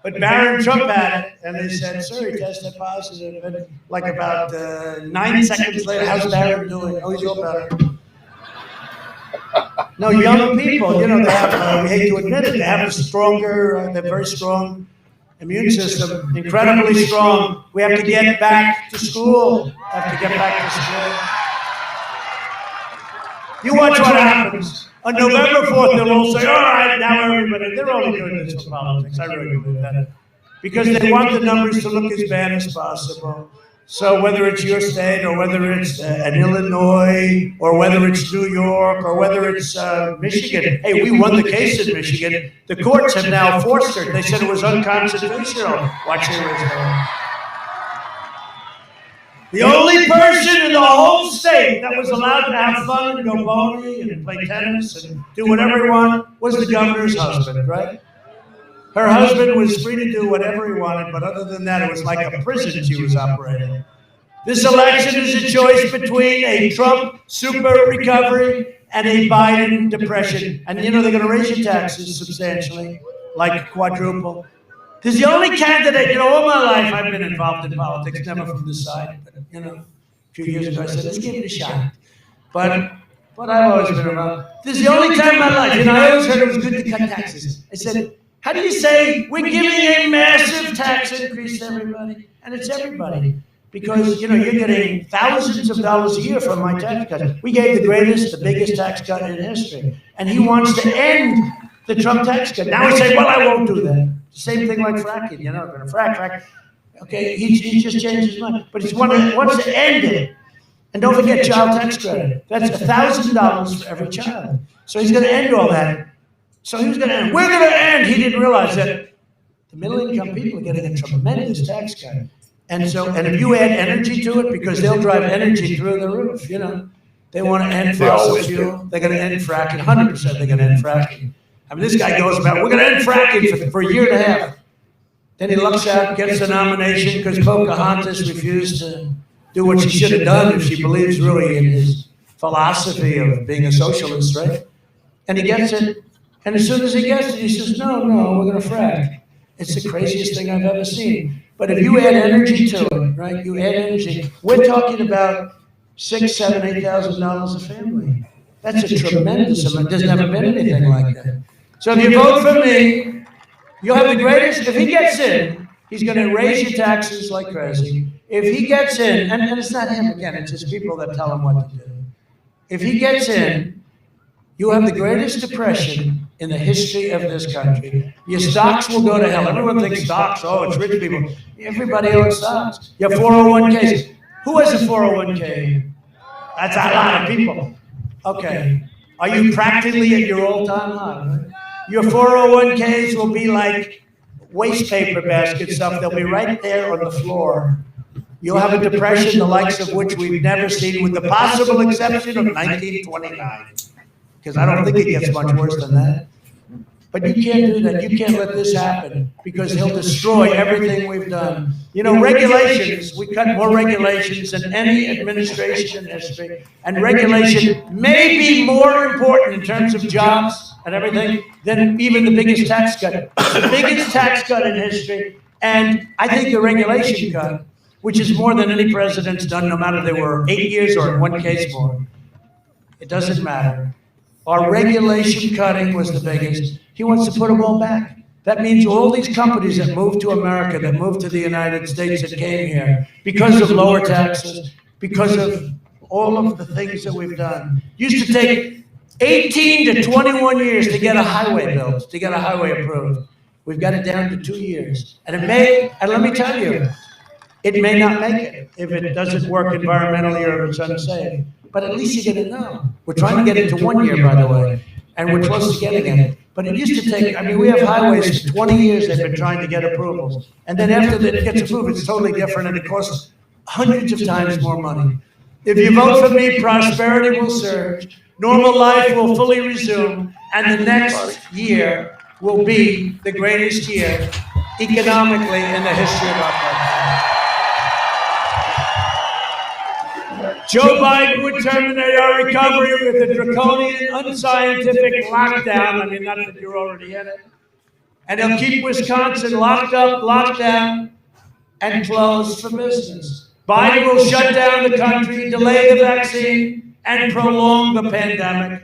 But Barron Trump had it, and they said, sir, he tested positive. And like about 9 seconds later, how's Barron doing? Oh, he's all better. No, young people, you know, they have, we hate to admit it, they have a stronger, they're very strong immune system, incredibly strong. We have to get back to school. You watch what happens. On November 4th, they'll all say, all right, now everybody, they're only doing this for politics. I really believe that. Because they want the numbers to look as bad as possible. So whether it's your state or whether it's an Illinois or whether it's New York or whether it's Michigan. Hey, we won the case in Michigan. The courts have now forced it. They said it was unconstitutional. Watch the result. The only person in the whole state that was allowed to have fun and go bowling and play tennis and do whatever he wanted was the governor's husband, right? Her husband was free to do whatever he wanted, but other than that, it was like a prison she was operating. This election is a choice between a Trump super recovery and a Biden depression. And you know, they're going to raise your taxes substantially, like quadruple. There's the only candidate, you know, all my life I've been involved in politics, never from this side, but, you know, a few years ago I said, let's give it a shot. But I've always been around. This is the only time in my life, you know, I always heard it was good to cut taxes. I said, how do you say we're giving a massive tax increase to everybody? And it's everybody. Because, you know, you're getting thousands of dollars a year from my tax cut. We gave the biggest tax cut in history. And he wants to end the Trump tax cut. Now he said, well, I won't do that. Same thing like fracking, you know, going to frack. Okay, he just changed his mind. But he wants to end it. And don't forget child tax credit. That's $1,000 for every child. So he's going to end all that. So he was going to end. We're going to end. He didn't realize that the middle-income people are getting a tremendous tax cut. And if you add energy to it, because they'll drive energy through the roof, you know, they want to end fossil fuel. They're going to end fracking. 100% they're going to end fracking. I mean, this guy goes about, we're going to end fracking for a year and a half. Then he lucks out, gets the nomination because Pocahontas refused to do what she should have done if she believes really in his philosophy of being a socialist, right? And he gets it. And as soon as he gets it, he says, no, we're going to frack. It's the craziest thing I've ever seen. But if you add energy to it, right, you add energy, we're talking about $6,000, $7,000, $8,000 a family. That's a tremendous amount. There's never been anything like that. So if you vote for me, you'll have the greatest. If he gets in, he's going to raise your taxes like crazy. If he gets in, and it's not him again, it's his people that tell him what to do. If he gets in, you have the greatest depression in the history of this country. Your stocks will go to hell. Everyone thinks stocks, oh, it's rich people. Everybody owns stocks. Your 401ks. Who has a 401k? That's a lot of people. Okay. Are you practically at your all-time high? Your 401ks will be like waste paper basket stuff. They'll be right there on the floor. You'll have a depression the likes of which we've never seen, with the possible exception of 1929. Because I don't think it gets much worse than that. But you can't do that. You can't let this happen, because he'll destroy everything we've done. You know, regulations, we cut more regulations than any administration in history. And regulation may be more important in terms of jobs and everything than even the biggest tax cut. The biggest tax cut in history. And I think the regulation cut, which is more than any president's done, no matter if they were 8 years or in one case more, it doesn't matter. Our regulation cutting was the biggest. He wants to put them all back. That means all these companies that moved to America, that moved to the United States, that came here because of lower taxes, because of all of the things that we've done. Used to take 18 to 21 years to get a highway built, to get a highway approved. We've got it down to 2 years. And let me tell you, it may not make it if it doesn't work environmentally or if it's unsafe. But at least you get it now. We're trying to get it to 1 year, by the way, and we're close to getting it. But it used to take, we have highways for 20 years they've been trying to get approvals. And then after it gets approved, it's totally different and it costs hundreds of times more money. If you vote for me, prosperity will surge, normal life will fully resume, and the next year will be the greatest year economically in the history of our country. Joe Biden would terminate our recovery with a draconian, unscientific lockdown. Not that you're already in it. And he'll keep Wisconsin locked up, locked down, and closed for business. Biden will shut down the country, delay the vaccine, and prolong the pandemic.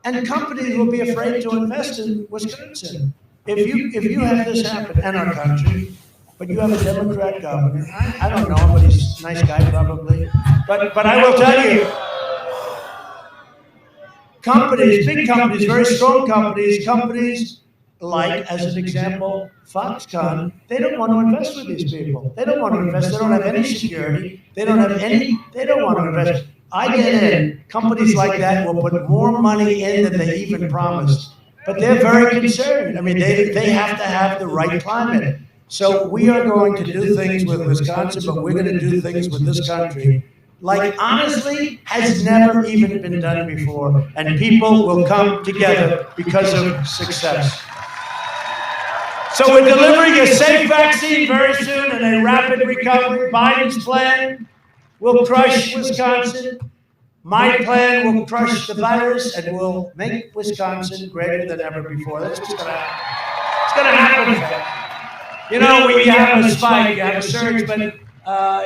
And companies will be afraid to invest in Wisconsin. If you have this happen in our country, but you have a Democrat governor, I don't know him, but he's a nice guy probably. But I will tell you, companies, big companies, very strong companies like, as an example, Foxconn, they don't want to invest with these people. They don't want to invest. They don't have any security. They don't want to invest. I get in. Companies like that will put more money in than they even promised. But they're very concerned. They have to have the right climate. So we are going to do things with Wisconsin, but we're going to do things with this country like honestly has never even been done before. And people will come together because of success. So we're delivering a safe vaccine very soon and a rapid recovery. Biden's plan will crush Wisconsin. My plan will crush the virus and will make Wisconsin greater than ever before. That's what's going to happen. It's going to happen. We have a spike, you have a surge, but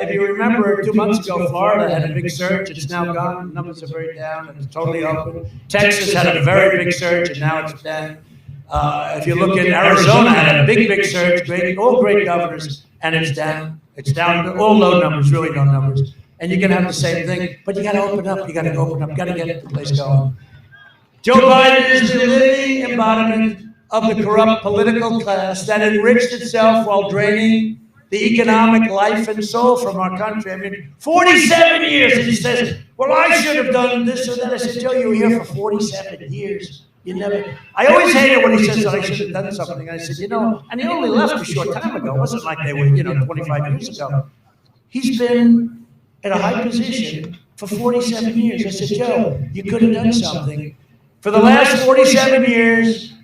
if you remember, 2 months ago, Florida had a big surge. It's now gone. Numbers are very down. It's totally open. Texas had a very big surge, and now it's down. If you look at Arizona, had a big surge. All great governors, and it's down. It's down to all low numbers, really low numbers. And you're going to have the same thing, but you got to open up. You got to open up. You got to get the place going. Joe Biden is the living embodiment of the corrupt political class that enriched itself while draining the economic life and soul from our country. 47 years, and he says, well, I should have done this or that. I said, Joe, you were here for 47 years. You never. I always hate it when he says that I should have done something. I said, and he only left a short time ago. It wasn't like they were, 25 years ago. He's been at a high position for 47 years. I said, Joe, you could have done something. For the last 47 years,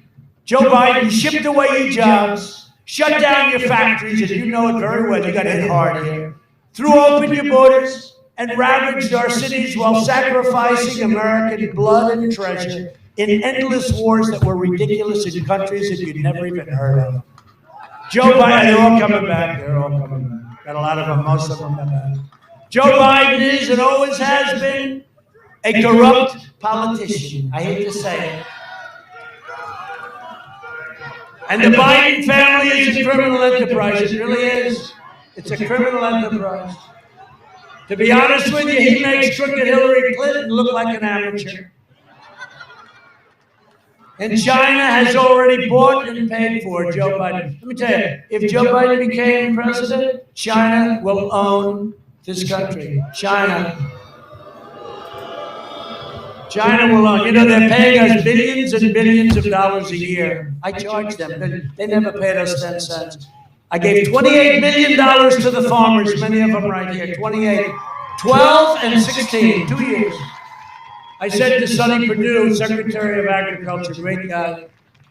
Joe Biden shipped away your jobs, shut down your factories, and you know it very well. You got hit hard here. Threw open your borders and ravaged our cities while sacrificing American blood and treasure in endless wars that were ridiculous in countries that you'd never even heard of. Joe Biden, they're all coming back. They're all coming back. Got a lot of them, most of them coming back. Joe Biden is and always has been a corrupt politician. I hate to say it. And the Biden family is a criminal enterprise. It really is. It's a criminal enterprise. To be honest with you, he makes crooked Hillary Clinton look like an amateur. And China has already bought and paid for Joe Biden. Let me tell you, if Joe Biden became president, China will own this country. China will own. They're paying us billions and billions of dollars a year. I charge them. They never paid us 10 cents. I gave $28 million to the farmers, many of them right here. 28, 12 and 16, 2 years. I said to Sonny Perdue, Secretary of Agriculture, great guy,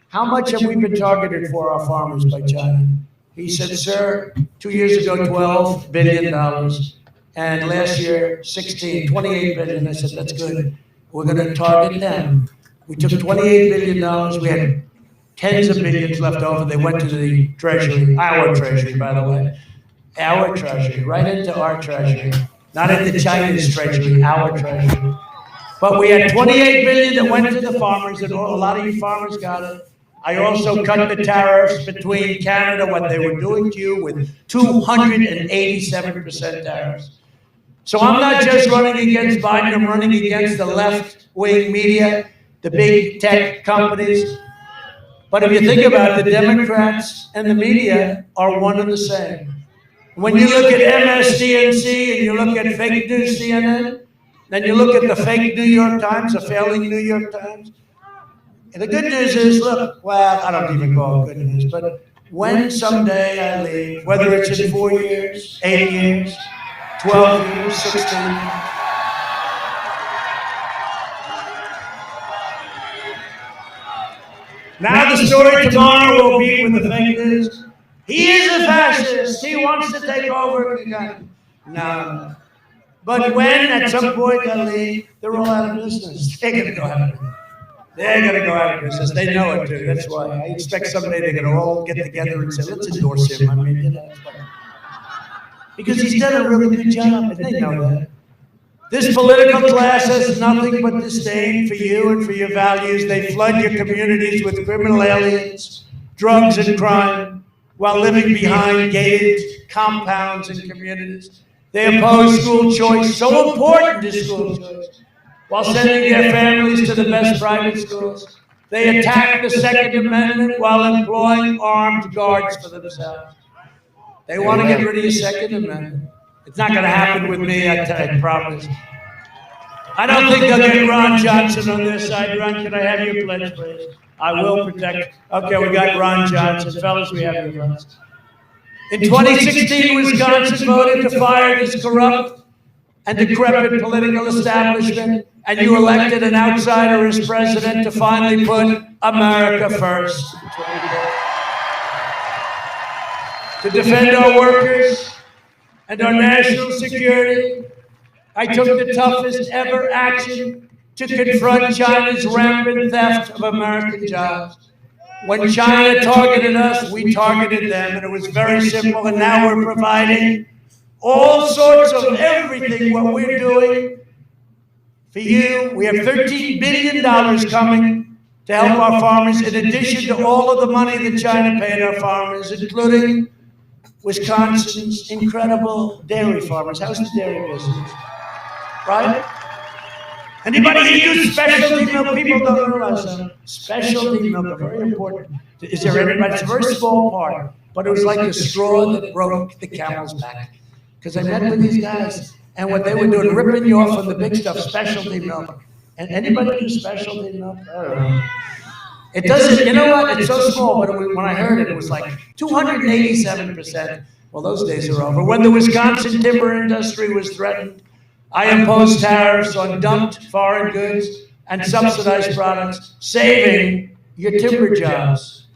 how much have we been targeted for our farmers by China? He said, sir, 2 years ago, $12 billion. And last year, 28 billion. I said, that's good. We're going to target them. We took $28 billion. We had tens of billions left over. They went to the Treasury, our Treasury, by the way. Our Treasury, right into our Treasury. Not into China's Treasury, our Treasury. But we had 28 billion that went to the farmers, and a lot of you farmers got it. I also cut the tariffs between Canada, what they were doing to you, with 287% tariffs. So I'm not just running against Biden, I'm running against the left-wing media, the big tech companies. But if you think about it, the Democrats and the media are one and the same. When you look at MSDNC and you look at fake news CNN, then you look at the fake New York Times, the failing New York Times. And the good news is, look, well, I don't even call it good news, but when someday I leave, whether it's in 4 years, 8 years, 12 years, 16 years, now the story tomorrow will be with the fake news. He is a fascist. He wants to take over. No. But when at some point I leave, they're all out of business. They're going to go out of business. They're going to go out of business. They know it too. That's why I expect someday they're going to all get together and say, let's endorse him. I mean, you know, because he's done a really good job, and they know that. This political class has nothing but disdain for you and for your values. They flood your communities with criminal aliens, drugs, and crime, while living behind gated compounds and communities. They oppose school choice, so important is school choice, while sending their families to the best private schools. They attack the Second Amendment while employing armed guards for themselves. They want to get rid of your Second Amendment. It's not going to happen with me, I promise. I don't think they'll get Ron Johnson on their side. Ron, can I have your pledge, please? I will protect. Okay, we got Ron Johnson. Fellas, we have your pledge. In 2016, Wisconsin voted to fire this corrupt and decrepit political establishment, and you elected an outsider as president to finally put America first. To defend our workers and our national security, I took the toughest ever action to confront China's rampant theft of American jobs. When China targeted us, we targeted them, and it was very simple, and now we're providing all sorts of everything, what we're doing for you. We have $13 billion coming to help our farmers, in addition to all of the money that China paid our farmers, including Wisconsin's incredible dairy farmers. How's the dairy business? Right? Anybody who uses specialty milk, people don't realize that. Specialty milk, very important. Is there anybody? It's a very small part, but it was like the straw that broke the camel's back. Because I met with these guys, and what they were doing, ripping you off on the big stuff, specialty milk. And anybody do specialty milk? I don't know. It doesn't, you know what? It's so small, but when I heard it, it was like 287%. Well, those days are over. When the Wisconsin timber industry was threatened, I imposed tariffs on dumped foreign goods and subsidized products, saving your timber jobs.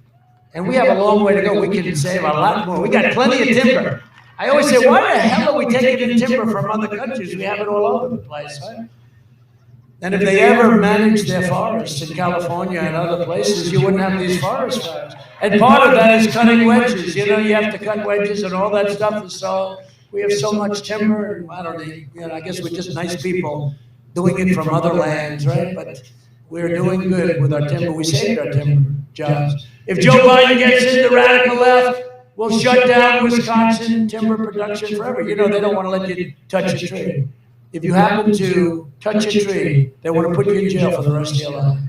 And we have a long way to go. We can save a lot more. We got plenty of timber. I always say, why the hell are we taking in timber from other countries? We have it all over the place, right? And if they ever managed their forests in California and other places, you wouldn't have these forest fires. And part of that is cutting wedges. You know, you have to cut wedges and all that stuff is so. We have so much timber, and I don't know, you know, I guess we're just nice people doing it from other lands, right? But we're doing good with our timber. We saved our timber jobs. If Joe Biden gets in the radical left, we'll shut down Wisconsin timber production forever. You know, they don't want to let you touch a tree. If you happen to touch a tree, they want to put you in jail for the rest of your life.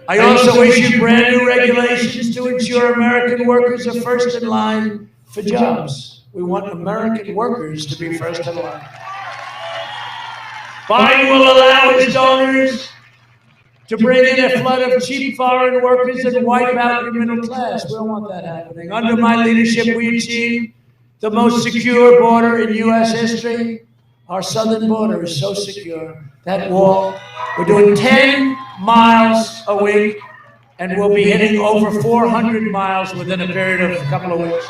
I also issued brand new regulations to ensure American workers are first in line for jobs. We want American workers to be first in line. Biden will allow his donors to bring in a flood of cheap foreign workers and wipe out your middle class. We don't want that happening. Under my leadership, we achieved the most secure border in U.S. history. Our southern border is so secure. That wall, we're doing 10 miles a week, and we'll be hitting over 400 miles within a period of a couple of weeks.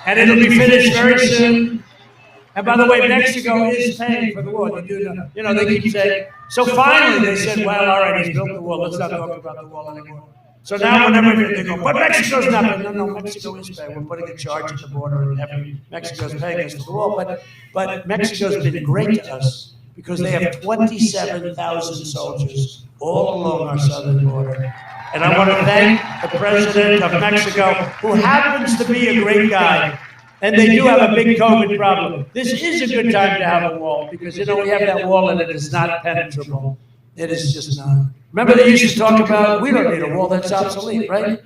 And it'll be finished very soon. And by the way, Mexico is paying for the wall. You know, they keep saying. So finally they said, well, all right, he's built the wall. Let's not talk about the wall anymore. So now whenever they go, but Mexico's not. No, Mexico is bad. We're putting a charge at the border and Mexico's paying us for the wall. But Mexico's been great to us because they have 27,000 soldiers all along our southern border. And I want to thank the president of Mexico, who happens to be a great guy. And they do have a big COVID problem. This is a good time to have a wall because, we have that wall and it is not penetrable. It is just not. Remember they used to talk about, we don't need a wall, that's obsolete, right?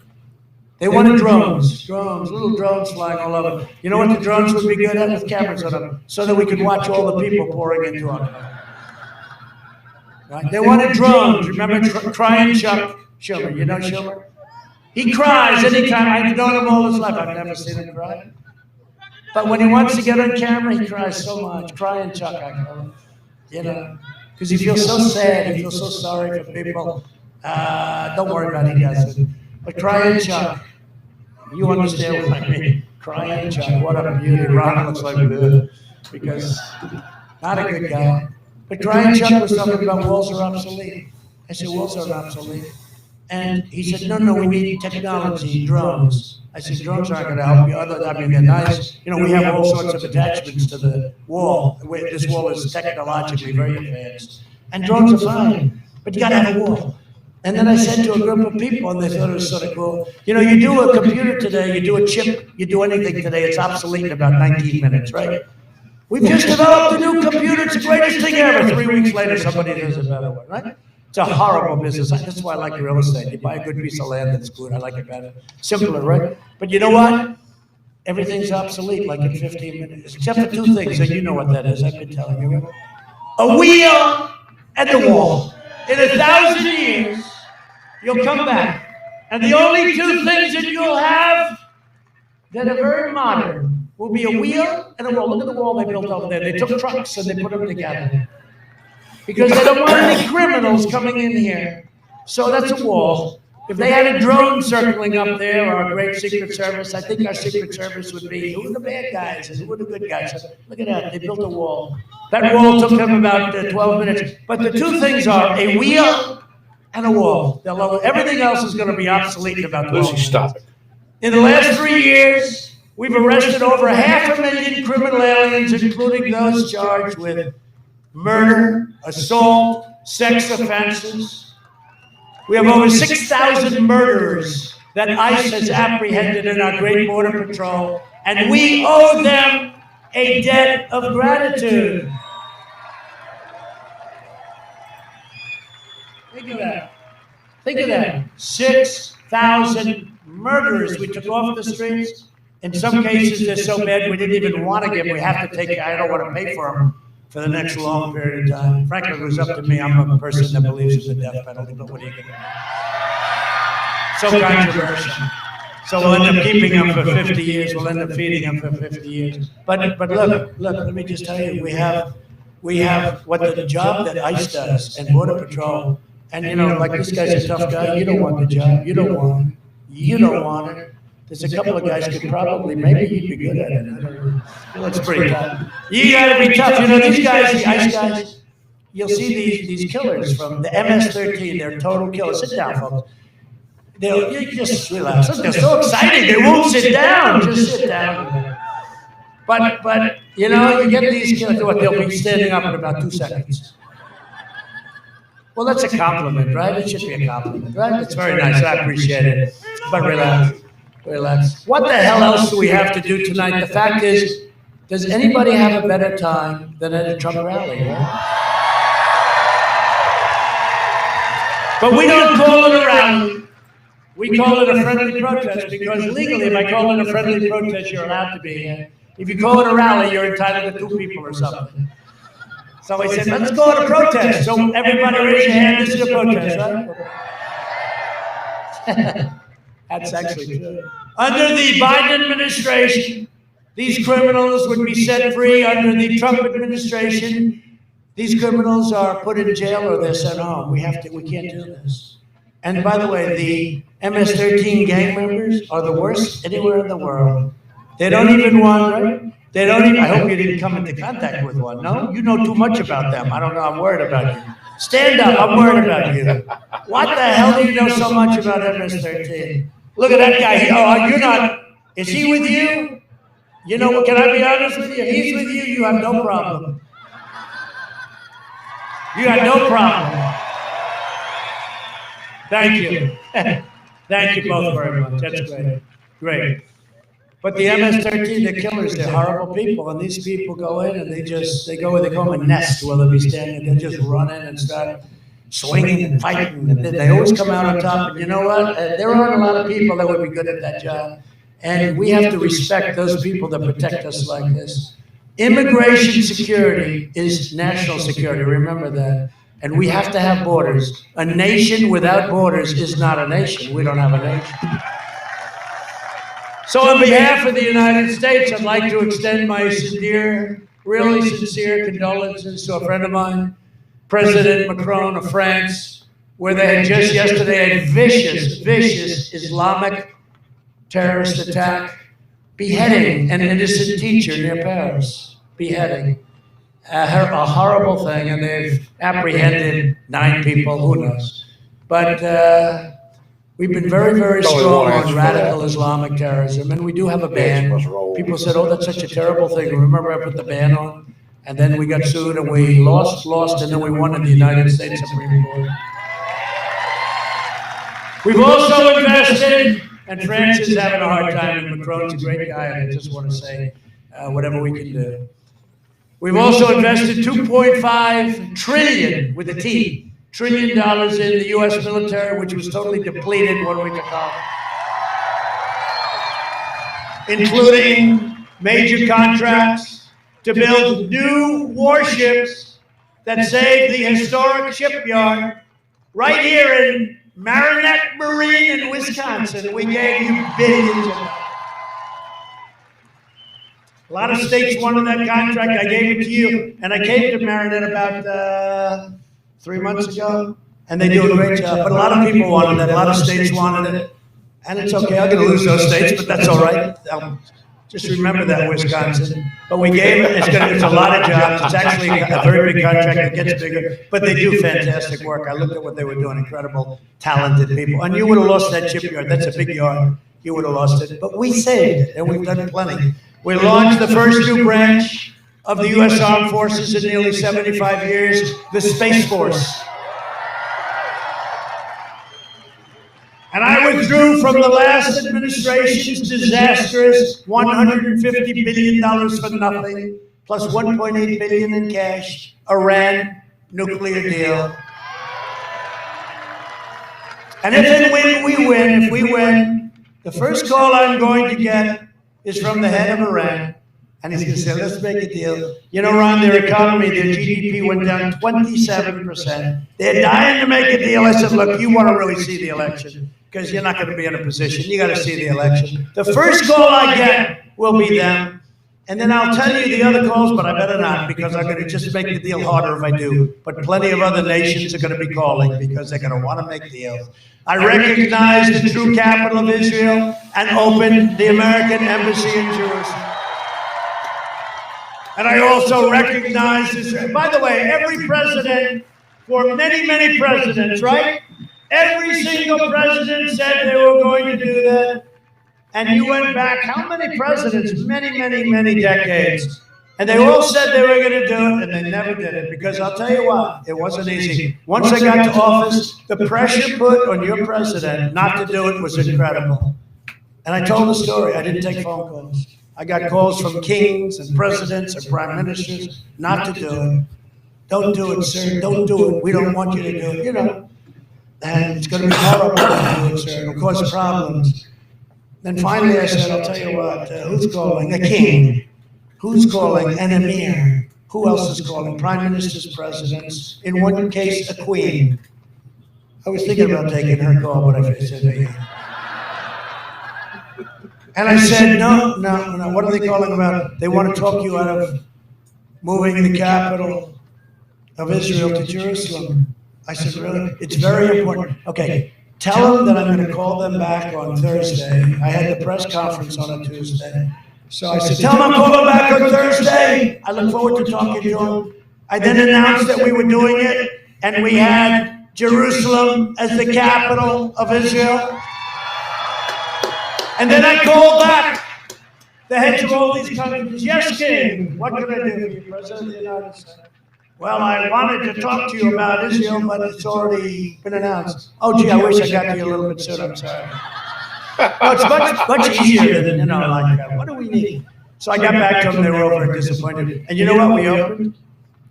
They wanted drones, little drones flying all over. You know what the drones would be good at? With cameras on them, so that we could watch all the people pouring into our country. Right? They wanted drones. Remember crying Chuck Schumer? You know Schumer? He cries anytime. I've known him all his life. I've never seen him cry. But when he wants to get on camera, he cries so much. Crying Chuck, I call him. Because he feels so sad, he feels so sorry for people. Don't worry about it, he does it. But Crying Chuck, you understand what I mean. Crying Chuck, what a beauty. Ron looks like good, because not a good guy. But Crying Chuck was talking about walls are obsolete. I said, walls are obsolete. And he said, no, we need technology, drones. I said, drones aren't going to help you. They're nice. We have all sorts of attachments to the wall. This wall is technologically very advanced. And drones are fine, but you got to have a wall. And then I said to a group of people, and they thought it was sort of cool, you do a computer today, you do a chip, you do anything today, it's obsolete in about 19 minutes, right? We've just developed a new computer, it's the greatest thing ever. 3 weeks later, somebody does a better one, right? It's a horrible business. That's why I like real estate. You buy a good piece of land that's good. I like it better. Simpler, right? But you know what? Everything's obsolete like in 15 minutes, except for two things, and you know what that is. I've been telling you. A wheel and a wall. In 1,000 years, you'll come back. And the only two things that you'll have that are very modern will be a wheel and a wall. Look at the wall they built over there. They took trucks and they put them together. Because they don't want any criminals coming in here. So that's a wall. If they had a drone circling up there, or a great Secret Service, I think our Secret Service would be, who are the bad guys and who are the good guys? Look at that, they built a wall. That wall took them about 12 minutes. But the two things are a wheel and a wall. Everything else is going to be obsolete in about 12 minutes. Stop it. In the last 3 years, we've arrested over 500,000 criminal aliens, including those charged with murder, assault, sex offenses. We have over 6,000 murderers that ICE has apprehended in our great border patrol, and we owe them a debt of gratitude. Think of that. Think of that. 6,000 murderers we took off the streets. In some cases, they're so bad we didn't even want to give them. We have to take, I don't want to pay for them for the next long period of time. Frankly, if it was up to me, I'm a person that believes in the death penalty, but what are you going to do? So controversial. So we'll end up keeping them for 50 years. We'll end up feeding them for 50 years. But look, let me just tell you, we have what the job that ICE does and Border Patrol. And like this guy's a tough guy. You don't want the job. You don't want it. You don't want it. There's a couple of guys could probably, maybe you'd be good at it. Looks pretty tough. You gotta be tough. These guys, the ICE guys, you'll see these killers from the MS-13. They're total killers. Sit down, folks. You just relax. They're so excited. They won't sit down. Just sit down. But you get these killers. They'll be standing up in about 2 seconds. Well, that's a compliment, right? It should be a compliment, right? It's very nice. I appreciate it. But relax. Relax. What the hell else do we have to do tonight? The fact is, does anybody have a better time than at a Trump rally? Right? But we don't call it a rally. We call it a friendly protest because legally, if I call it a friendly protest, you're allowed to be here. If you call it a rally, you're entitled to 2 people or something. So we said, let's call it a protest. So everybody raise your hand. This is a protest, right? That's actually true. Under the Biden administration, these criminals would be set free. Under the Trump administration, these criminals are put in jail or they're sent home. We can't do this. And by the way, the MS-13 gang members are the worst anywhere in the world. They don't even want, right? They don't even, I hope you didn't come into contact with one. No? You know too much about them. I don't know. I'm worried about you. Stand up. I'm worried about you. What the hell do you know so much about MS-13? Look at that guy. Oh, you're not. Is he with you? You know, can I be honest with you? He's with you. You have no problem. You got no problem. Thank you. Thank you both very much. That's great. Great. But the MS-13, they're killers. They're horrible people. And these people go in and they go where they call them a nest, where they'll be standing. They just run in and start swinging and fighting. And they always come out on top. And you know what? There aren't a lot of people that would be good at that job. And we have to respect those people that protect us like this. Immigration security is national security. Remember that. And we have to have borders. A nation without borders is not a nation. We don't have a nation. So on behalf of the United States, I'd like to extend my really sincere condolences to a friend of mine, President Macron of France, where they had just yesterday a vicious Islamic terrorist attack, beheading an innocent teacher near Paris, beheading. A horrible thing, and they've apprehended 9 people, who knows. But we've been very strong on radical Islamic terrorism, and we do have a ban. People said, oh, that's such a terrible thing. Remember I put the ban on? And then we got sued, and we lost, and then we won in the United States Supreme Court. We've also invested, and France is having a hard time, and Macron's a great guy, and I just want to say whatever we can do. We've also invested $2.5 trillion, with a T, $trillion in the U.S. military, which was totally depleted 1 week ago, including major contracts to build new warships that save the historic shipyard right here in Marinette Marine in Wisconsin. We gave you billions of dollars. A lot of states wanted that contract. I gave it to you. And I came to Marinette about 3 months ago, and they do a great job. But a lot of people wanted it. A lot of states wanted it. And it's okay. I'm going to lose those states, but that's all right. Just remember that, Wisconsin. But we gave it. It's a lot of jobs. It's actually a very big contract. It gets bigger. But they do fantastic work. I looked at what they were doing. Incredible, talented people. And you would have lost that shipyard. That's a big yard. You would have lost it. But we saved it, and we've done plenty. We launched the first new branch of the U.S. Armed Forces in nearly 75 years, the Space Force. And I withdrew from the last administration's disastrous $150 billion for nothing, plus $1.8 billion in cash, Iran nuclear deal. And if and when we win, the first call I'm going to get is from the head of Iran, and he's going to say, let's make a deal. You know, Ron, their economy, their GDP went down 27%. They're dying to make a deal. I said, look, you want to really see the election, because you're not going to be in a position. You got to see the election. The first call I get will be them, and then I'll tell you the other calls, but I better not, because I'm going to just make the deal harder if I do. But plenty of other nations are going to be calling, because they're going to want to make deals. I recognize the true capital of Israel and opened the American embassy in Jerusalem. And I also recognize this. By the way, every president, for many presidents, right? Every single president said they were going to do that. And you went back, how many presidents? Many decades. And they all said they were going to do it, and they never did it. Because I'll tell you what, it wasn't easy. Once they got to office, the pressure put on your president not to do it was incredible. And I told the story. I didn't take phone calls. I got calls from kings and presidents and prime ministers not to do it. Don't do it, sir. Don't do it. We don't want you to do it. You know. And it's going to be horrible to do it, sir. It'll cause problems. Then finally I said, I'll tell you what, who's calling? A king. Who's calling? An emir. Who else is calling? Prime ministers, presidents. In one case, a queen. I was thinking about taking her call, but I said, and I said, no. What are they calling about? They want to talk you out of moving the capital of Israel to Jerusalem. I said, really? It's very important. Okay, tell them that I'm going to call them back on Thursday. I had the press conference on a Tuesday. So I said, tell him I'm coming back on Thursday. I look forward to talking to him. I then announced that we were doing it, and we had Jerusalem as the capital of Israel. And then I called back the heads of all these countries. Yes, King, what can I do for you, President of the United States? Well, I wanted to talk to you about Israel, but it's already been announced. Oh, gee, I wish I got to you a little bit sooner. I'm sorry. No, it's much easier than, what do we need? So I got back to them, they were over disappointed. And you know what, we opened?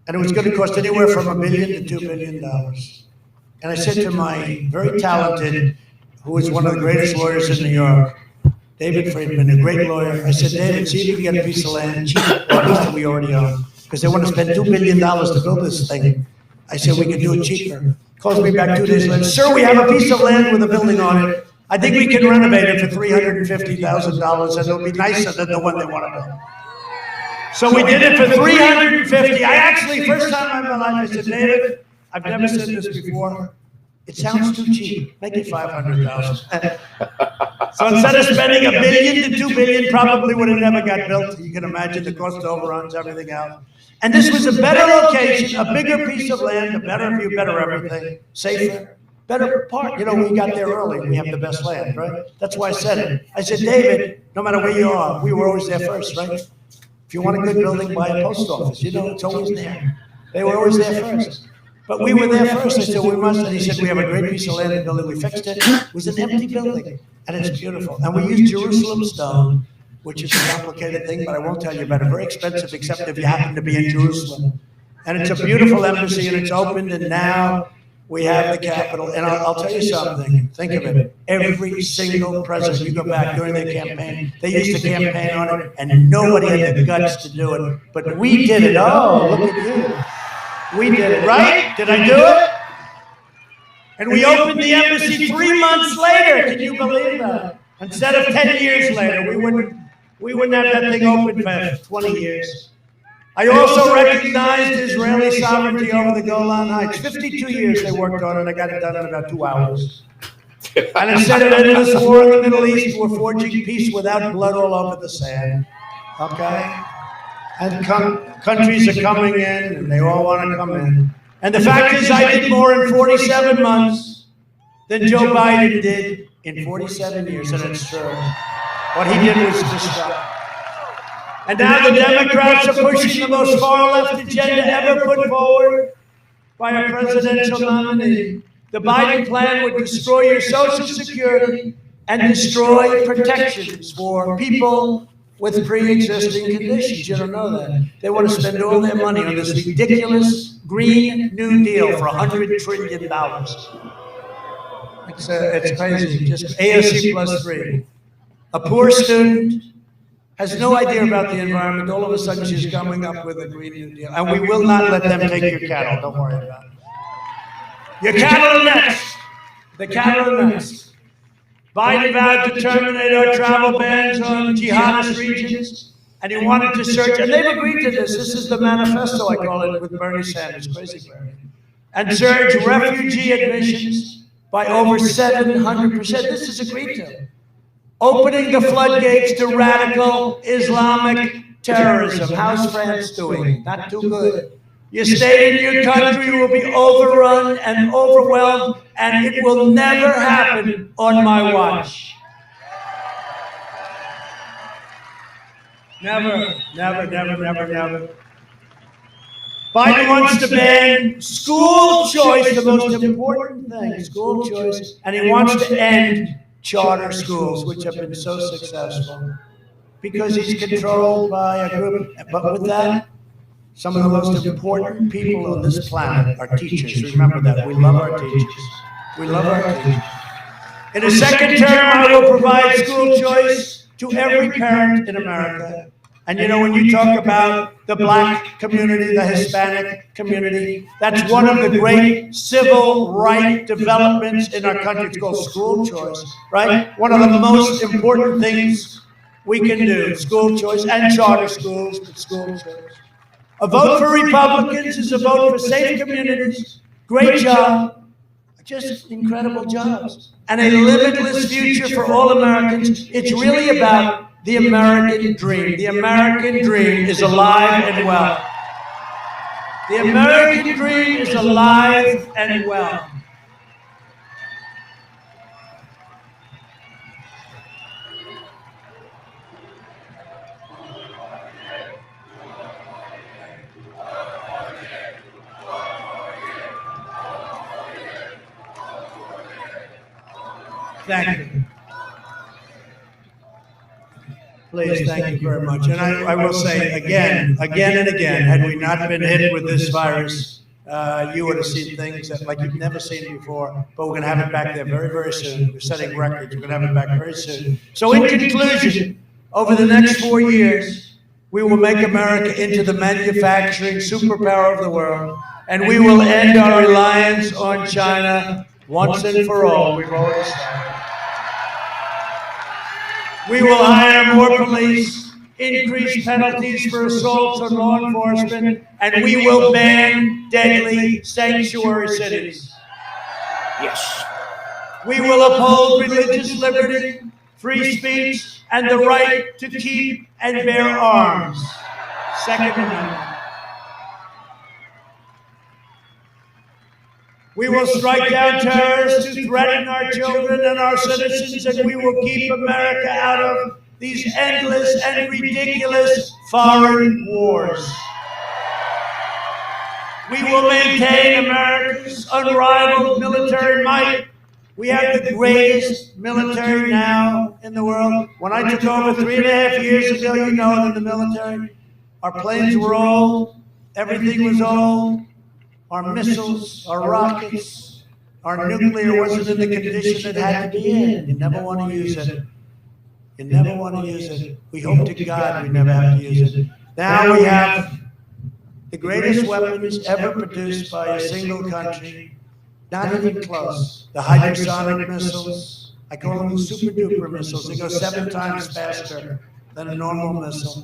And it was going to cost anywhere from $1 million to $2 million. And I said to my very talented, who is one of the greatest lawyers in New York, David Friedman, a great lawyer, I said, David, see if you can get a piece of land cheap, or at least that we already own, because they want to spend $2 billion to build this thing. I said, we can do it cheaper. Calls me back 2 days later, sir, we have a piece of land with a building on it. I think we can renovate it for $350,000, and it'll be nicer than the one they want to build. So we did it for $350,000. I actually, first time in my life, I said, David, I've never said this before. It sounds too cheap. Make it $500,000. So instead of spending $1 billion to $2 billion, probably would have never got built. You can imagine the cost overruns, everything else. And this was a better location, a bigger piece of land, a better view, better everything, safer. Better part, we got there early. We have the best land, right? That's why I said it. I said, David, no matter where you are, we were always there first, right? If you want a good building, buy a post office. It's always there. They were always there first. But we were there first. I said, we must. And he said, we have a great piece of land in the building. We fixed it. It was an empty building, and it's beautiful. And we used Jerusalem stone, which is a complicated thing, but I won't tell you about it. Very expensive, except if you happen to be in Jerusalem. And it's a beautiful embassy, and it's opened, and now we have the capital. And I'll tell you something. Think of it. Every single president, you go back during their campaign, they used to campaign on it, and nobody had the guts to do it. But we did it. Oh, look at you. We did it, right? Did I do it? And we opened the embassy 3 months later. Can you believe that? Instead of 10 years later, we wouldn't have that thing open for 20 years. I also recognized Israeli sovereignty over the Golan Heights. 52 years they worked on it. I got it done in about 2 hours. And instead of endless war in the Middle East, we're forging peace without blood all over the sand. Okay? And countries are coming in, and they all want to come in. And the fact is, I did more in 47 months than Joe Biden did in 47 years, and it's true. What he did was destructive. And now the Democrats are pushing the most far-left agenda ever put forward by a presidential nominee. The Biden plan would destroy your Social Security and destroy protections for people with pre-existing conditions. You don't know that. They want to spend all their money on this ridiculous Green New Deal for $100 trillion. It's crazy. Just AOC plus 3. A poor student has no idea about the environment. All of a sudden, she's coming up with a Green New Deal. And we will not let them take your cattle. Don't worry about it. Your cattle are next. The cattle are next. Biden vowed to terminate our travel bans on jihadist regions, and he wanted to search, and they've agreed to this. This is the manifesto, I call it, with Bernie Sanders, crazy Bernie. And surge refugee admissions by over 700%. This is agreed to. Opening the floodgates to radical Islamic terrorism. How's France doing? Not too good. Your state and your country will be overrun and overwhelmed, and it will never happen on my watch. Never, never, never, never, never. Biden wants to ban school choice, the most important thing, school choice, and he wants to end charter schools, which have been so successful, because he's controlled by a group. But with that, some of the most important people on this planet are teachers. Remember that. We love our teachers. We love our teachers. In a second term, I will provide school choice to every parent in America. And when you talk about the black community, the Hispanic community, that's one of the great civil right developments in our country. It's called school choice, right? One of the most important things we can do, school choice and charter schools, but school choice. A vote for Republicans is a vote for safe communities, great job, just incredible jobs, and a limitless future for all Americans. It's really about the American dream. The American dream is alive and well. The American dream is alive and well. Thank you. Please, thank you very much. And I will say again and again, had we not been hit with this virus, you would have seen things that like you've never seen before, but we're going to have it back there very, very soon. We're setting records. We're going to have it back very soon. So in conclusion, over the next 4 years, we will make America into the manufacturing superpower of the world, and we will end our reliance on China once and for all. We've already started. We will hire more police, increase penalties for assaults on law enforcement, and we will ban deadly sanctuary cities. Yes. We will uphold religious liberty, free speech, and the right to keep and bear arms. Second Amendment. We will strike down terrorists who threaten our children and our citizens, and we will keep America out of these endless and ridiculous foreign wars. We will maintain America's unrivaled military might. We have the greatest military now in the world. When I took over 3.5 years ago, you know, in the military, our planes were old, everything was old. Our missiles, our rockets, our nuclear wasn't in the condition it had to be in. You never want to use it. You never want to use it. We hope to God we never have to use it. Now we have the greatest weapons ever produced by a single country. Not even close. The hypersonic missiles, I call them super duper missiles. They go 7 times faster than a normal missile.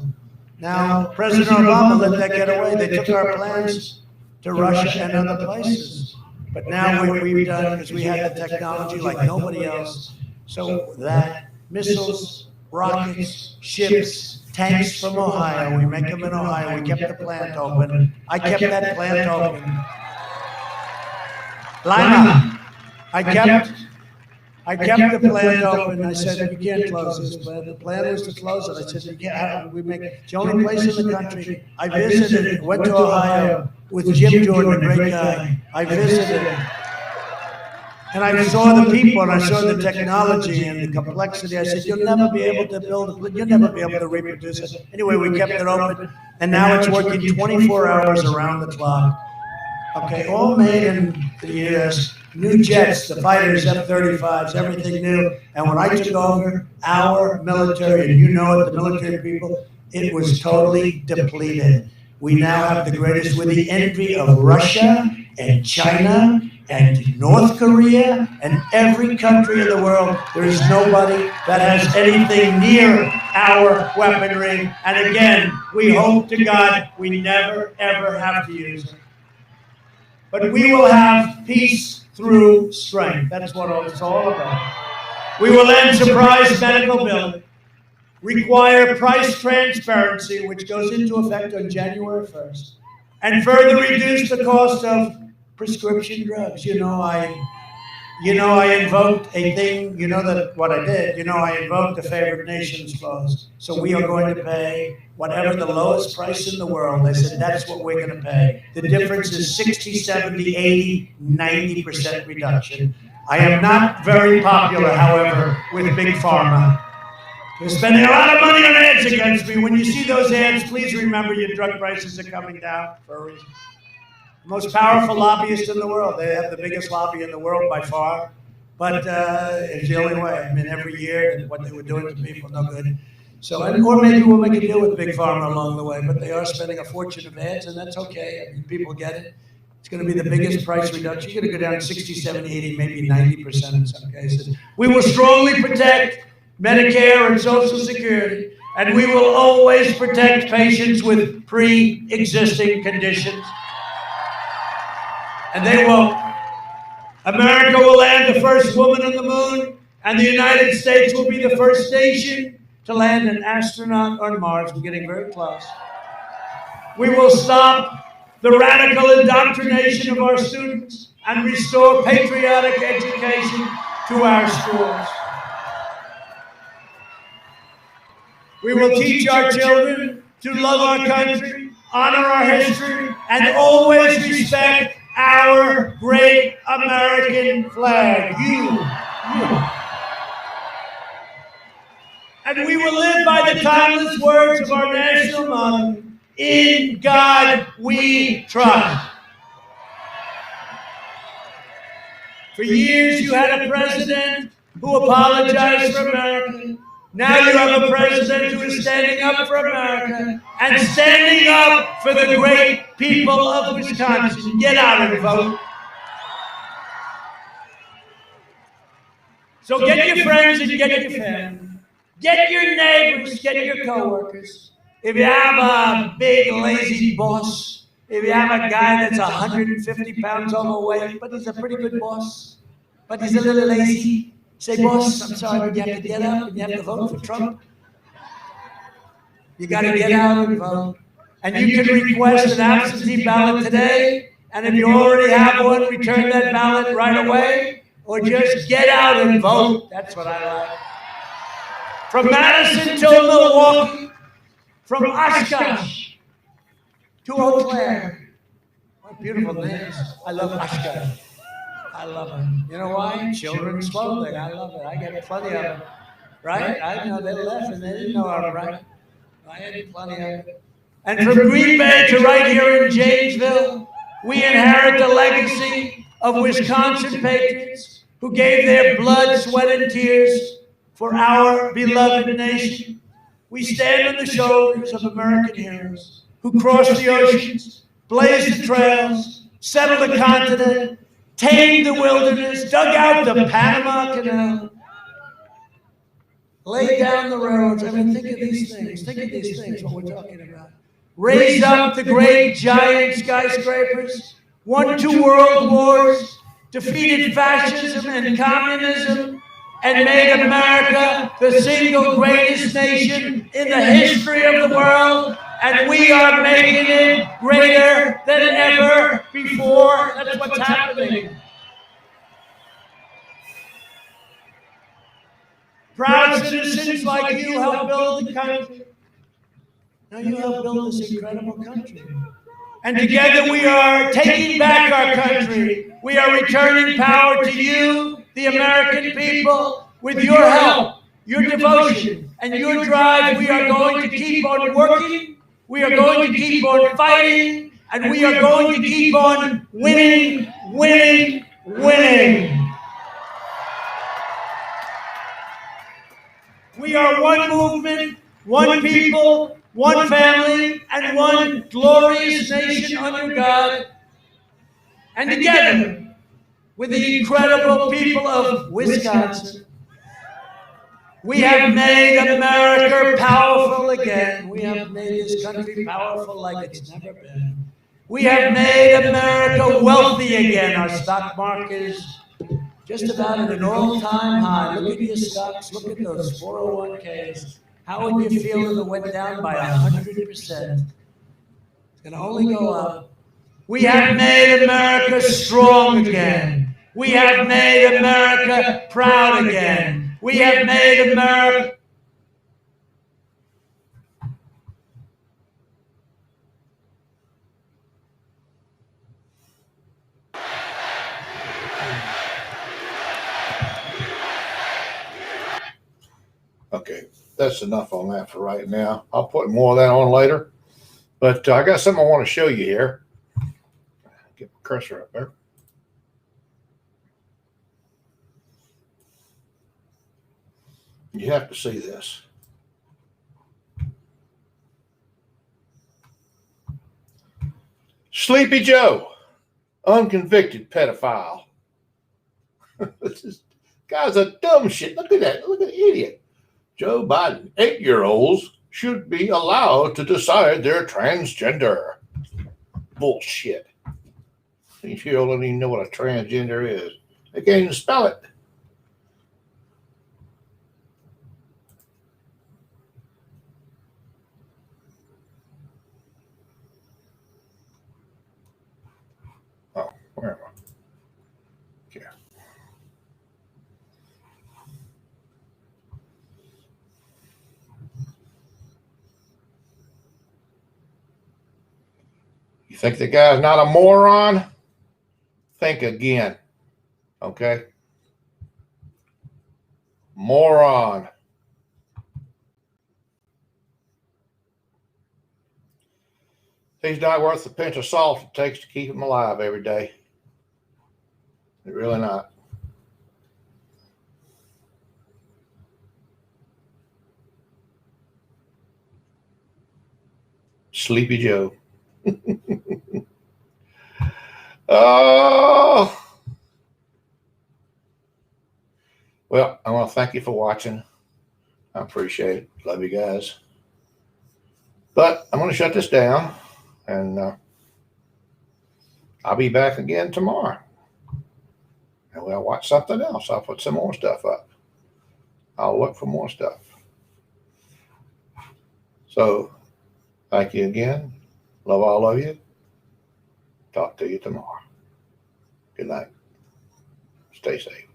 Now, President Obama let that get away. They took our plans to Russia and other places. But now what we've done is we had the technology like nobody else. So that missiles, rockets, ships, tanks from Ohio, we make them in Ohio. We kept the plant open. I kept that plant open. Lima, I kept the plant open. I said, you can't close this plant. The plan was to close it. I said, you can't. We make it's the only place in the country. I visited, went to Ohio with Jim Jordan, a great guy. I visited, and I saw the people, and I saw the technology and the complexity. I said, you'll never be able to build it. You'll never be able to reproduce it. Anyway, we kept it open, and now it's working 24 hours around the clock. Okay, all made in the U.S. New jets, the fighters, F-35s, everything new. And when I took over, our military, and you know it, the military people, it was totally depleted. We now have the greatest, with the envy of Russia and China and North Korea and every country in the world. There is nobody that has anything near our weaponry. And again, we hope to God we never, ever have to use it. But we will have peace through strength. That's what it's all about. We will end surprise medical billing, require price transparency, which goes into effect on January 1st, and further reduce the cost of prescription drugs. You know, I invoked a thing, you know that what I did, I invoked the favored nations clause. So we are going to pay whatever the lowest price in the world. They said that's what we're going to pay. The difference is 60, 70, 80, 90% reduction. I am not very popular, however, with Big Pharma. They're spending a lot of money on ads against me. When you see those ads, please remember your drug prices are coming down for a reason. Most powerful lobbyist in the world. They have the biggest lobby in the world by far. But it's the only way. I mean, every year, what they were doing to people, no good. So, or maybe we'll make a deal with Big Pharma along the way. But they are spending a fortune of ads, and that's okay. I mean, people get it. It's going to be the biggest price reduction. You're going to go down 60, 70, 80, maybe 90% in some cases. We will strongly protect Medicare and Social Security, and we will always protect patients with pre-existing conditions. And they will. America will land the first woman on the moon, and the United States will be the first nation to land an astronaut on Mars. We're getting very close. We will stop the radical indoctrination of our students and restore patriotic education to our schools. We will teach our children to love our country, honor our history, and always respect our great American flag. And we will live by the timeless words of our national motto, "In God we trust." For years you had a president who apologized for America. Now you have a president who is standing up for America and standing up for the great people of Wisconsin. Get out and vote. So get your friends and get your family. Get your neighbors, get your coworkers. If you have a big, lazy boss, if you have a guy that's 150 pounds overweight, but he's a pretty good boss, but he's a little lazy, say, "Boss, I'm sorry, but you have to get up and you have to vote for Trump." You got to get out and vote. And you can request an absentee ballot today, and if you already have one, return that ballot right away, or just get out and vote. That's what I like. From Madison to Milwaukee, from Oshkosh to Eau Claire. What beautiful names. I love Oshkosh. I love it. You know why? Children's clothing. I love it. I get plenty of it. Right? I know they left and they didn't know I was right. I had plenty of it. And from Green Bay to right here in Janesville, we inherit the legacy of Wisconsin patriots who gave their blood, sweat, and tears for our beloved nation. We stand on the shoulders of American heroes who crossed the oceans, blazed the trails, settled the continent, tamed the wilderness, dug out the Panama Canal, laid down the roads. I mean, think of these things. Think of these things, what we're talking about. Raised up the great giant skyscrapers, won 2 world wars, defeated fascism and communism, and made America the single greatest nation in the history of the world. And we are making it greater than ever before. That's what's happening. Proud citizens like you help build the country. Now you help build this incredible country. And together we are taking back our country. We are returning power to you, the American people, with your help, your devotion, and your drive. We are going to keep on working. We are going to keep on fighting. And we are going to keep on winning, winning, winning. We are one movement, one people, one family, and one glorious nation under God. And together, with the incredible people of Wisconsin, we have made America powerful again. We have made this country powerful like it's never been. We have made America wealthy again. Our stock market is just about at an all-time high. Look at your stocks. Look at those 401ks. How would you feel if it went down by 100%? It's going to only go up. We have made America strong again. We have made America proud again. We have made America... Okay, that's enough on that for right now. I'll put more of that on later. But I got something I want to show you here. Get my cursor up there. You have to see this. Sleepy Joe, unconvicted pedophile. This guy's a dumb shit. Look at that. Look at the idiot. Joe Biden, 8-year-olds should be allowed to decide their transgender. Bullshit. 8-year-old don't even know what a transgender is. They can't even spell it. Think the guy's not a moron? Think again. Okay? Moron. He's not worth the pinch of salt it takes to keep him alive every day. They're really not. Sleepy Joe. Oh. Well, I want to thank you for watching. I appreciate it. Love you guys. But I'm going to shut this down, and I'll be back again tomorrow. And we'll watch something else. I'll put some more stuff up. I'll look for more stuff. So, thank you again. Love all of you. Talk to you tomorrow. Good night. Stay safe.